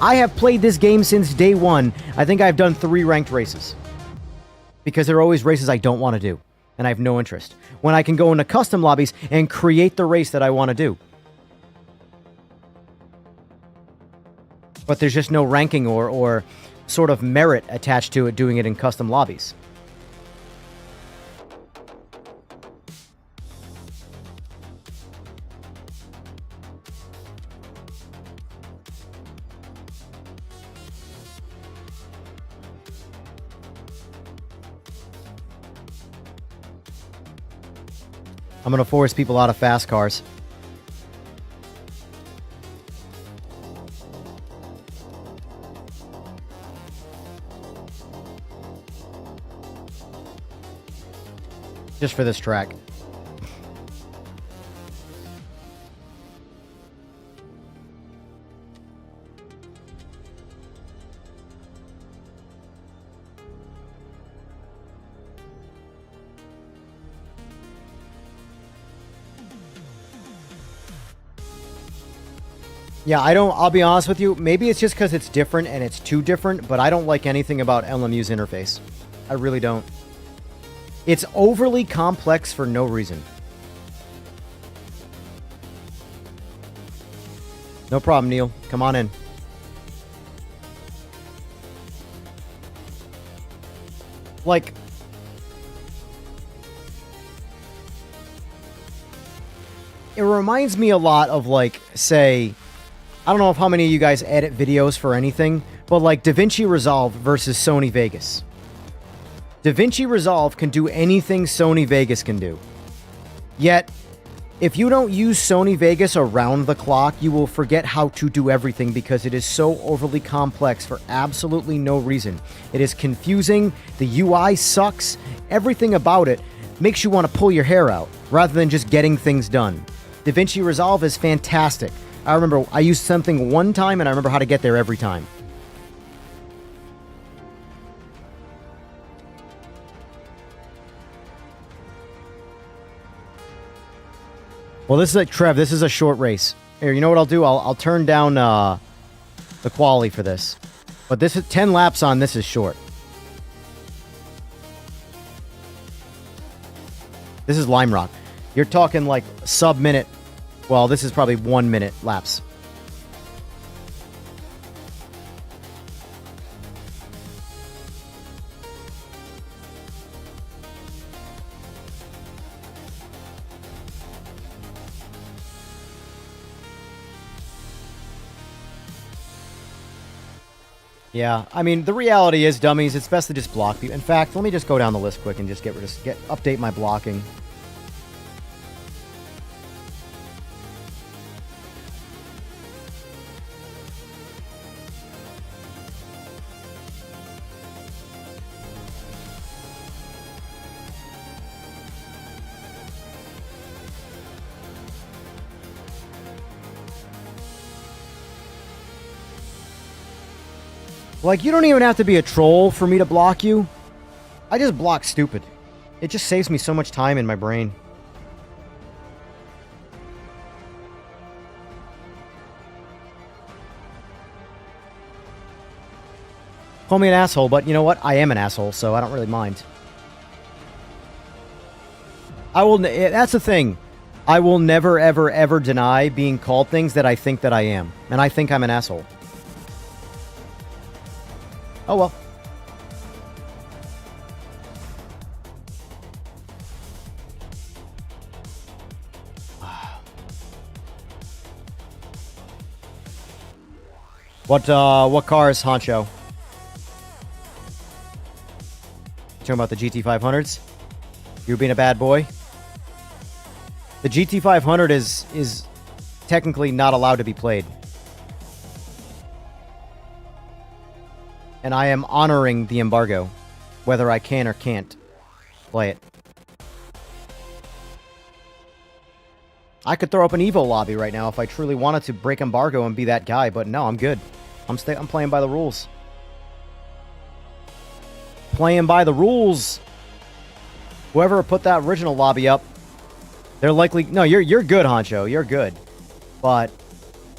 I have played this game since day one. I think I've done 3 ranked races. Because there are always races I don't want to do. And I have no interest. When I can go into custom lobbies and create the race that I want to do. But there's just no ranking or sort of merit attached to it doing it in custom lobbies. I'm going to force people out of fast cars. Just for this track. Yeah, I'll be honest with you, maybe it's just because it's different and it's too different, but I don't like anything about LMU's interface. I really don't. It's overly complex for no reason. No problem, Neil. Come on in. Like, it reminds me a lot of, like, say, I don't know if how many of you guys edit videos for anything, but like DaVinci Resolve versus Sony Vegas. DaVinci Resolve can do anything Sony Vegas can do. Yet, if you don't use Sony Vegas around the clock, you will forget how to do everything because it is so overly complex for absolutely no reason. It is confusing, the UI sucks, everything about it makes you want to pull your hair out rather than just getting things done. DaVinci Resolve is fantastic. I remember I used something one time and I remember how to get there every time. Well, this is like, Trev, this is a short race. Here, you know what I'll do? I'll turn down the quality for this. But this is 10 laps on this is short. This is Lime Rock. You're talking like sub-minute. Well, this is probably 1 minute laps. Yeah, I mean, the reality is, dummies, it's best to just block people. In fact, let me just go down the list quick and just update my blocking. Like, you don't even have to be a troll for me to block you. I just block stupid. It just saves me so much time in my brain. Call me an asshole, but you know what? I am an asshole, so I don't really mind. That's the thing. I will never, ever, ever deny being called things that I think that I am. And I think I'm an asshole. Oh well. What car is Honcho? Talking about the GT500s? You're being a bad boy? The GT500 is technically not allowed to be played. And I am honoring the embargo, whether I can or can't play it. I could throw up an Evo lobby right now if I truly wanted to break embargo and be that guy, but no, I'm good. I'm playing by the rules. Playing by the rules. Whoever put that original lobby up, they're likely... No, you're good, Honcho. You're good. But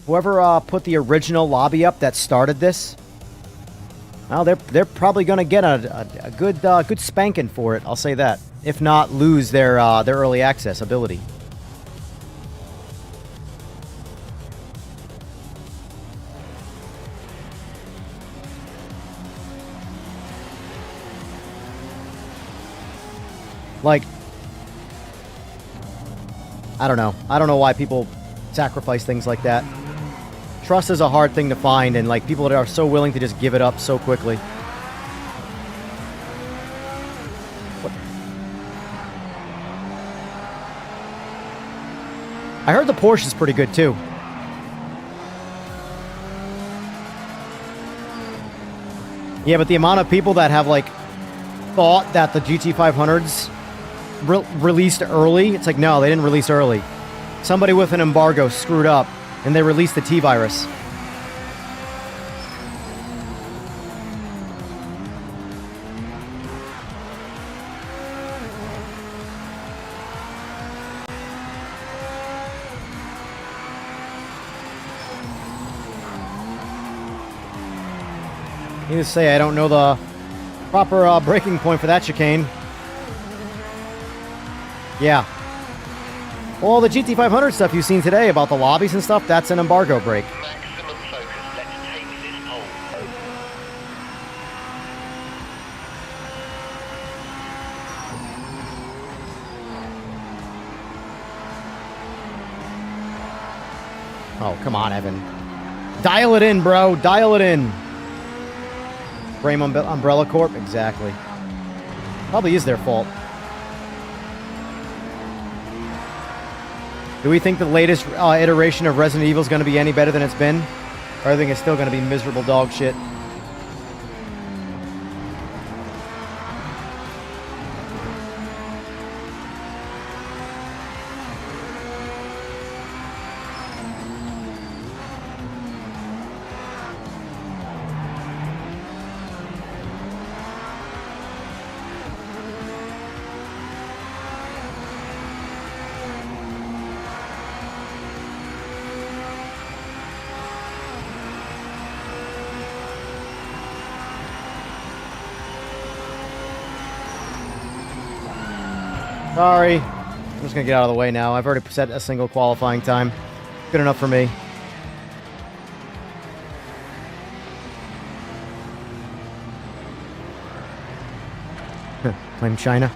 whoever put the original lobby up that started this, well, they're probably going to get a good spanking for it. I'll say that. If not, lose their early access ability. Like, I don't know. I don't know why people sacrifice things like that. Trust is a hard thing to find, and like people that are so willing to just give it up so quickly. What? I heard the Porsche is pretty good too. Yeah, but the amount of people that have like thought that the GT500s released early, it's like, no, they didn't release early. Somebody with an embargo screwed up, and they released the T-Virus. Needless to say, I don't know the proper breaking point for that chicane. Yeah. All the GT500 stuff you've seen today about the lobbies and stuff, that's an embargo break. Maximum focus. Let's take this pole. Oh, come on, Evan. Dial it in, bro. Dial it in. Frame Umbrella Corp? Exactly. Probably is their fault. Do we think the latest iteration of Resident Evil is going to be any better than it's been? Or I think it's still going to be miserable dog shit? Sorry. I'm just going to get out of the way now. I've already set a single qualifying time. Good enough for me. Blame China.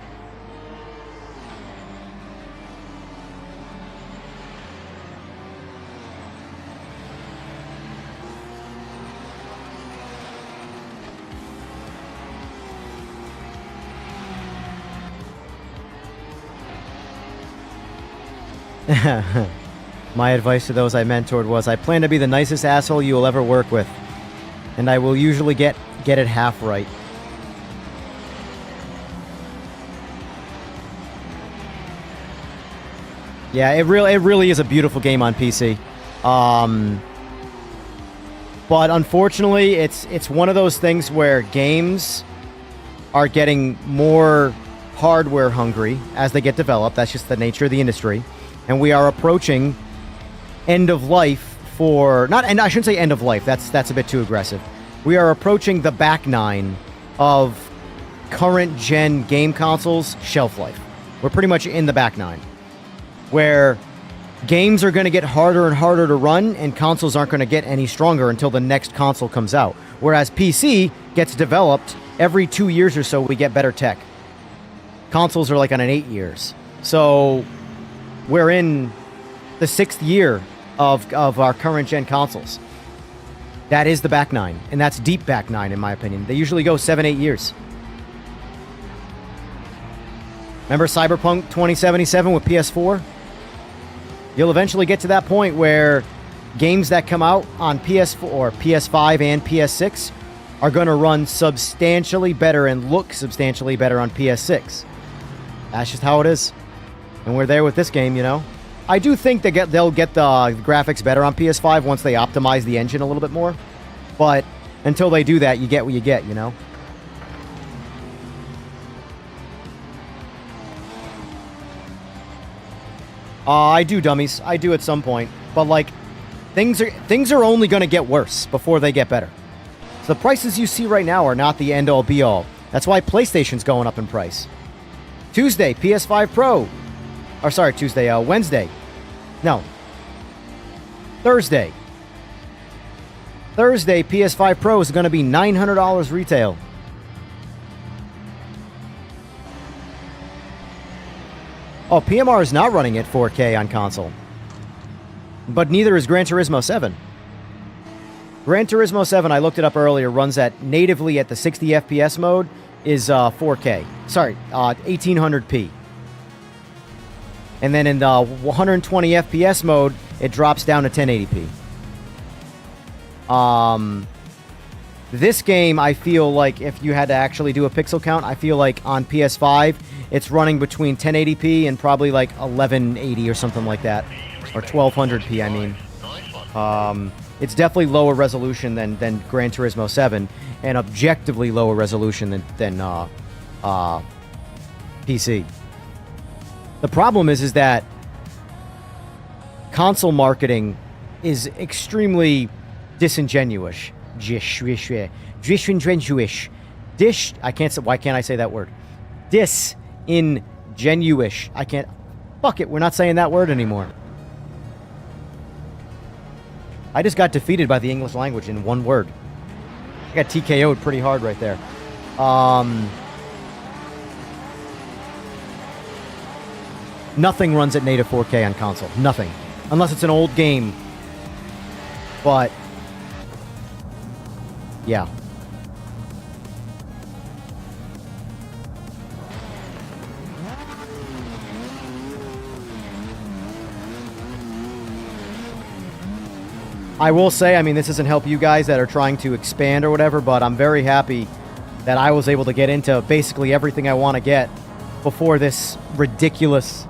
My advice to those I mentored was, I plan to be the nicest asshole you will ever work with, and I will usually get it half right. Yeah, it really is a beautiful game on PC. But unfortunately, it's one of those things where games are getting more hardware hungry as they get developed. That's just the nature of the industry. And we are approaching end of life for... not, and I shouldn't say end of life. That's a bit too aggressive. We are approaching the back nine of current gen game consoles shelf life. We're pretty much in the back nine, where games are going to get harder and harder to run, and consoles aren't going to get any stronger until the next console comes out. Whereas PC gets developed every 2 years or so, we get better tech. Consoles are like on an 8 years. So we're in the 6th year of our current gen consoles. That is the back nine, and that's deep back nine in my opinion. They usually go 7-8 years. Remember Cyberpunk 2077 with PS4? You'll eventually get to that point where games that come out on PS4 or PS5 and PS6 are going to run substantially better and look substantially better on PS6. That's just how it is. And we're there with this game, you know. I do think they'll get the graphics better on PS5 once they optimize the engine a little bit more. But until they do that, you get what you get, you know. I do, dummies. I do at some point. But, like, things are only going to get worse before they get better. So the prices you see right now are not the end-all, be-all. That's why PlayStation's going up in price. Tuesday, PS5 Pro. Or, sorry, Tuesday, Wednesday. No. Thursday. Thursday, PS5 Pro is going to be $900 retail. Oh, PMR is not running at 4K on console. But neither is Gran Turismo 7. Gran Turismo 7, I looked it up earlier, runs at natively at the 60 FPS mode is 4K. Sorry, 1800p. And then in the 120 FPS mode, it drops down to 1080p. This game, I feel like if you had to actually do a pixel count, I feel like on PS5, it's running between 1080p and probably like 1180 or something like that. Or 1200p, I mean. It's definitely lower resolution than Gran Turismo 7, and objectively lower resolution than PC. The problem is that console marketing is extremely disingenuous. Disingenuous. I can't say. Why can't I say that word? Disingenuous. I can't. Fuck it. We're not saying that word anymore. I just got defeated by the English language in one word. I got TKO'd pretty hard right there. Nothing runs at native 4K on console. Nothing. Unless it's an old game. But yeah. I will say, I mean, this doesn't help you guys that are trying to expand or whatever, but I'm very happy that I was able to get into basically everything I want to get before this ridiculous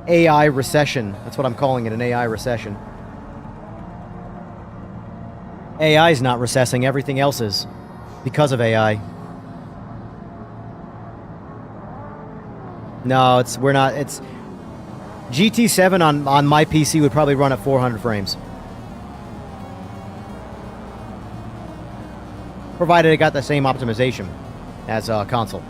AI recession. That's what I'm calling it, an AI recession. AI is not recessing, everything else is because of AI. No, we're not. It's GT7 on my PC would probably run at 400 frames. Provided it got the same optimization as a console.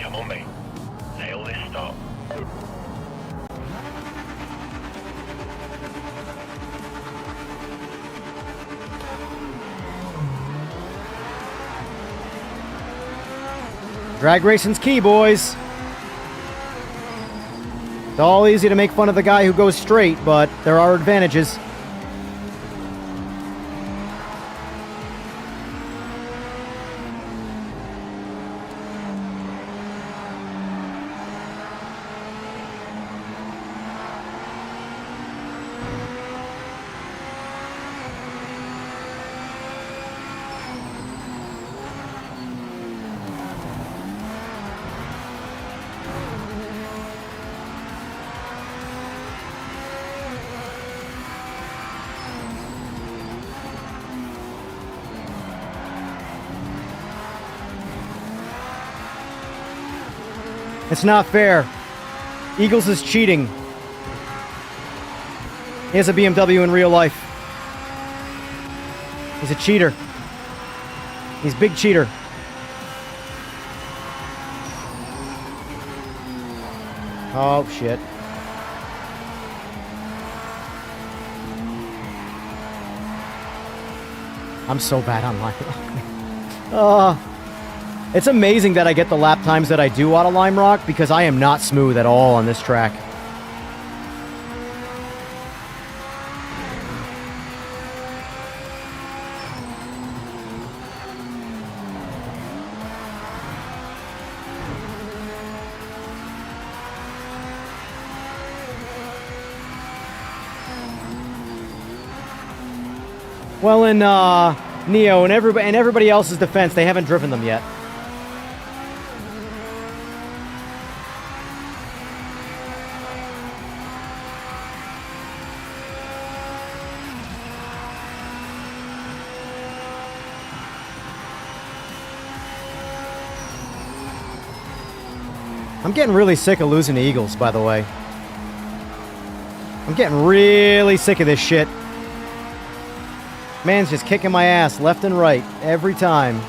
Come on, mate. Nail this stop. Drag racing's key, boys. It's all easy to make fun of the guy who goes straight, but there are advantages. It's not fair. Eagles is cheating. He has a BMW in real life. He's a cheater. He's a big cheater. Oh, shit. I'm so bad on Lime Rock. It's amazing that I get the lap times that I do out of Lime Rock because I am not smooth at all on this track. Well, in Neo and everybody else's defense, they haven't driven them yet. I'm getting really sick of losing to Eagles, by the way. I'm getting really sick of this shit. Man's just kicking my ass left and right every time.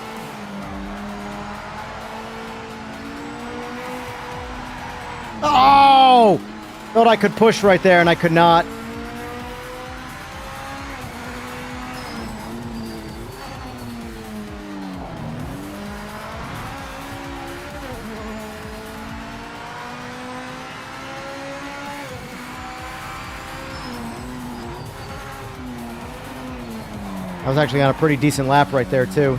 Oh! Thought I could push right there and I could not. I was actually on a pretty decent lap right there, too.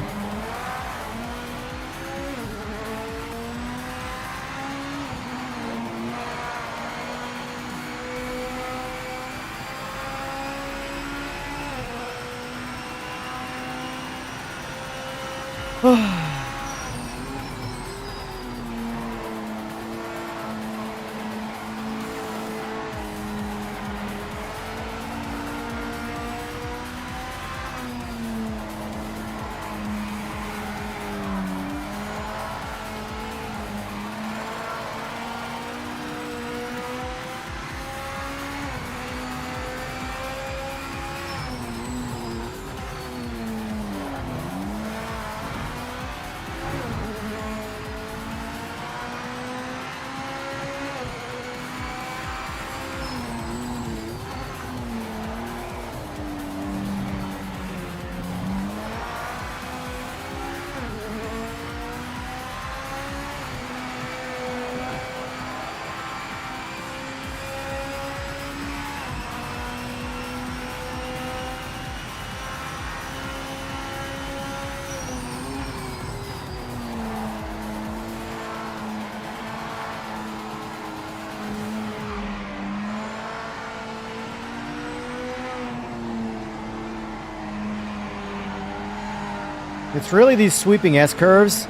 It's really these sweeping S-curves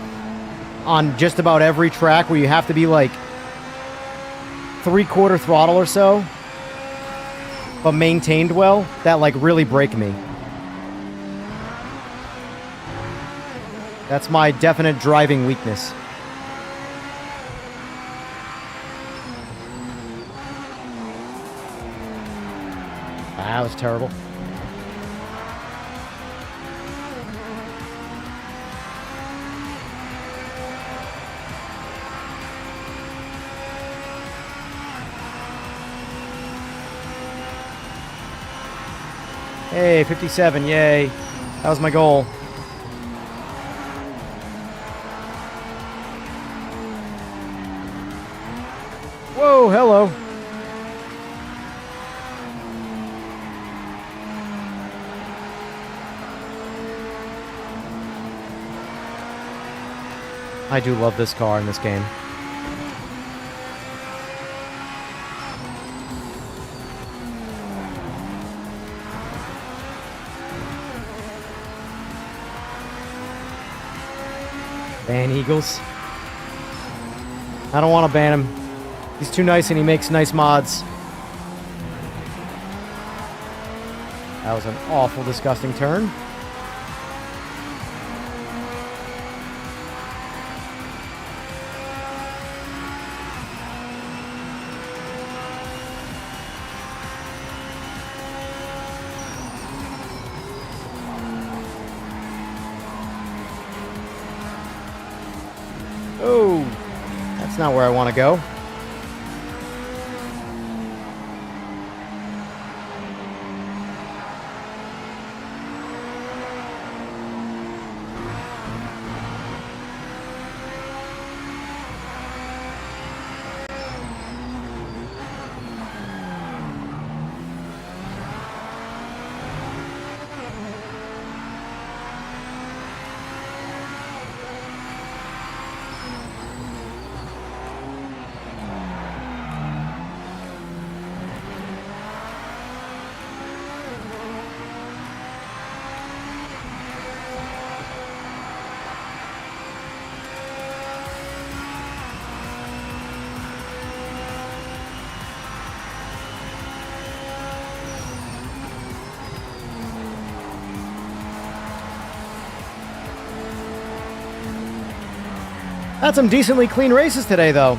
on just about every track where you have to be like 3/4 throttle or so, but maintained well, that like really break me. That's my definite driving weakness. That was terrible. Hey, 57, yay. That was my goal. Whoa, hello. I do love this car in this game. Ban Eagles. I don't want to ban him. He's too nice and he makes nice mods. That was an awful, disgusting turn. Oh, that's not where I want to go. Had some decently clean races today, though.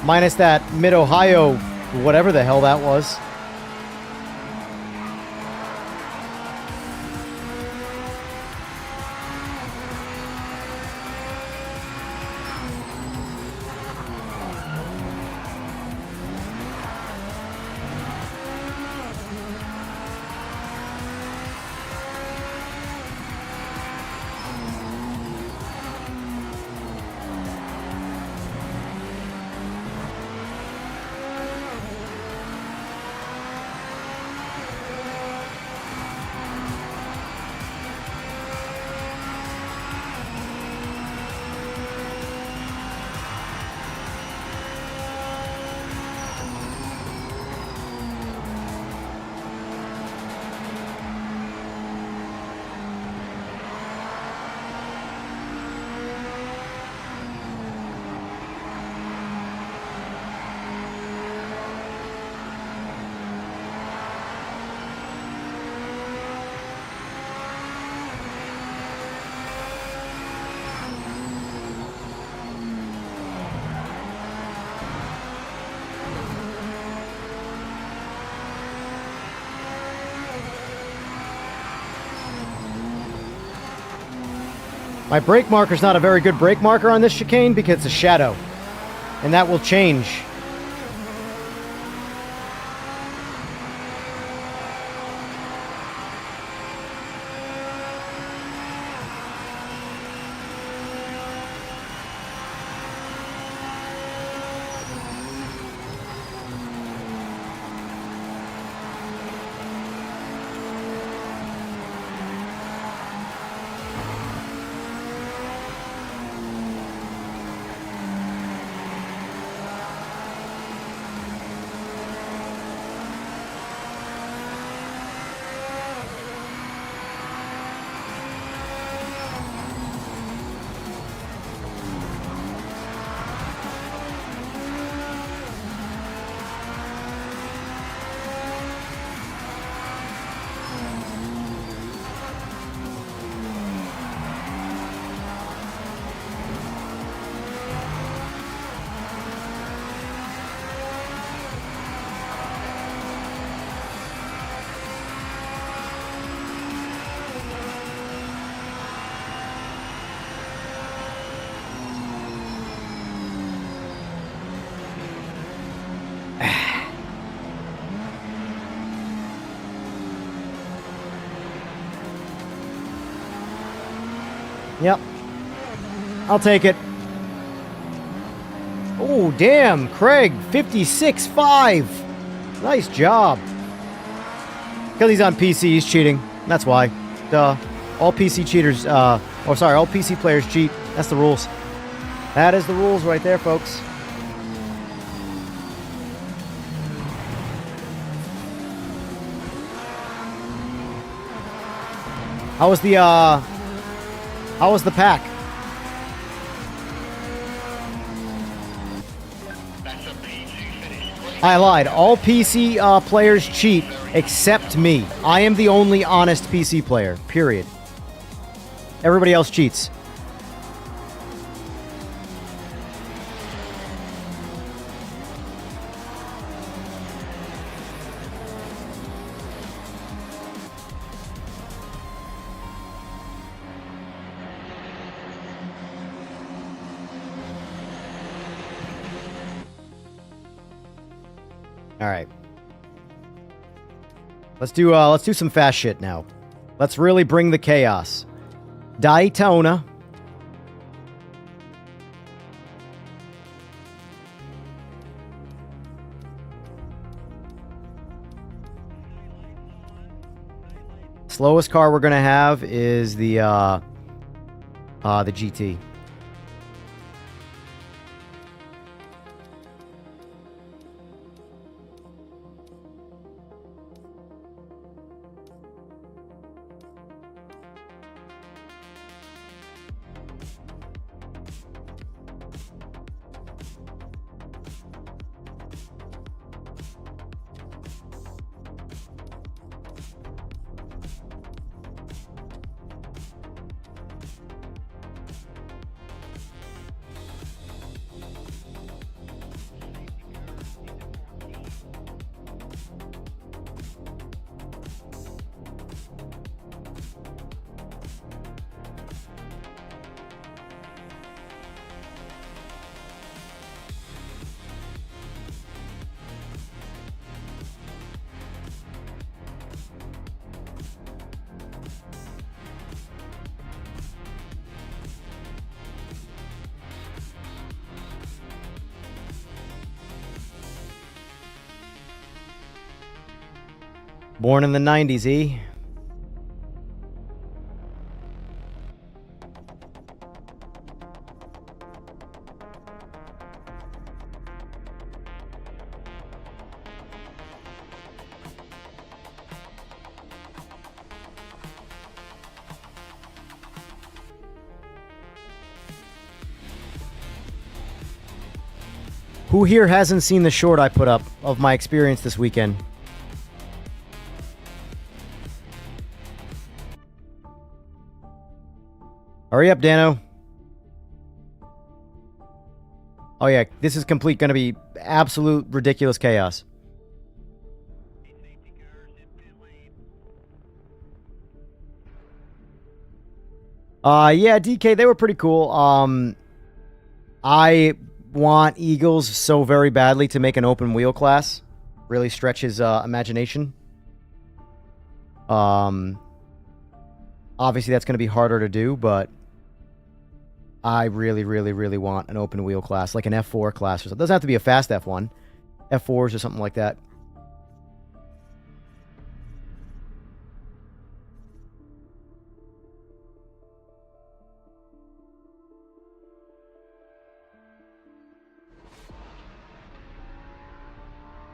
Minus that Mid-Ohio, whatever the hell that was. My brake marker's not a very good brake marker on this chicane because it's a shadow. And that will change. Yep. I'll take it. Oh, damn. Craig, 56.5. Nice job. Because he's on PC, he's cheating. That's why. Duh. All PC cheaters, all PC players cheat. That's the rules. That is the rules right there, folks. How was the pack? I lied. All PC players cheat except me. I am the only honest PC player. Period. Everybody else cheats. All right. Let's do some fast shit now. Let's really bring the chaos. Daytona. Slowest car we're gonna have is the GT. Born in the 90s, E. Who here hasn't seen the short I put up of my experience this weekend? Hurry up, Dano. Oh yeah, this is complete gonna be absolute ridiculous chaos. Yeah, DK, they were pretty cool. I want Eagles so very badly to make an open wheel class. Really stretch his imagination. Obviously that's going to be harder to do, but I really, really, really want an open wheel class, like an F4 class or something. It doesn't have to be a fast F1. F4s or something like that.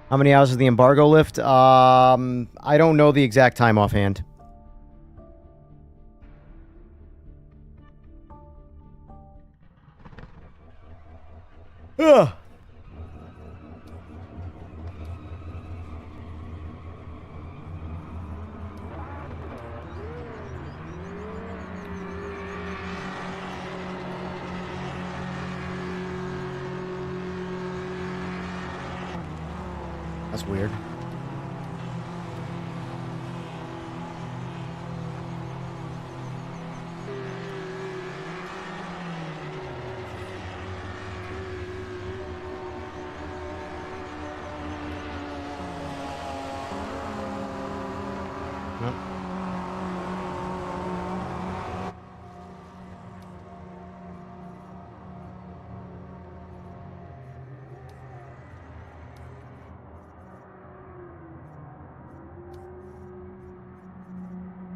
How many hours is the embargo lift? I don't know the exact time offhand. Ugh. That's weird. Yep.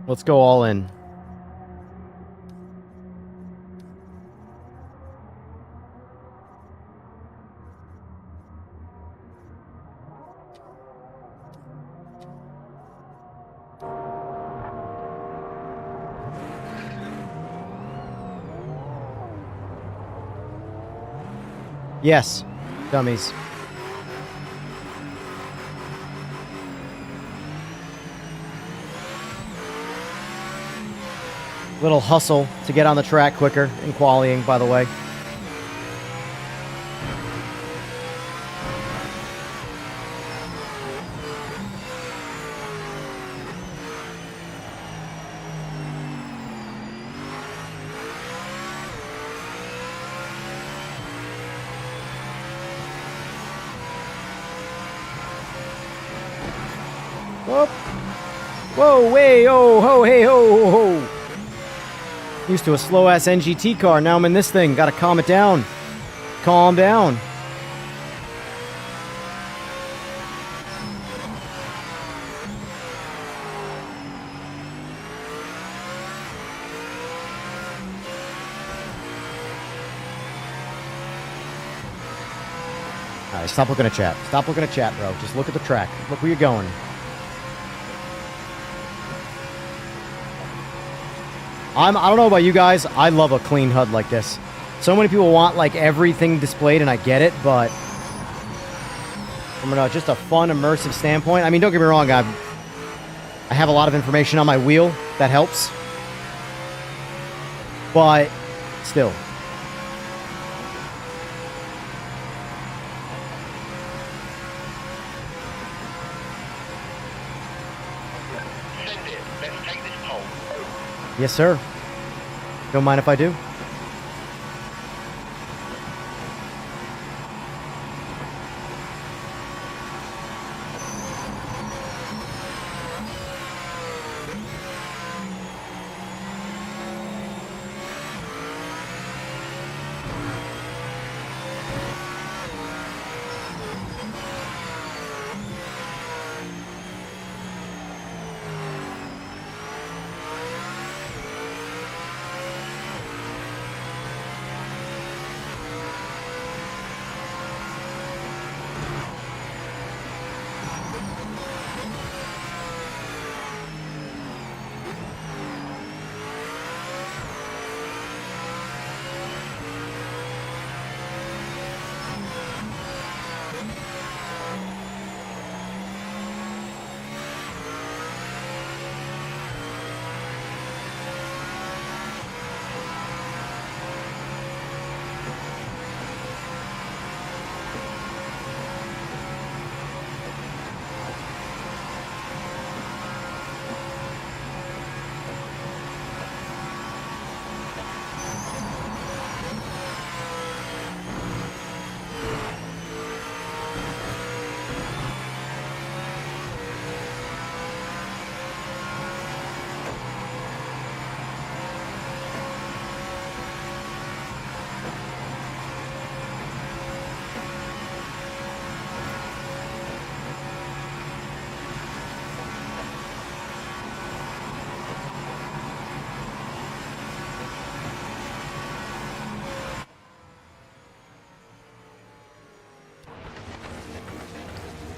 Let's go all in. Yes, dummies. Little hustle to get on the track quicker in qualifying, by the way. Whoop. Whoa, way, oh, ho, hey, ho, ho, ho. Used to a slow-ass NGT car. Now I'm in this thing. Gotta calm it down. Calm down. Alright, stop looking at chat. Stop looking at chat, bro. Just look at the track. Look where you're going. I don't know about you guys. I love a clean HUD like this. So many people want like everything displayed, and I get it, but from just a fun, immersive standpoint. I mean, don't get me wrong. I have a lot of information on my wheel that helps, but still. Send it. Let's take this poll. Yes, sir. Don't mind if I do.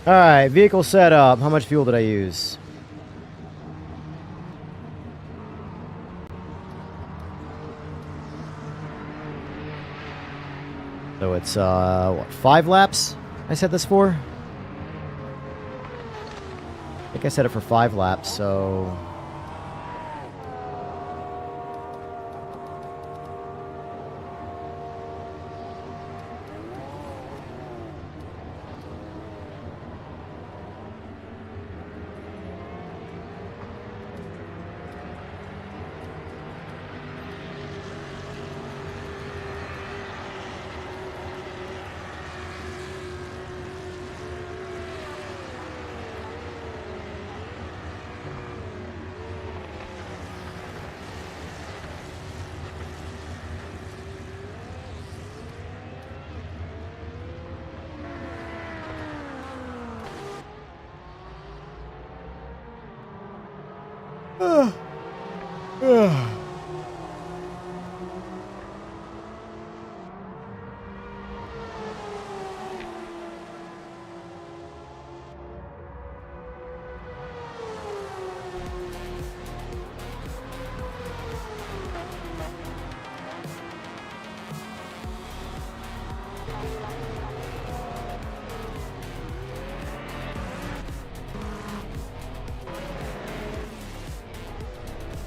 All right, vehicle setup. How much fuel did I use? So it's, what, 5 laps I set this for? I think I set it for 5 laps, so...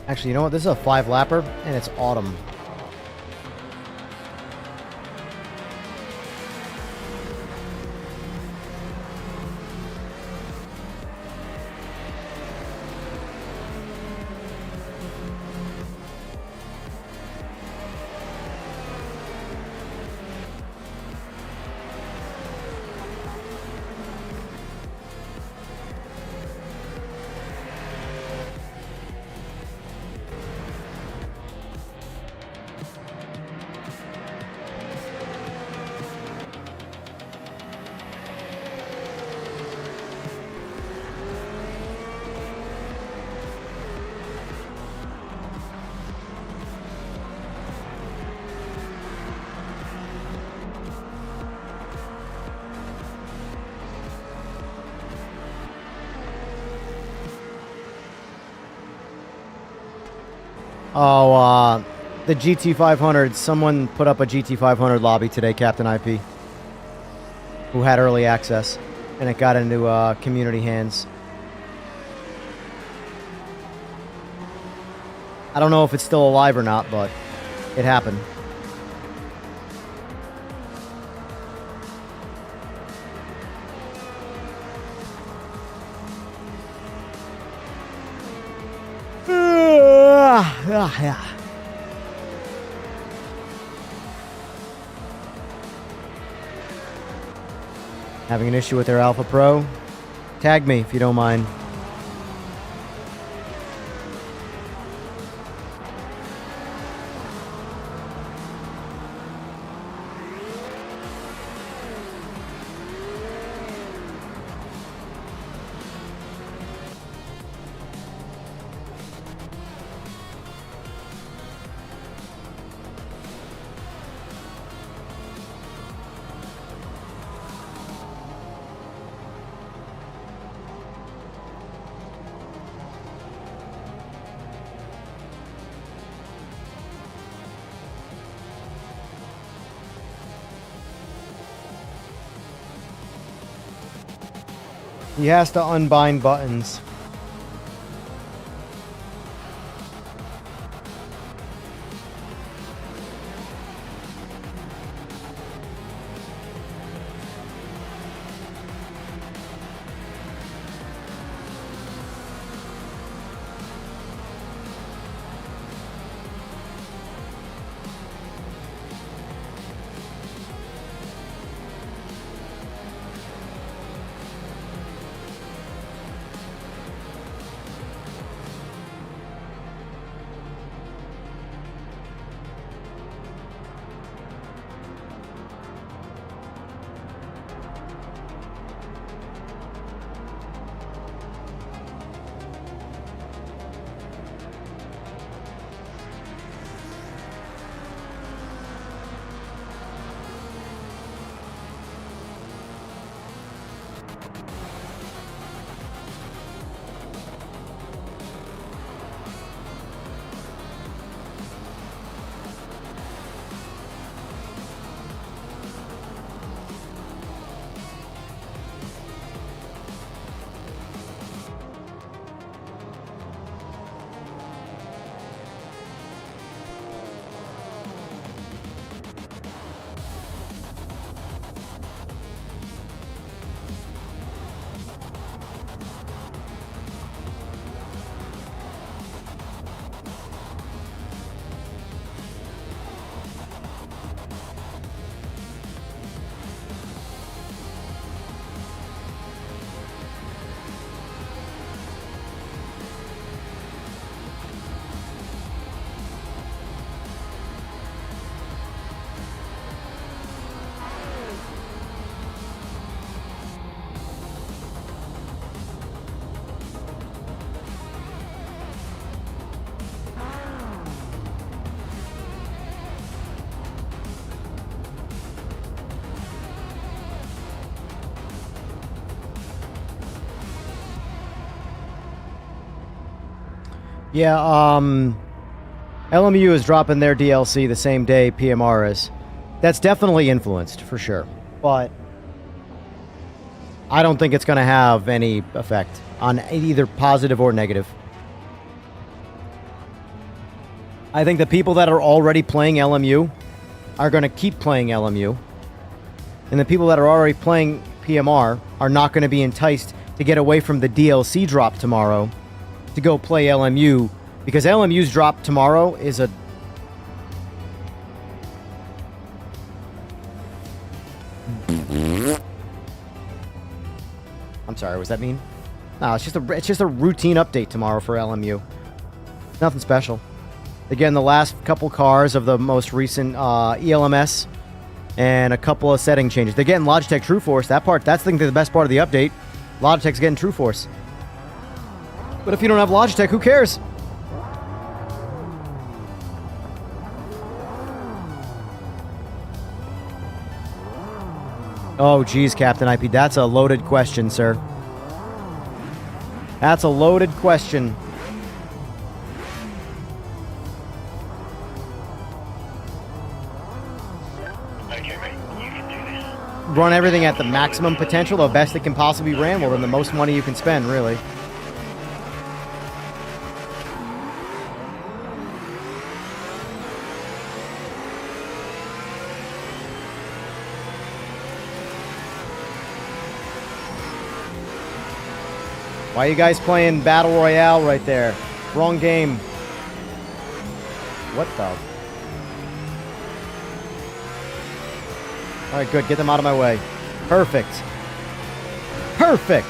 Actually, you know what? This is a 5-lapper, and it's autumn. Oh, the GT500. Someone put up a GT500 lobby today, Captain IP, who had early access, and it got into community hands. I don't know if it's still alive or not, but it happened. Yeah. Having an issue with their Alpha Pro? Tag me if you don't mind. He has to unbind buttons. Yeah, LMU is dropping their DLC the same day PMR is. That's definitely influenced, for sure. But I don't think it's going to have any effect on either positive or negative. I think the people that are already playing LMU are going to keep playing LMU. And the people that are already playing PMR are not going to be enticed to get away from the DLC drop tomorrow to go play LMU, because LMU's drop tomorrow is a... I'm sorry, was that mean? No, it's just a routine update tomorrow for LMU. Nothing special. Again, the last couple cars of the most recent ELMS and a couple of setting changes. They're getting Logitech True Force. That's the best part of the update. Logitech's getting True Force. But if you don't have Logitech, who cares? Oh, geez, Captain IP. That's a loaded question, sir. That's a loaded question. Okay, mate, you can do this. Run everything at the maximum potential, the best it can possibly be ran, well, then the most money you can spend, really. Why are you guys playing Battle Royale right there? Wrong game. What the? Alright, good. Get them out of my way. Perfect. Perfect!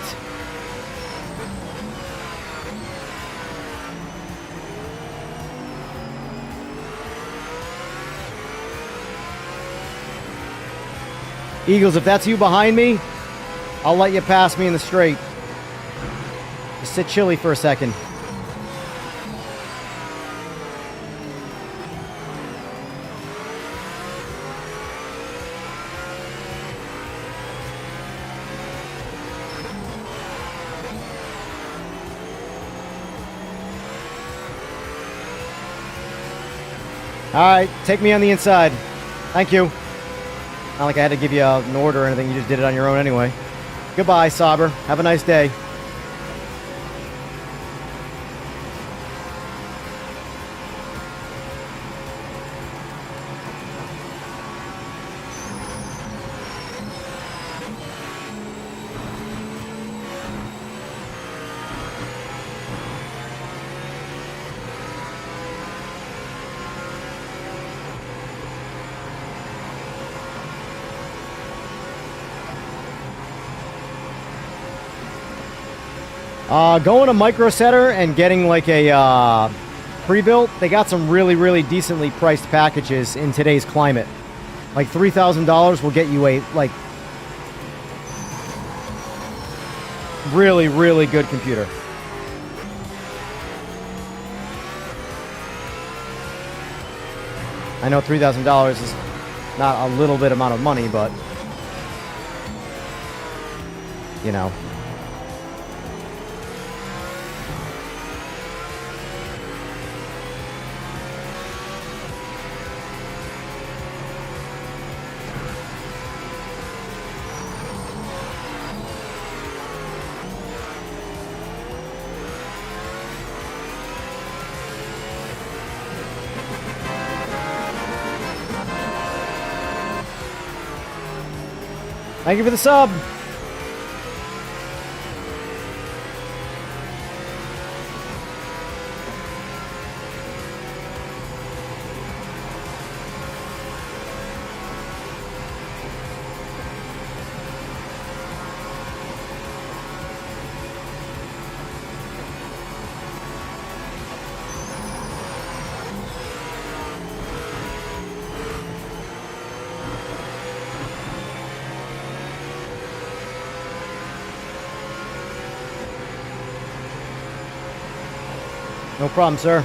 Eagles, if that's you behind me, I'll let you pass me in the straight. Just sit chilly for a second. Alright, take me on the inside. Thank you. Not like I had to give you an order or anything, you just did it on your own anyway. Goodbye, Sauber. Have a nice day. Going to Micro Center and getting like a pre-built, they got some really, really decently priced packages in today's climate. Like $3,000 will get you a like really, really good computer. I know $3,000 is not a little bit amount of money, but you know. Thank you for the sub. No problem, sir.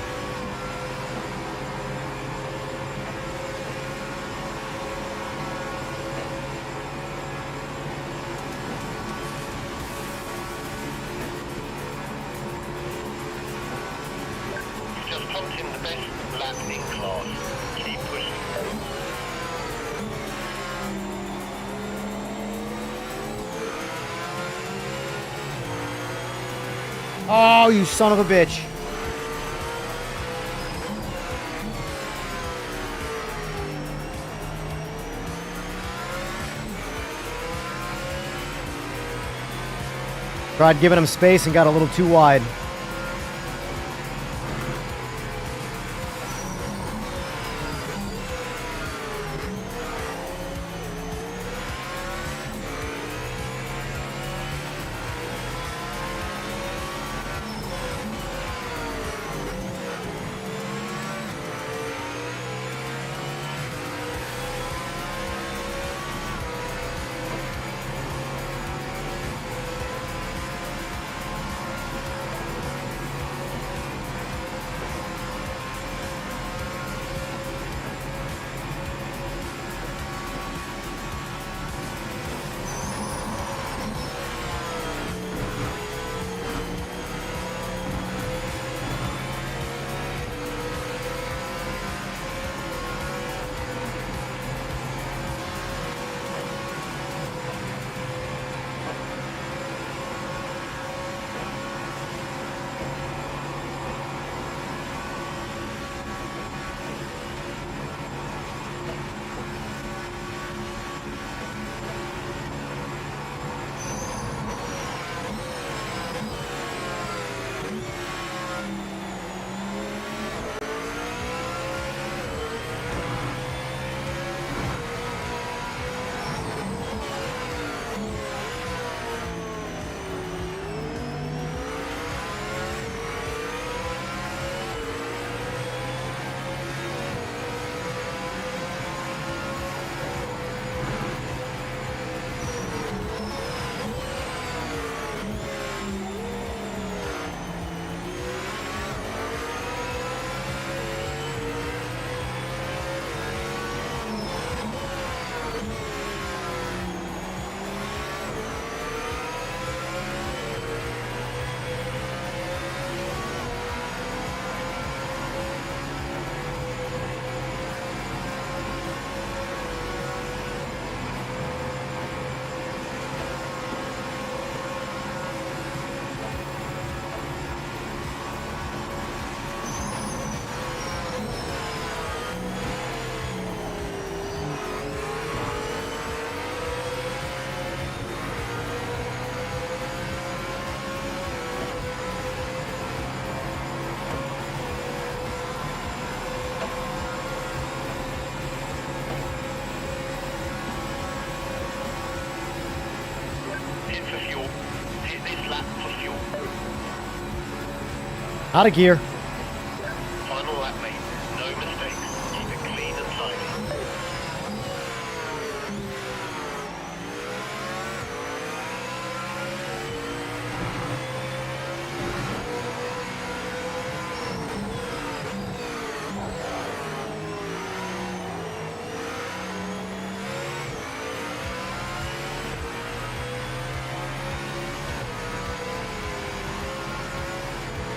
Just pumped in the best lap in class. Keep pushing. Oh, you son of a bitch. Tried giving him space and got a little too wide. Out of gear. Final lap, mate. No mistakes. Keep it clean and tidy.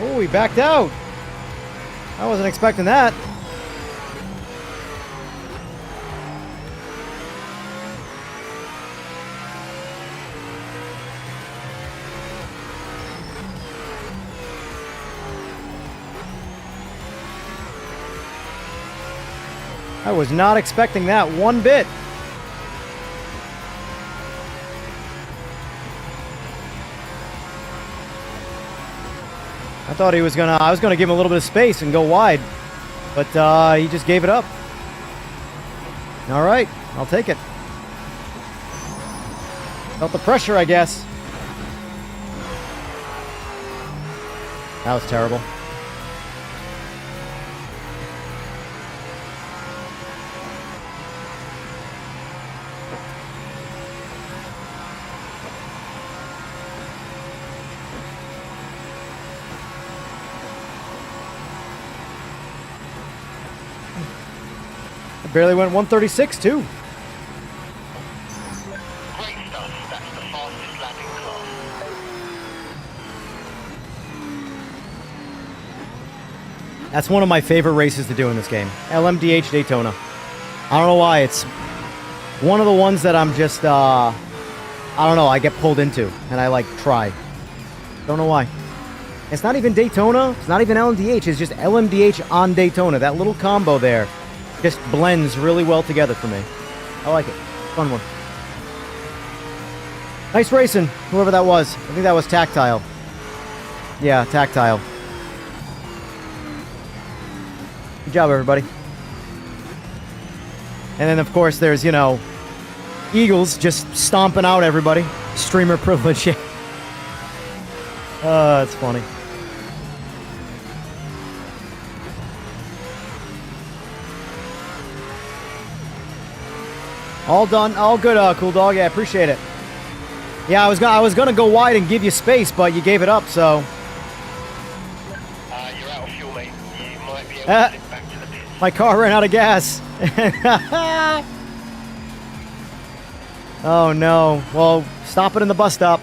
Oh, he backed out. I wasn't expecting that. I was not expecting that one bit. I thought I was gonna give him a little bit of space and go wide, but he just gave it up. All right, I'll take it. Felt the pressure, I guess. That was terrible. Barely went 136 too. Great stuff. That's the fastest lap in class. That's one of my favorite races to do in this game. LMDH Daytona. I don't know why. It's one of the ones that I'm just, I don't know, I get pulled into and I like try. Don't know why. It's not even Daytona. It's not even LMDH. It's just LMDH on Daytona. That little combo there just blends really well together for me. I like it. Fun one. Nice racing, whoever that was. I think that was Tactile. Yeah, Tactile. Good job, everybody. And then, of course, there's, you know, Eagles just stomping out everybody. Streamer privilege. That's funny. All done. All good, Cool Dog. Yeah, appreciate it. Yeah, I was gonna go wide and give you space, but you gave it up, so. You're out of fuel, mate. You might be able to get back to the pit. My car ran out of gas. Oh, no. Well, stop it in the bus stop.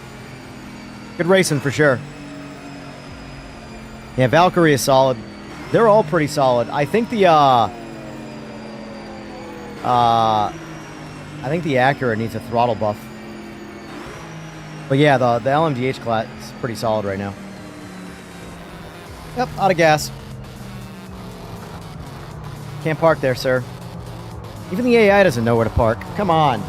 Good racing for sure. Yeah, Valkyrie is solid. They're all pretty solid. I think the Acura needs a throttle buff. But yeah, the LMDH class is pretty solid right now. Yep, out of gas. Can't park there, sir. Even the AI doesn't know where to park. Come on.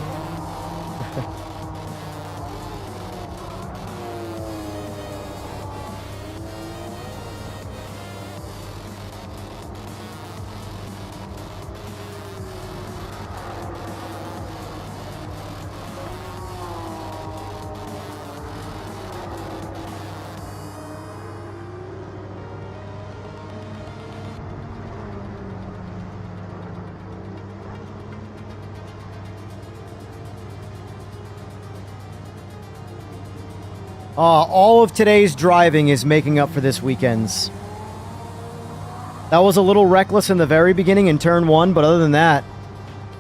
All of today's driving is making up for this weekend's. That was a little reckless in the very beginning in turn one, but other than that,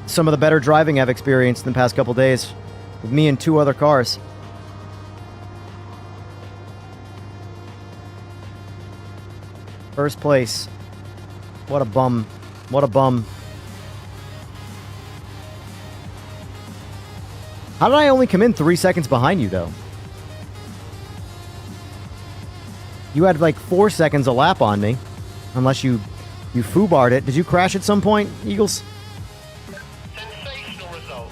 some of the better driving I've experienced in the past couple days with me and two other cars. First place. What a bum. What a bum. How did I only come in 3 seconds behind you, though? You had like 4 seconds a lap on me. Unless you foobarred it. Did you crash at some point, Eagles? Sensational result.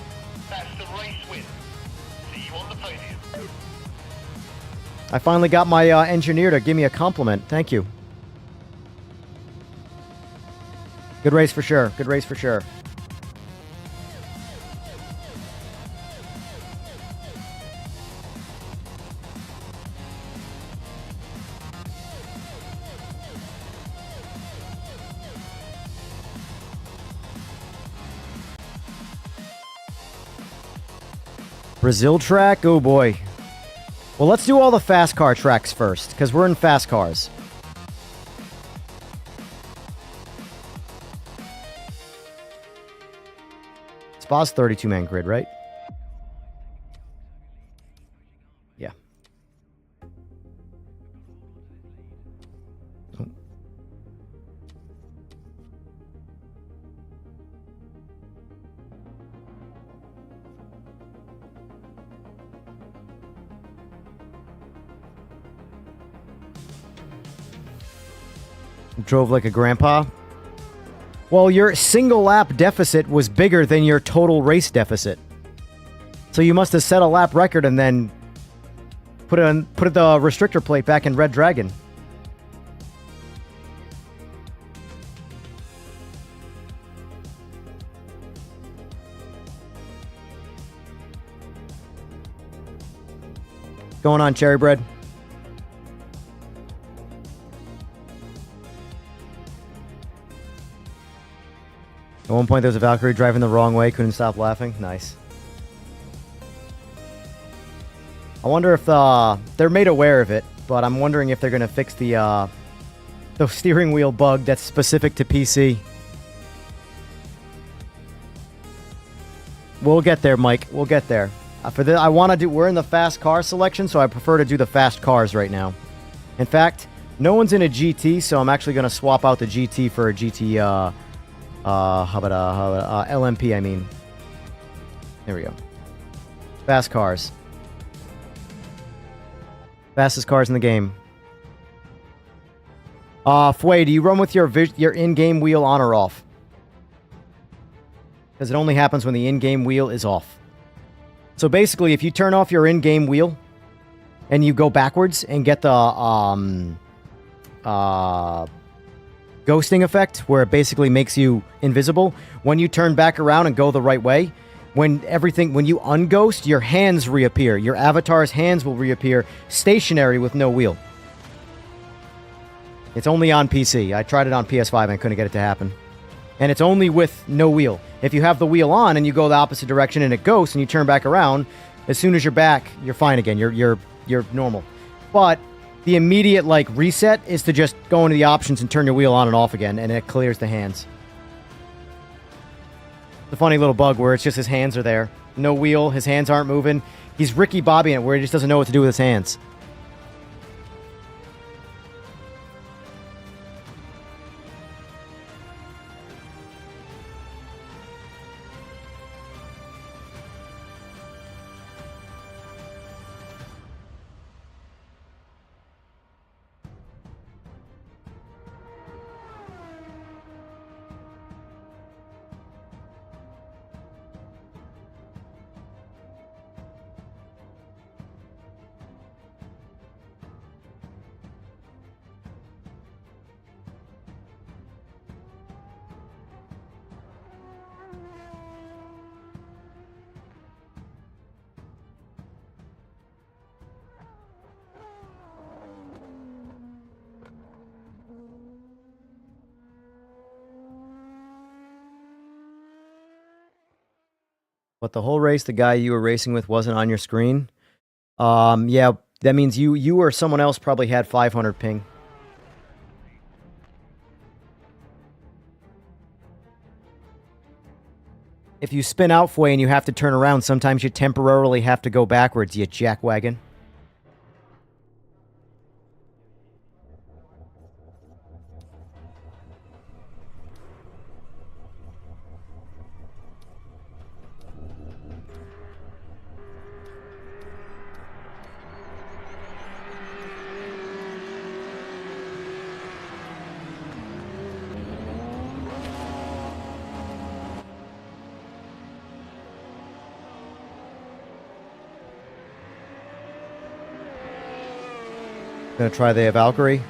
That's the race win. See you on the podium. I finally got my engineer to give me a compliment. Thank you. Good race for sure. Good race for sure. Brazil track? Oh boy. Well, let's do all the fast car tracks first, because we're in fast cars. Spa's 32-man grid, right? Yeah. Drove like a grandpa. Well, your single lap deficit was bigger than your total race deficit. So you must have set a lap record and then put the restrictor plate back in Red Dragon. Going on, Cherry Bread? At one point, there was a Valkyrie driving the wrong way. Couldn't stop laughing. Nice. I wonder if they're made aware of it, but I'm wondering if they're going to fix the steering wheel bug that's specific to PC. We'll get there, Mike. We'll get there. I want to do. We're in the fast car selection, so I prefer to do the fast cars right now. In fact, no one's in a GT, so I'm actually going to swap out the GT for a GT. LMP. I mean, there we go. Fast cars. Fastest cars in the game. Fway, do you run with your in-game wheel on or off? Because it only happens when the in-game wheel is off. So basically, if you turn off your in-game wheel and you go backwards and get the ghosting effect, where it basically makes you invisible, when you turn back around and go the right way, when you unghost, your hands reappear. Your avatar's hands will reappear stationary with no wheel. It's only on PC. I tried it on PS5 and I couldn't get it to happen. And it's only with no wheel. If you have the wheel on and you go the opposite direction and it ghosts and you turn back around, as soon as you're back, you're fine again. You're normal. But the immediate reset is to just go into the options and turn your wheel on and off again, and it clears the hands. It's a funny little bug where it's just his hands are there. No wheel, his hands aren't moving. He's Ricky Bobbying it where he just doesn't know what to do with his hands. But the whole race, the guy you were racing with wasn't on your screen? Yeah, that means you or someone else probably had 500 ping. If you spin out way and you have to turn around, sometimes you temporarily have to go backwards, you jackwagon. Gonna try the Valkyrie.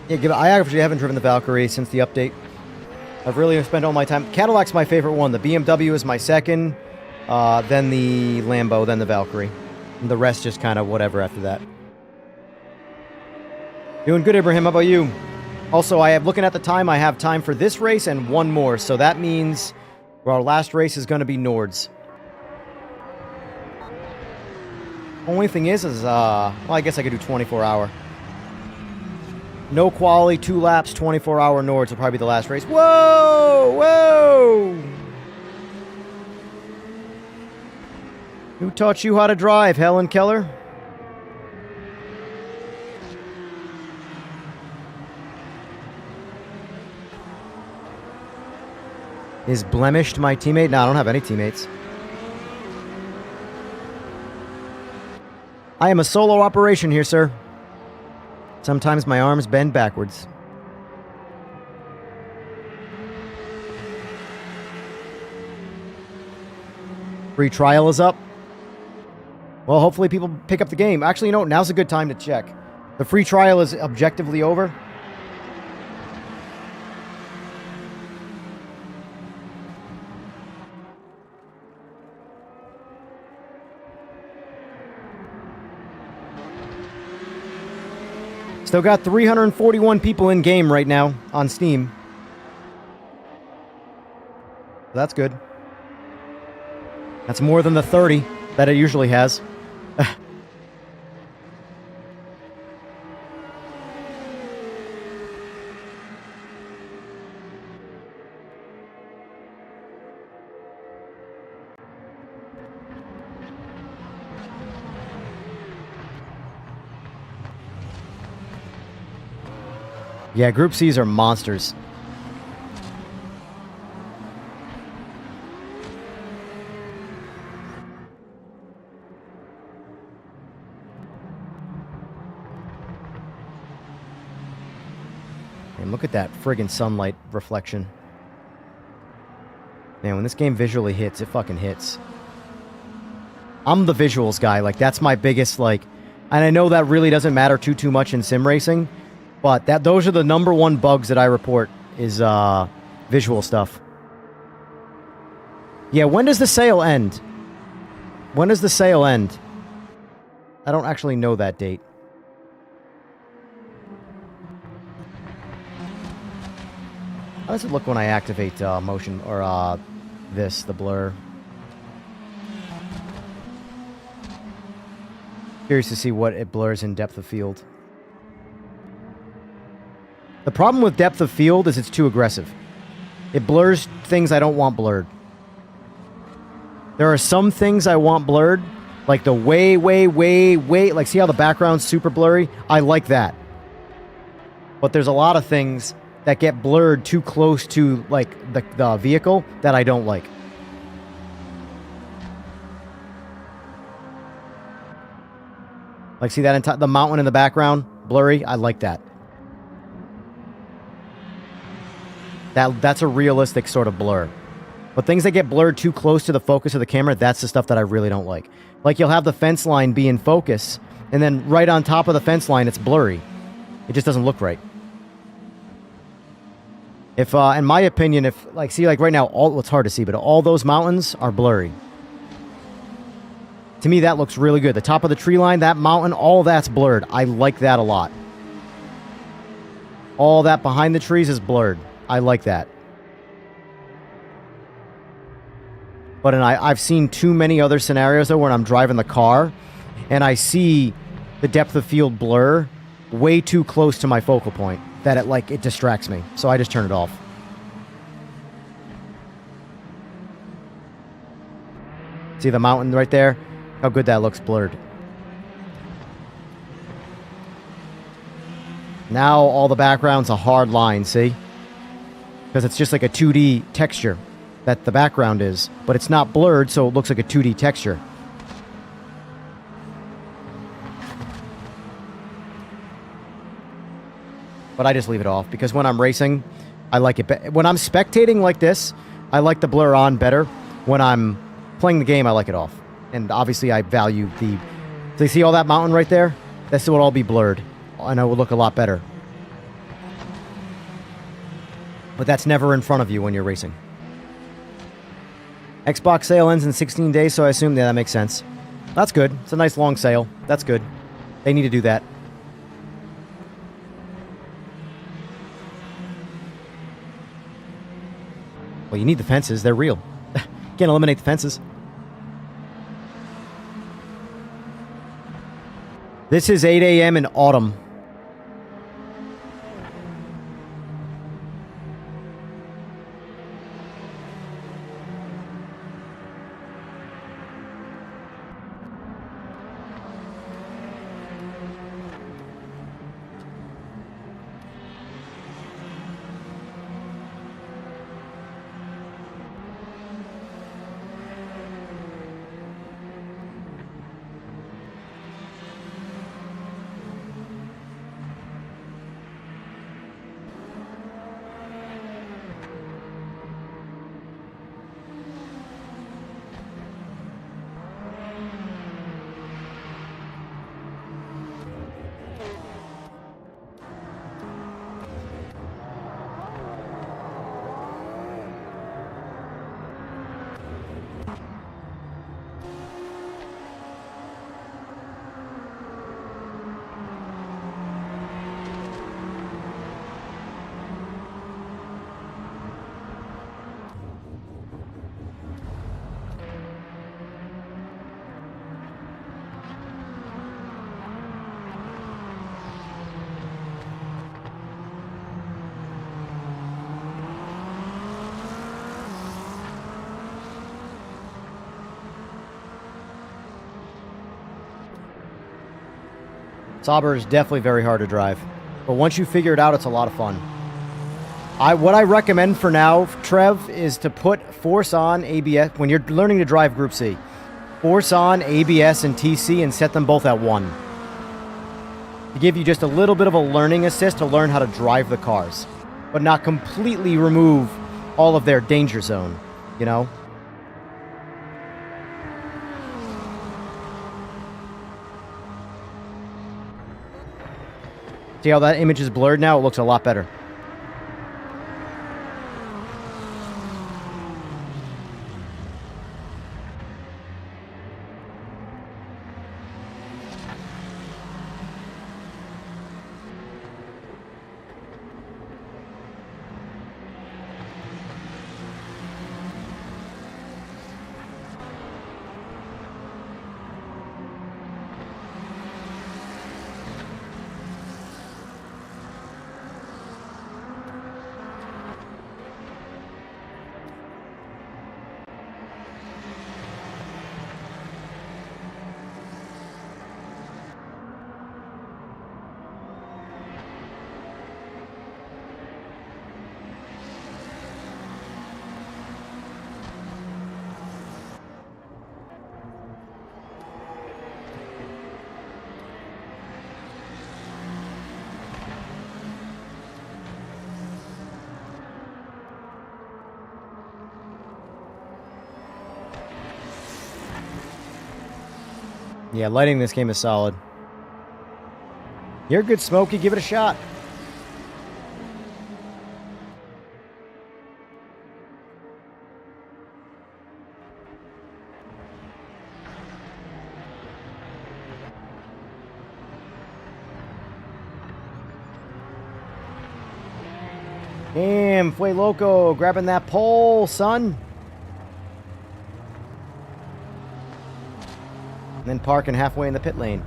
Yeah, I actually haven't driven the Valkyrie since the update. I've really spent all my time. Cadillac's my favorite one. The BMW is my second. Then the Lambo, then the Valkyrie. And the rest just kind of whatever after that. Doing good, Ibrahim. How about you? Also, looking at the time, I have time for this race and one more. So that means our last race is going to be Nords. Only thing is well, I guess I could do 24-hour. No quality, 2 laps, 24-hour Nords will probably be the last race. Whoa! Whoa! Who taught you how to drive, Helen Keller? Is Blemished my teammate? No, I don't have any teammates. I am a solo operation here, sir. Sometimes my arms bend backwards. Free trial is up. Well, hopefully people pick up the game. Actually, you know, now's a good time to check. The free trial is objectively over. Still got 341 people in game right now on Steam. That's good. That's more than the 30 that it usually has. Yeah, Group C's are monsters. And look at that friggin' sunlight reflection. Man, when this game visually hits, it fucking hits. I'm the visuals guy. Like, that's my biggest, like... And I know that really doesn't matter too much in sim racing. But those are the number one bugs that I report is visual stuff. Yeah, when does the sale end? When does the sale end? I don't actually know that date. How does it look when I activate motion or the blur? Curious to see what it blurs in depth of field. The problem with depth of field is it's too aggressive. It blurs things I don't want blurred. There are some things I want blurred, like the way, like see how the background's super blurry? I like that. But there's a lot of things that get blurred too close to like the vehicle that I don't like. Like see that the mountain in the background, blurry? I like that. That's a realistic sort of blur. But things that get blurred too close to the focus of the camera, that's the stuff that I really don't like. Like you'll have the fence line be in focus, and then right on top of the fence line, it's blurry. It just doesn't look right. If, in my opinion, if, like, see, like right now, well, it's hard to see, but all those mountains are blurry. To me, that looks really good. The top of the tree line, that mountain, all that's blurred. I like that a lot. All that behind the trees is blurred. I like that. But I've seen too many other scenarios, though, where I'm driving the car, and I see the depth of field blur way too close to my focal point, that it distracts me. So I just turn it off. See the mountain right there? How good that looks blurred. Now all the background's a hard line, see? Because it's just like a 2D texture that the background is. But it's not blurred, so it looks like a 2D texture. But I just leave it off, because when I'm racing, I like it. When I'm spectating like this, I like the blur on better. When I'm playing the game, I like it off. And obviously, I value the... So you see all that mountain right there? This will all be blurred, and it will look a lot better. But that's never in front of you when you're racing. Xbox sale ends in 16 days, so I assume, yeah, that makes sense. That's good. It's a nice long sale. That's good. They need to do that. Well, you need the fences. They're real. Can't eliminate the fences. This is 8 a.m. in autumn. Sauber is definitely very hard to drive. But once you figure it out, it's a lot of fun. What I recommend for now, Trev, is to put Force on ABS. When you're learning to drive Group C, Force on ABS and TC and set them both at 1. To give you just a little bit of a learning assist to learn how to drive the cars. But not completely remove all of their danger zone, you know? See how that image is blurred now? It looks a lot better. Yeah, lighting this game is solid. You're good, Smokey. Give it a shot. Damn, Fue Loco, grabbing that pole, son. And then parking halfway in the pit lane.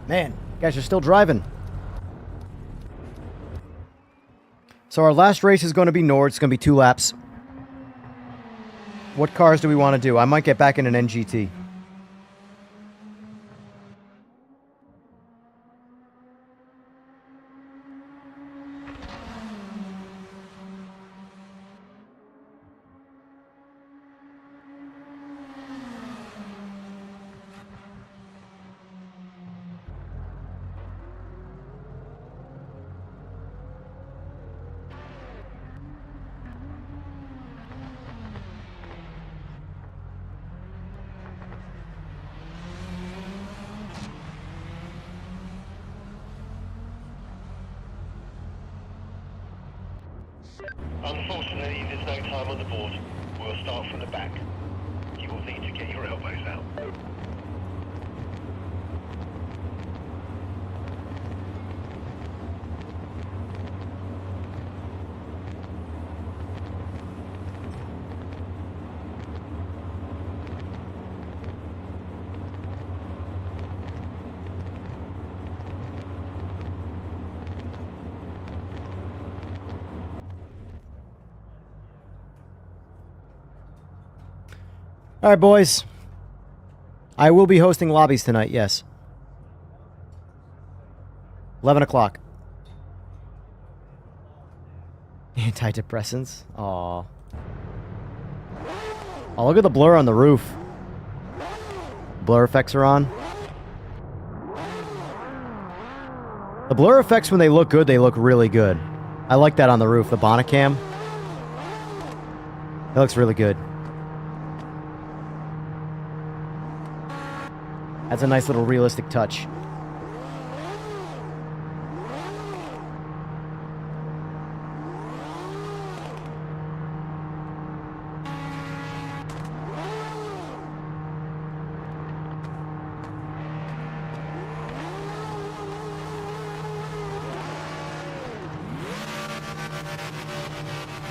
Man, you guys are still driving. So our last race is going to be Nord. It's going to be 2 laps. What cars do we want to do? I might get back in an NGT. Unfortunately, there's no time on the board. We'll start from the back. You will need to get your elbows out. All right, boys. I will be hosting lobbies tonight, yes. 11 o'clock. Antidepressants? Aw. Oh, look at the blur on the roof. Blur effects are on. The blur effects, when they look good, they look really good. I like that on the roof, the Bonacam. It looks really good. That's a nice little realistic touch.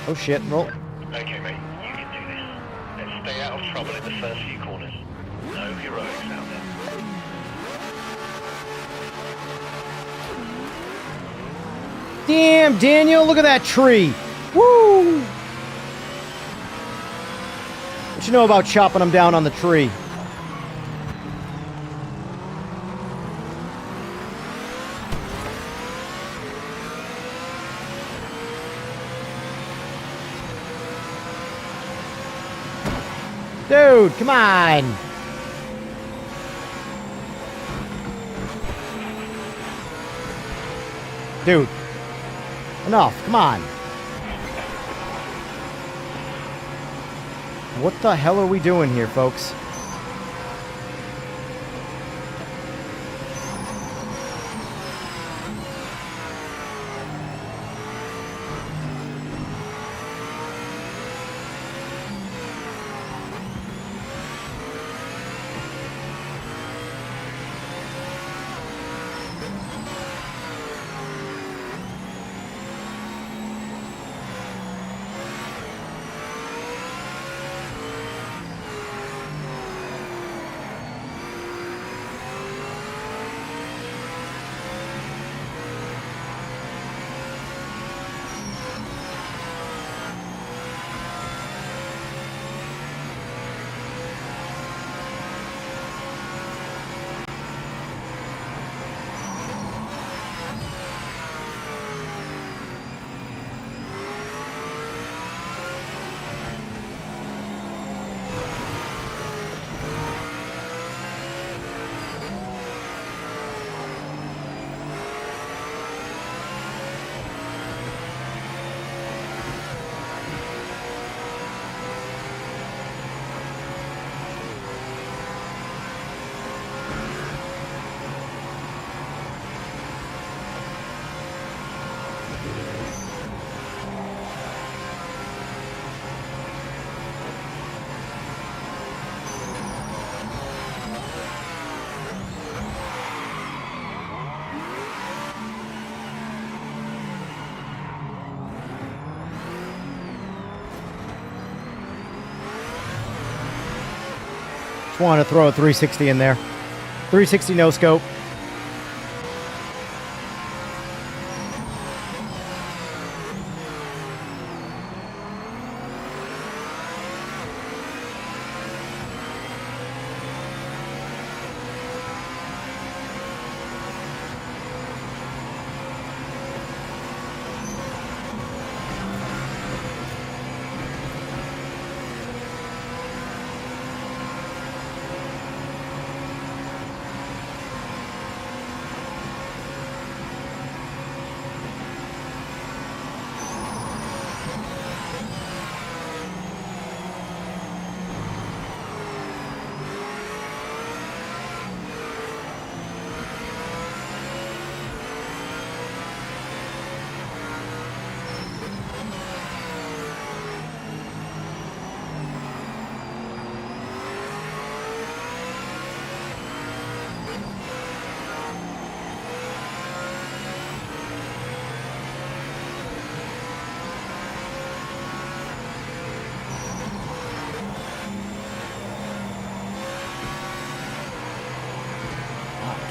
Oh shit, roll. Okay, mate, you can do this. Let's stay out of trouble in the first few corners. No heroics out there. Damn, Daniel, look at that tree. Woo! What you know about chopping them down on the tree? Dude, come on. Dude. Enough, come on. What the hell are we doing here, folks? Just wanted to throw a 360 in there. 360 no scope.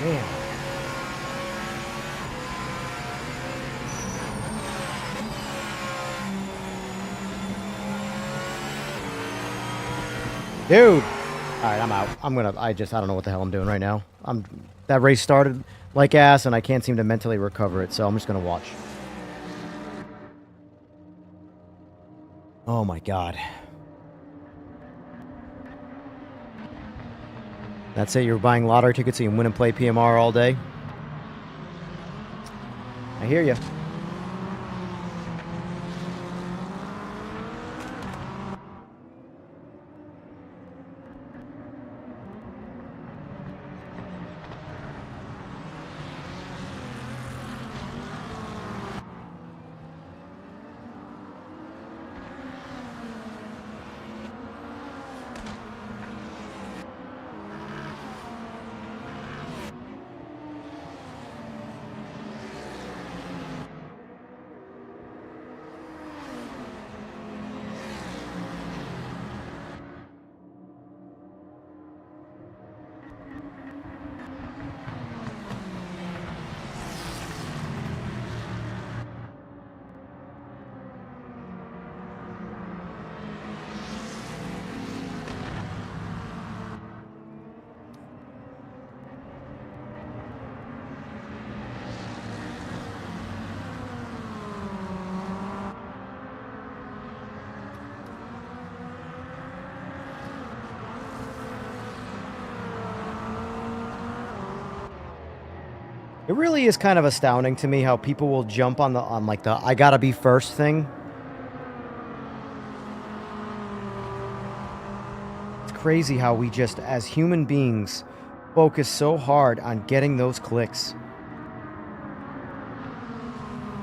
Damn. Dude. right, I'm out. I don't know what the hell I'm doing right now. That race started like ass, and I can't seem to mentally recover it, so I'm just gonna watch. Oh my god. That's it, you're buying lottery tickets so you can win and play PMR all day? I hear you. It really is kind of astounding to me how people will jump on like the I gotta be first thing. It's crazy how we just, as human beings, focus so hard on getting those clicks.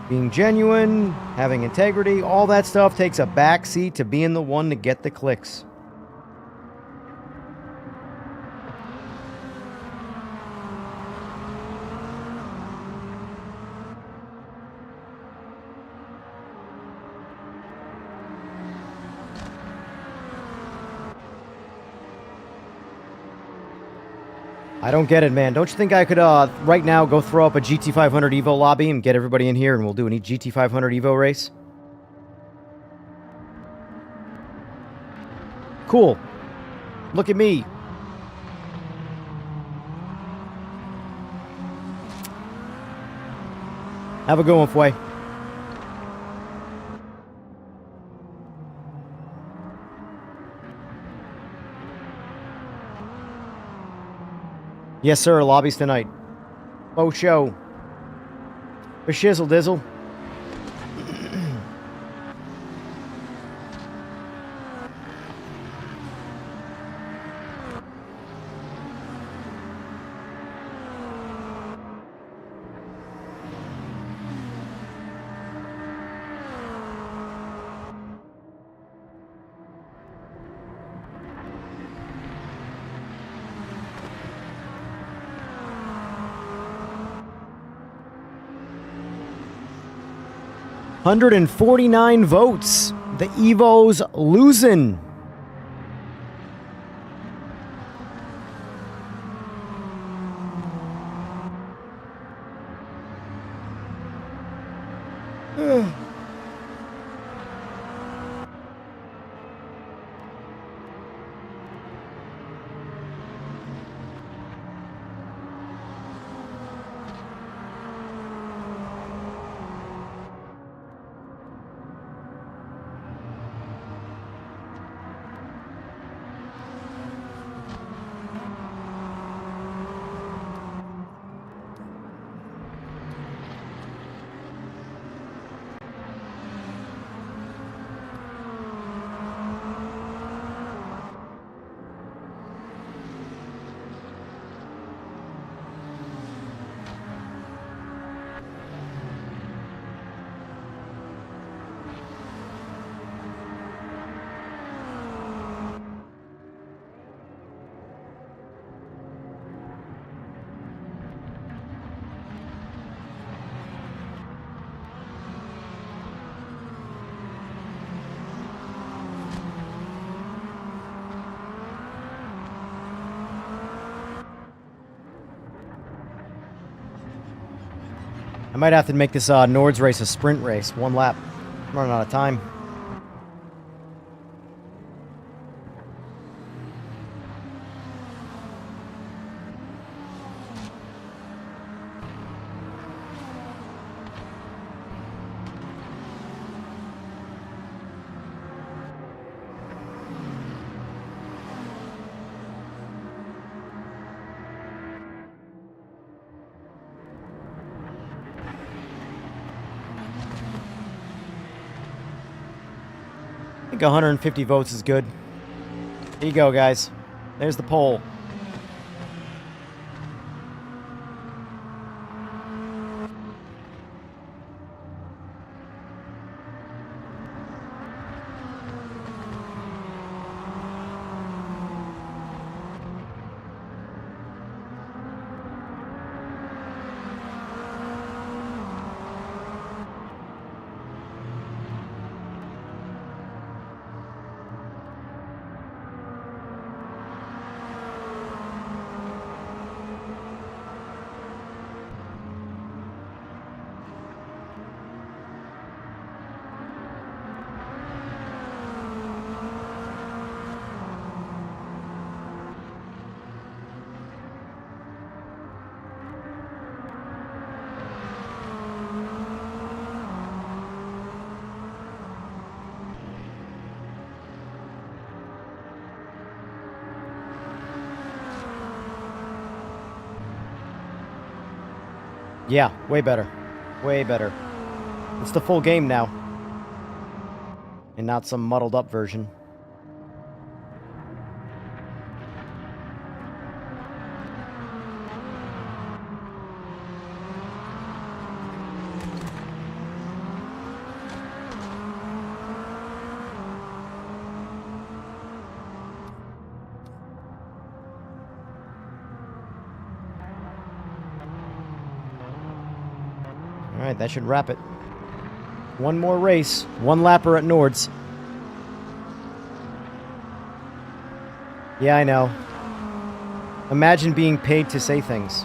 Being genuine, having integrity, all that stuff takes a backseat to being the one to get the clicks. I don't get it, man. Don't you think I could, right now, go throw up a GT500 Evo lobby and get everybody in here and we'll do an GT500 Evo race? Cool. Look at me. Have a good one, Fway. Yes, sir. Lobbies tonight. Oh, show. For shizzle dizzle. $149 votes. The Evo's losing. I might have to make this Nords race a sprint race. 1 lap. I'm running out of time. think 150 votes is good. There you go, guys. There's the poll. Yeah, way better. Way better. It's the full game now. And not some muddled up version. Alright, that should wrap it. One more race. One lapper at Nords. Yeah, I know. Imagine being paid to say things.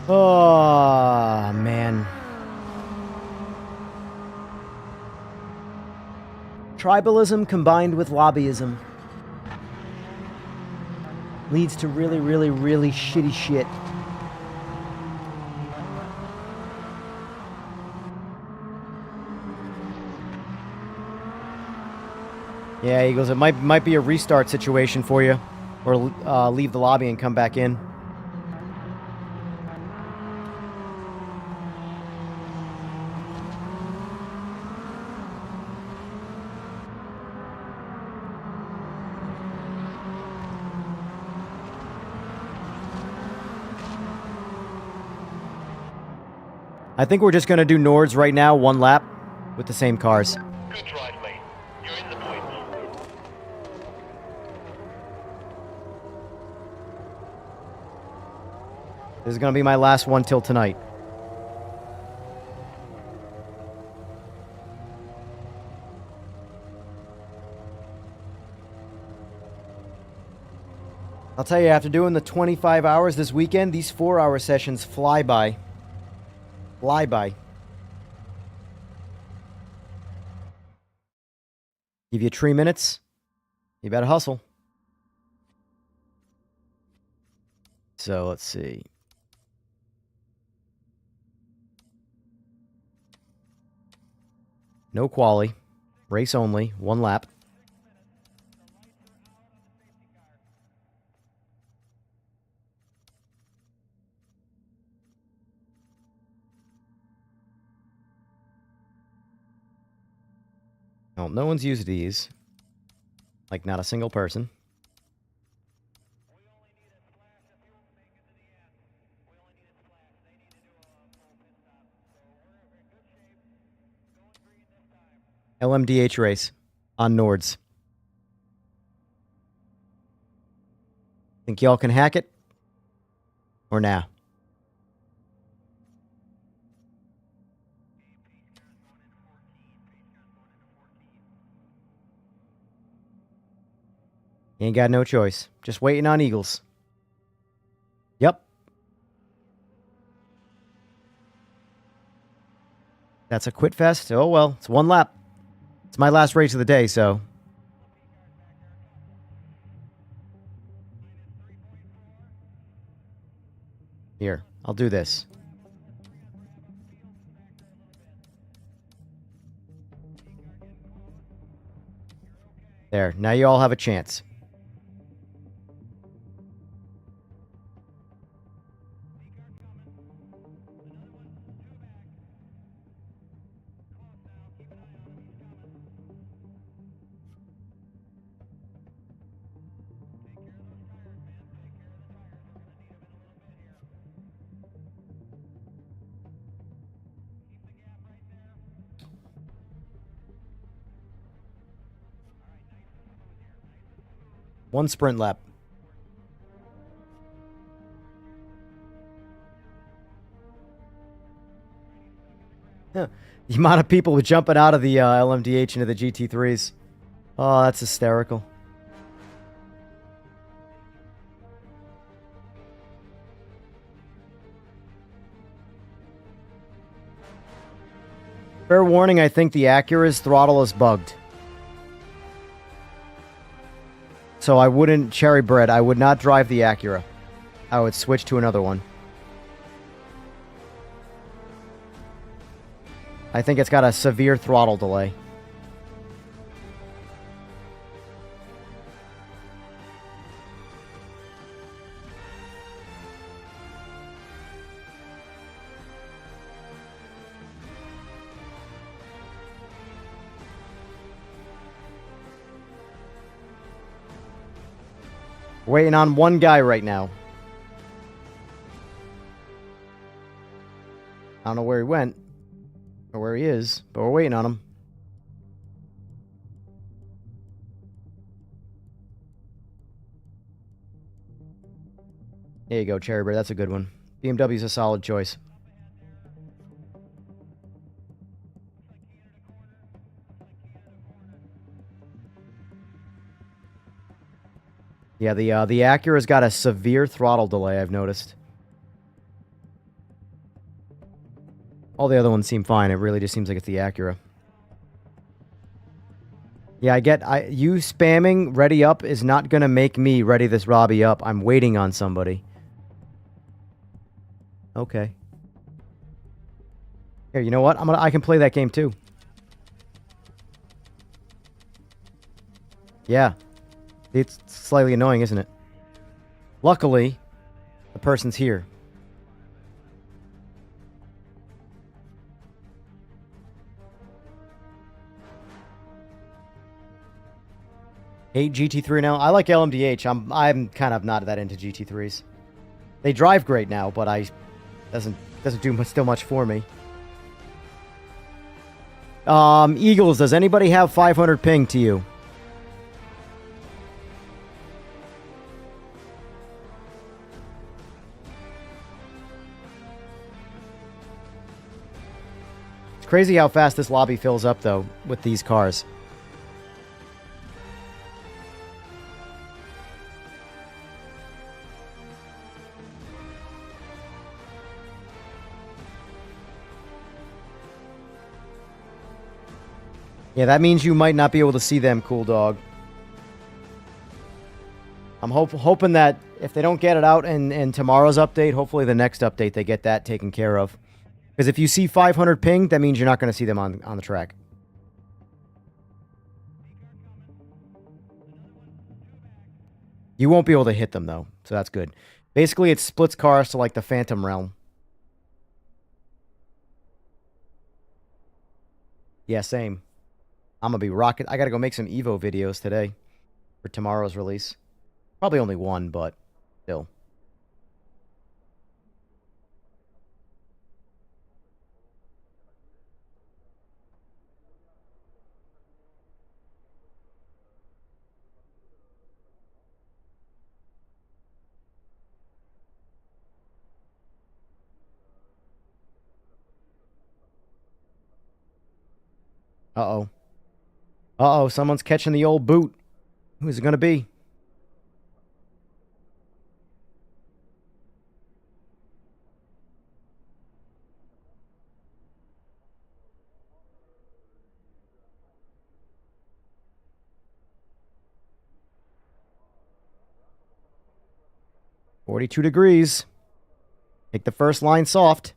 Oh, man. Tribalism combined with lobbyism leads to really, really, really shitty shit. Yeah, Eagles, it might be a restart situation for you. Or leave the lobby and come back in. I think we're just going to do Nords right now, one lap, with the same cars. Good drive, mate. You're in the points. This is going to be my last one till tonight. I'll tell you, after doing the 25 hours this weekend, these 4-hour sessions fly by. Fly by. Give you 3 minutes. You better hustle. So, let's see. No quali. Race only. 1 lap. Well, no one's used these. Like, not a single person. LMDH race on Nords. Think y'all can hack it? Or nah? You ain't got no choice. Just waiting on Eagles. Yep. That's a quit fest? Oh well, it's 1 lap. It's my last race of the day, so. Here, I'll do this. There, now you all have a chance. 1 sprint lap. Huh. The amount of people jumping out of the LMDH into the GT3s. Oh, that's hysterical. Fair warning, I think the Acura's throttle is bugged. So I wouldn't, cherry bread, I would not drive the Acura. I would switch to another one. I think it's got a severe throttle delay. Waiting on one guy right now. I don't know where he went or where he is, but we're waiting on him. There you go, Cherry Bear. That's a good one. BMW's a solid choice. Yeah, the Acura's got a severe throttle delay, I've noticed. All the other ones seem fine. It really just seems like it's the Acura. Yeah, you spamming ready up is not going to make me ready this Robbie up. I'm waiting on somebody. Okay. Here, you know what? I can play that game too. Yeah. It's slightly annoying, isn't it? Luckily, the person's here. Hate GT3 now. I like LMDH. I'm kind of not that into GT3s. They drive great now, but doesn't do still much for me. Eagles, does anybody have 500 ping to you? It's crazy how fast this lobby fills up, though, with these cars. Yeah, that means you might not be able to see them, Cool Dog. I'm hoping that if they don't get it out in tomorrow's update, hopefully the next update they get that taken care of. Because if you see 500 ping, that means you're not going to see them on the track. You won't be able to hit them, though, so that's good. Basically, it splits cars to, like, the Phantom Realm. Yeah, same. I'm going to be rocking. I got to go make some Evo videos today for tomorrow's release. Probably only one, but still. Uh-oh. Uh-oh, someone's catching the old boot. Who's it going to be? "42 degrees. Take the first line soft."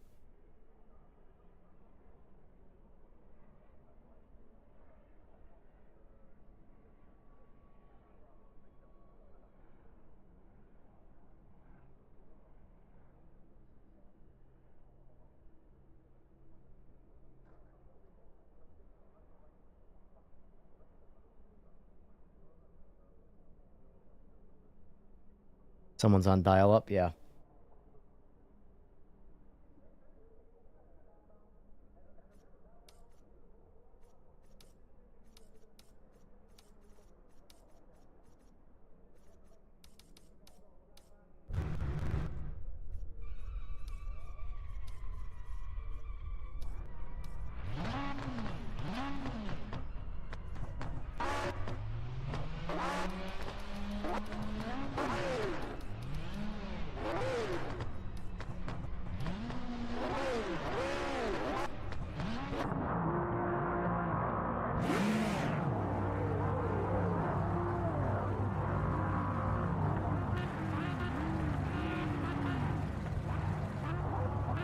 Someone's on dial-up, yeah.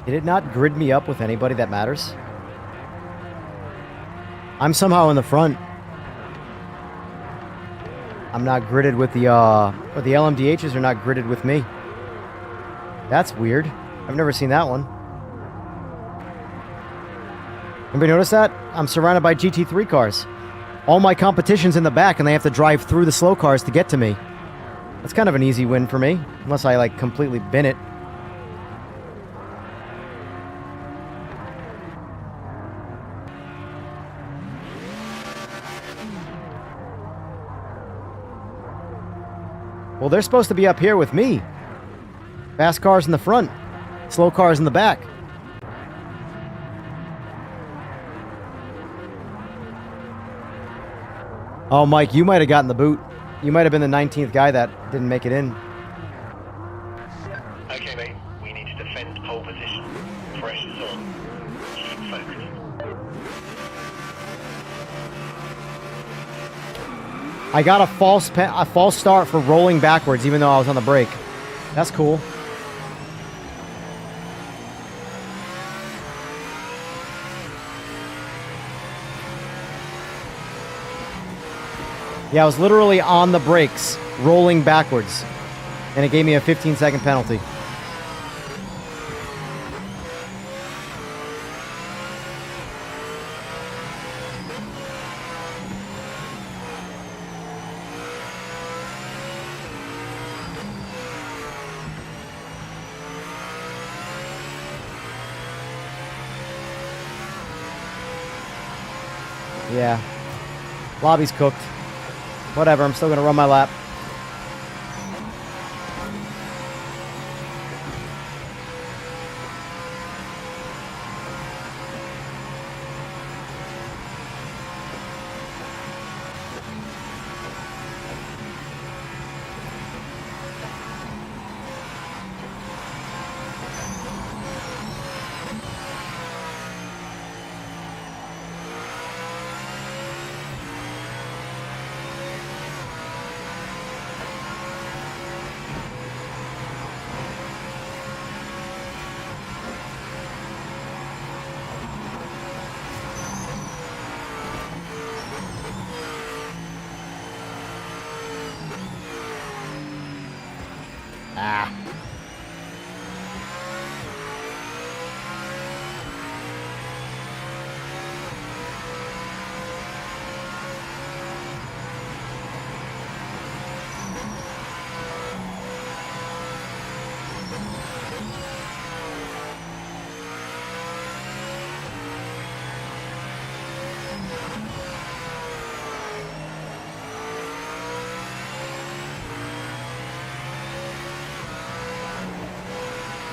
Did it not grid me up with anybody that matters? I'm somehow in the front. I'm not gridded with the, or the LMDHs are not gridded with me. That's weird. I've never seen that one. Anybody notice that? I'm surrounded by GT3 cars. All my competition's in the back, and they have to drive through the slow cars to get to me. That's kind of an easy win for me, unless I, like, completely bin it. Well, they're supposed to be up here with me. Fast cars in the front, slow cars in the back. Oh, Mike, you might have gotten the boot. You might have been the 19th guy that didn't make it in. Okay, mate. We need to defend pole position. Pressure's on. Keep focused. I got a false start for rolling backwards, even though I was on the brake. That's cool. Yeah, I was literally on the brakes, rolling backwards, and it gave me a 15-second penalty. Yeah. Lobby's cooked. Whatever, I'm still gonna run my lap. Ah.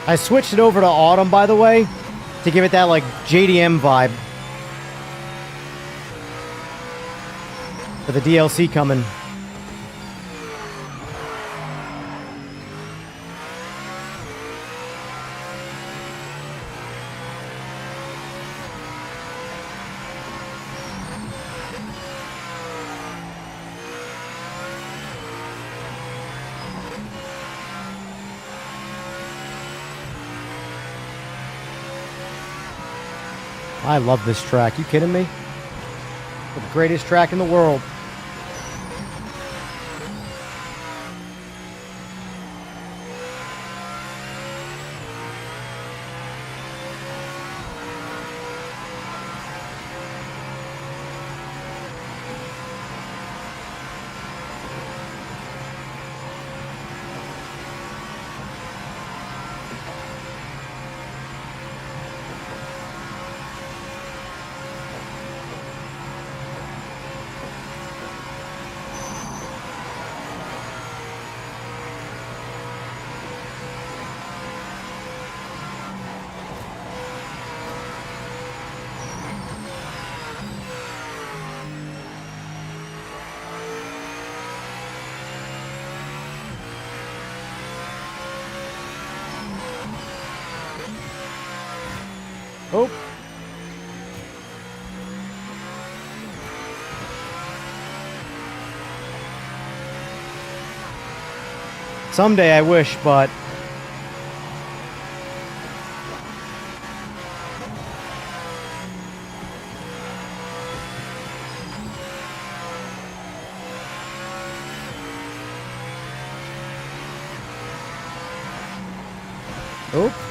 I switched it over to Autumn, by the way, to give it that, like, JDM vibe. For the DLC coming. I love this track. You kidding me? The greatest track in the world. Oh. Someday I wish, but Oh.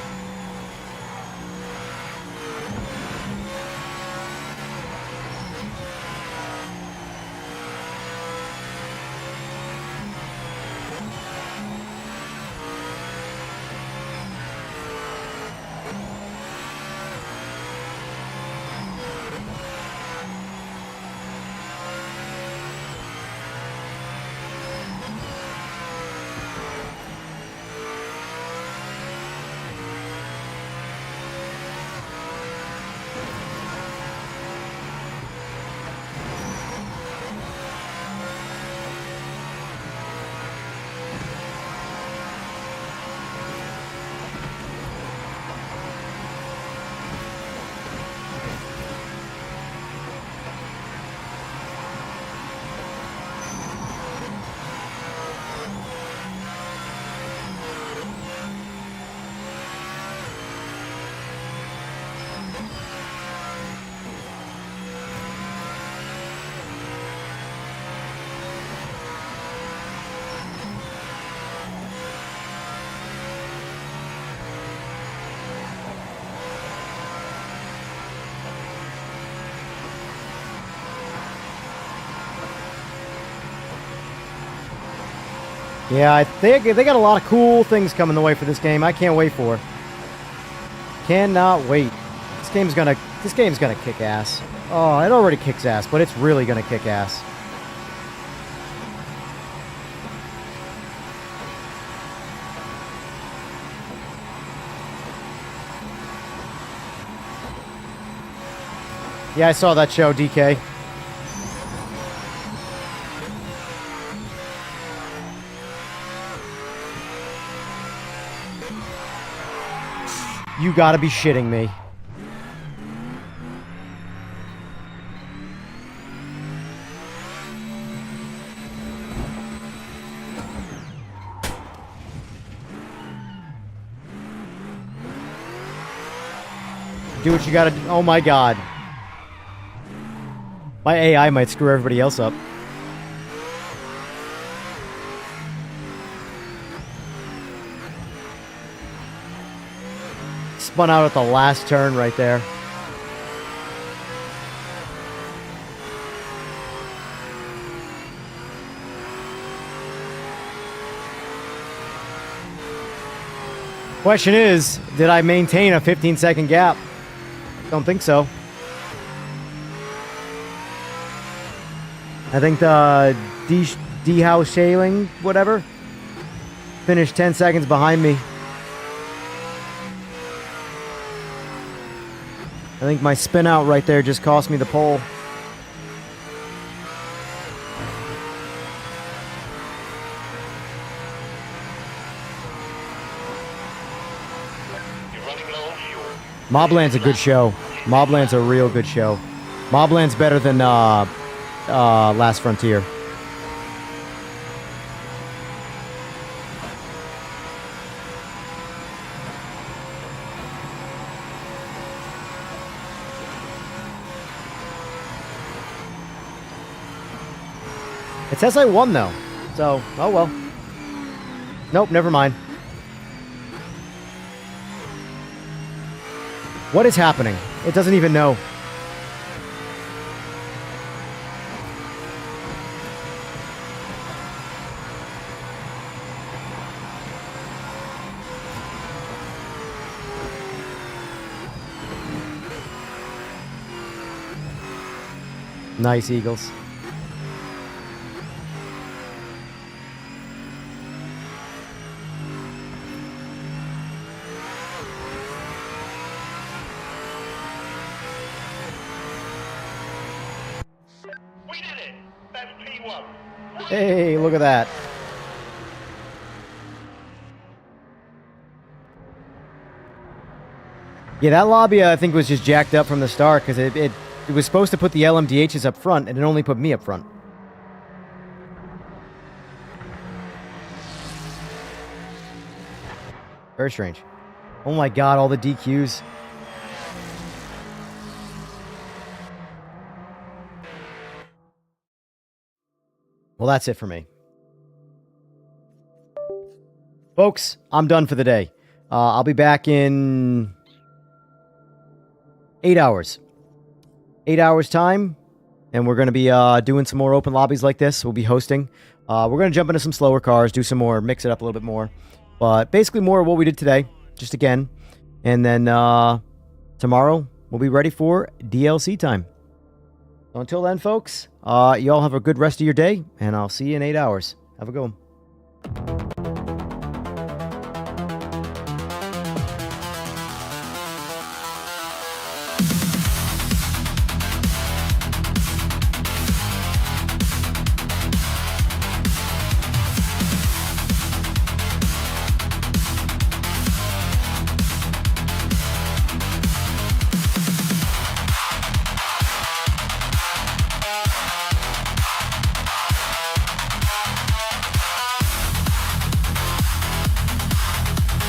Yeah, they got a lot of cool things coming the way for this game. I can't wait for it. Cannot wait. This game's gonna kick ass. Oh, it already kicks ass, but it's really gonna kick ass. Yeah, I saw that show, DK. You gotta be shitting me. Do what you gotta do. Oh my god. My AI might screw everybody else up. Spun out at the last turn right there. Question is, did I maintain a 15-second gap? Don't think so. I think the D-House Shaling, whatever, finished 10 seconds behind me. I think my spin out right there just cost me the pole. You're running low on fuel. Mobland's a good show. Mobland's a real good show. Mobland's better than Last Frontier. It says I won, though. So, oh well. Nope, never mind. What is happening? It doesn't even know. Nice, Eagles. We did it! That's P1. Hey, look at that. Yeah, that lobby I think was just jacked up from the start because it was supposed to put the LMDHs up front and it only put me up front. Very strange. Oh my god, all the DQs. Well, that's it for me. Folks, I'm done for the day. I'll be back in 8 hours. 8 hours time, and we're going to be doing some more open lobbies like this. We'll be hosting. We're going to jump into some slower cars, do some more, mix it up a little bit more. But basically more of what we did today, just again. And then tomorrow, we'll be ready for DLC time. So until then, folks, you all have a good rest of your day, and I'll see you in 8 hours. Have a good one.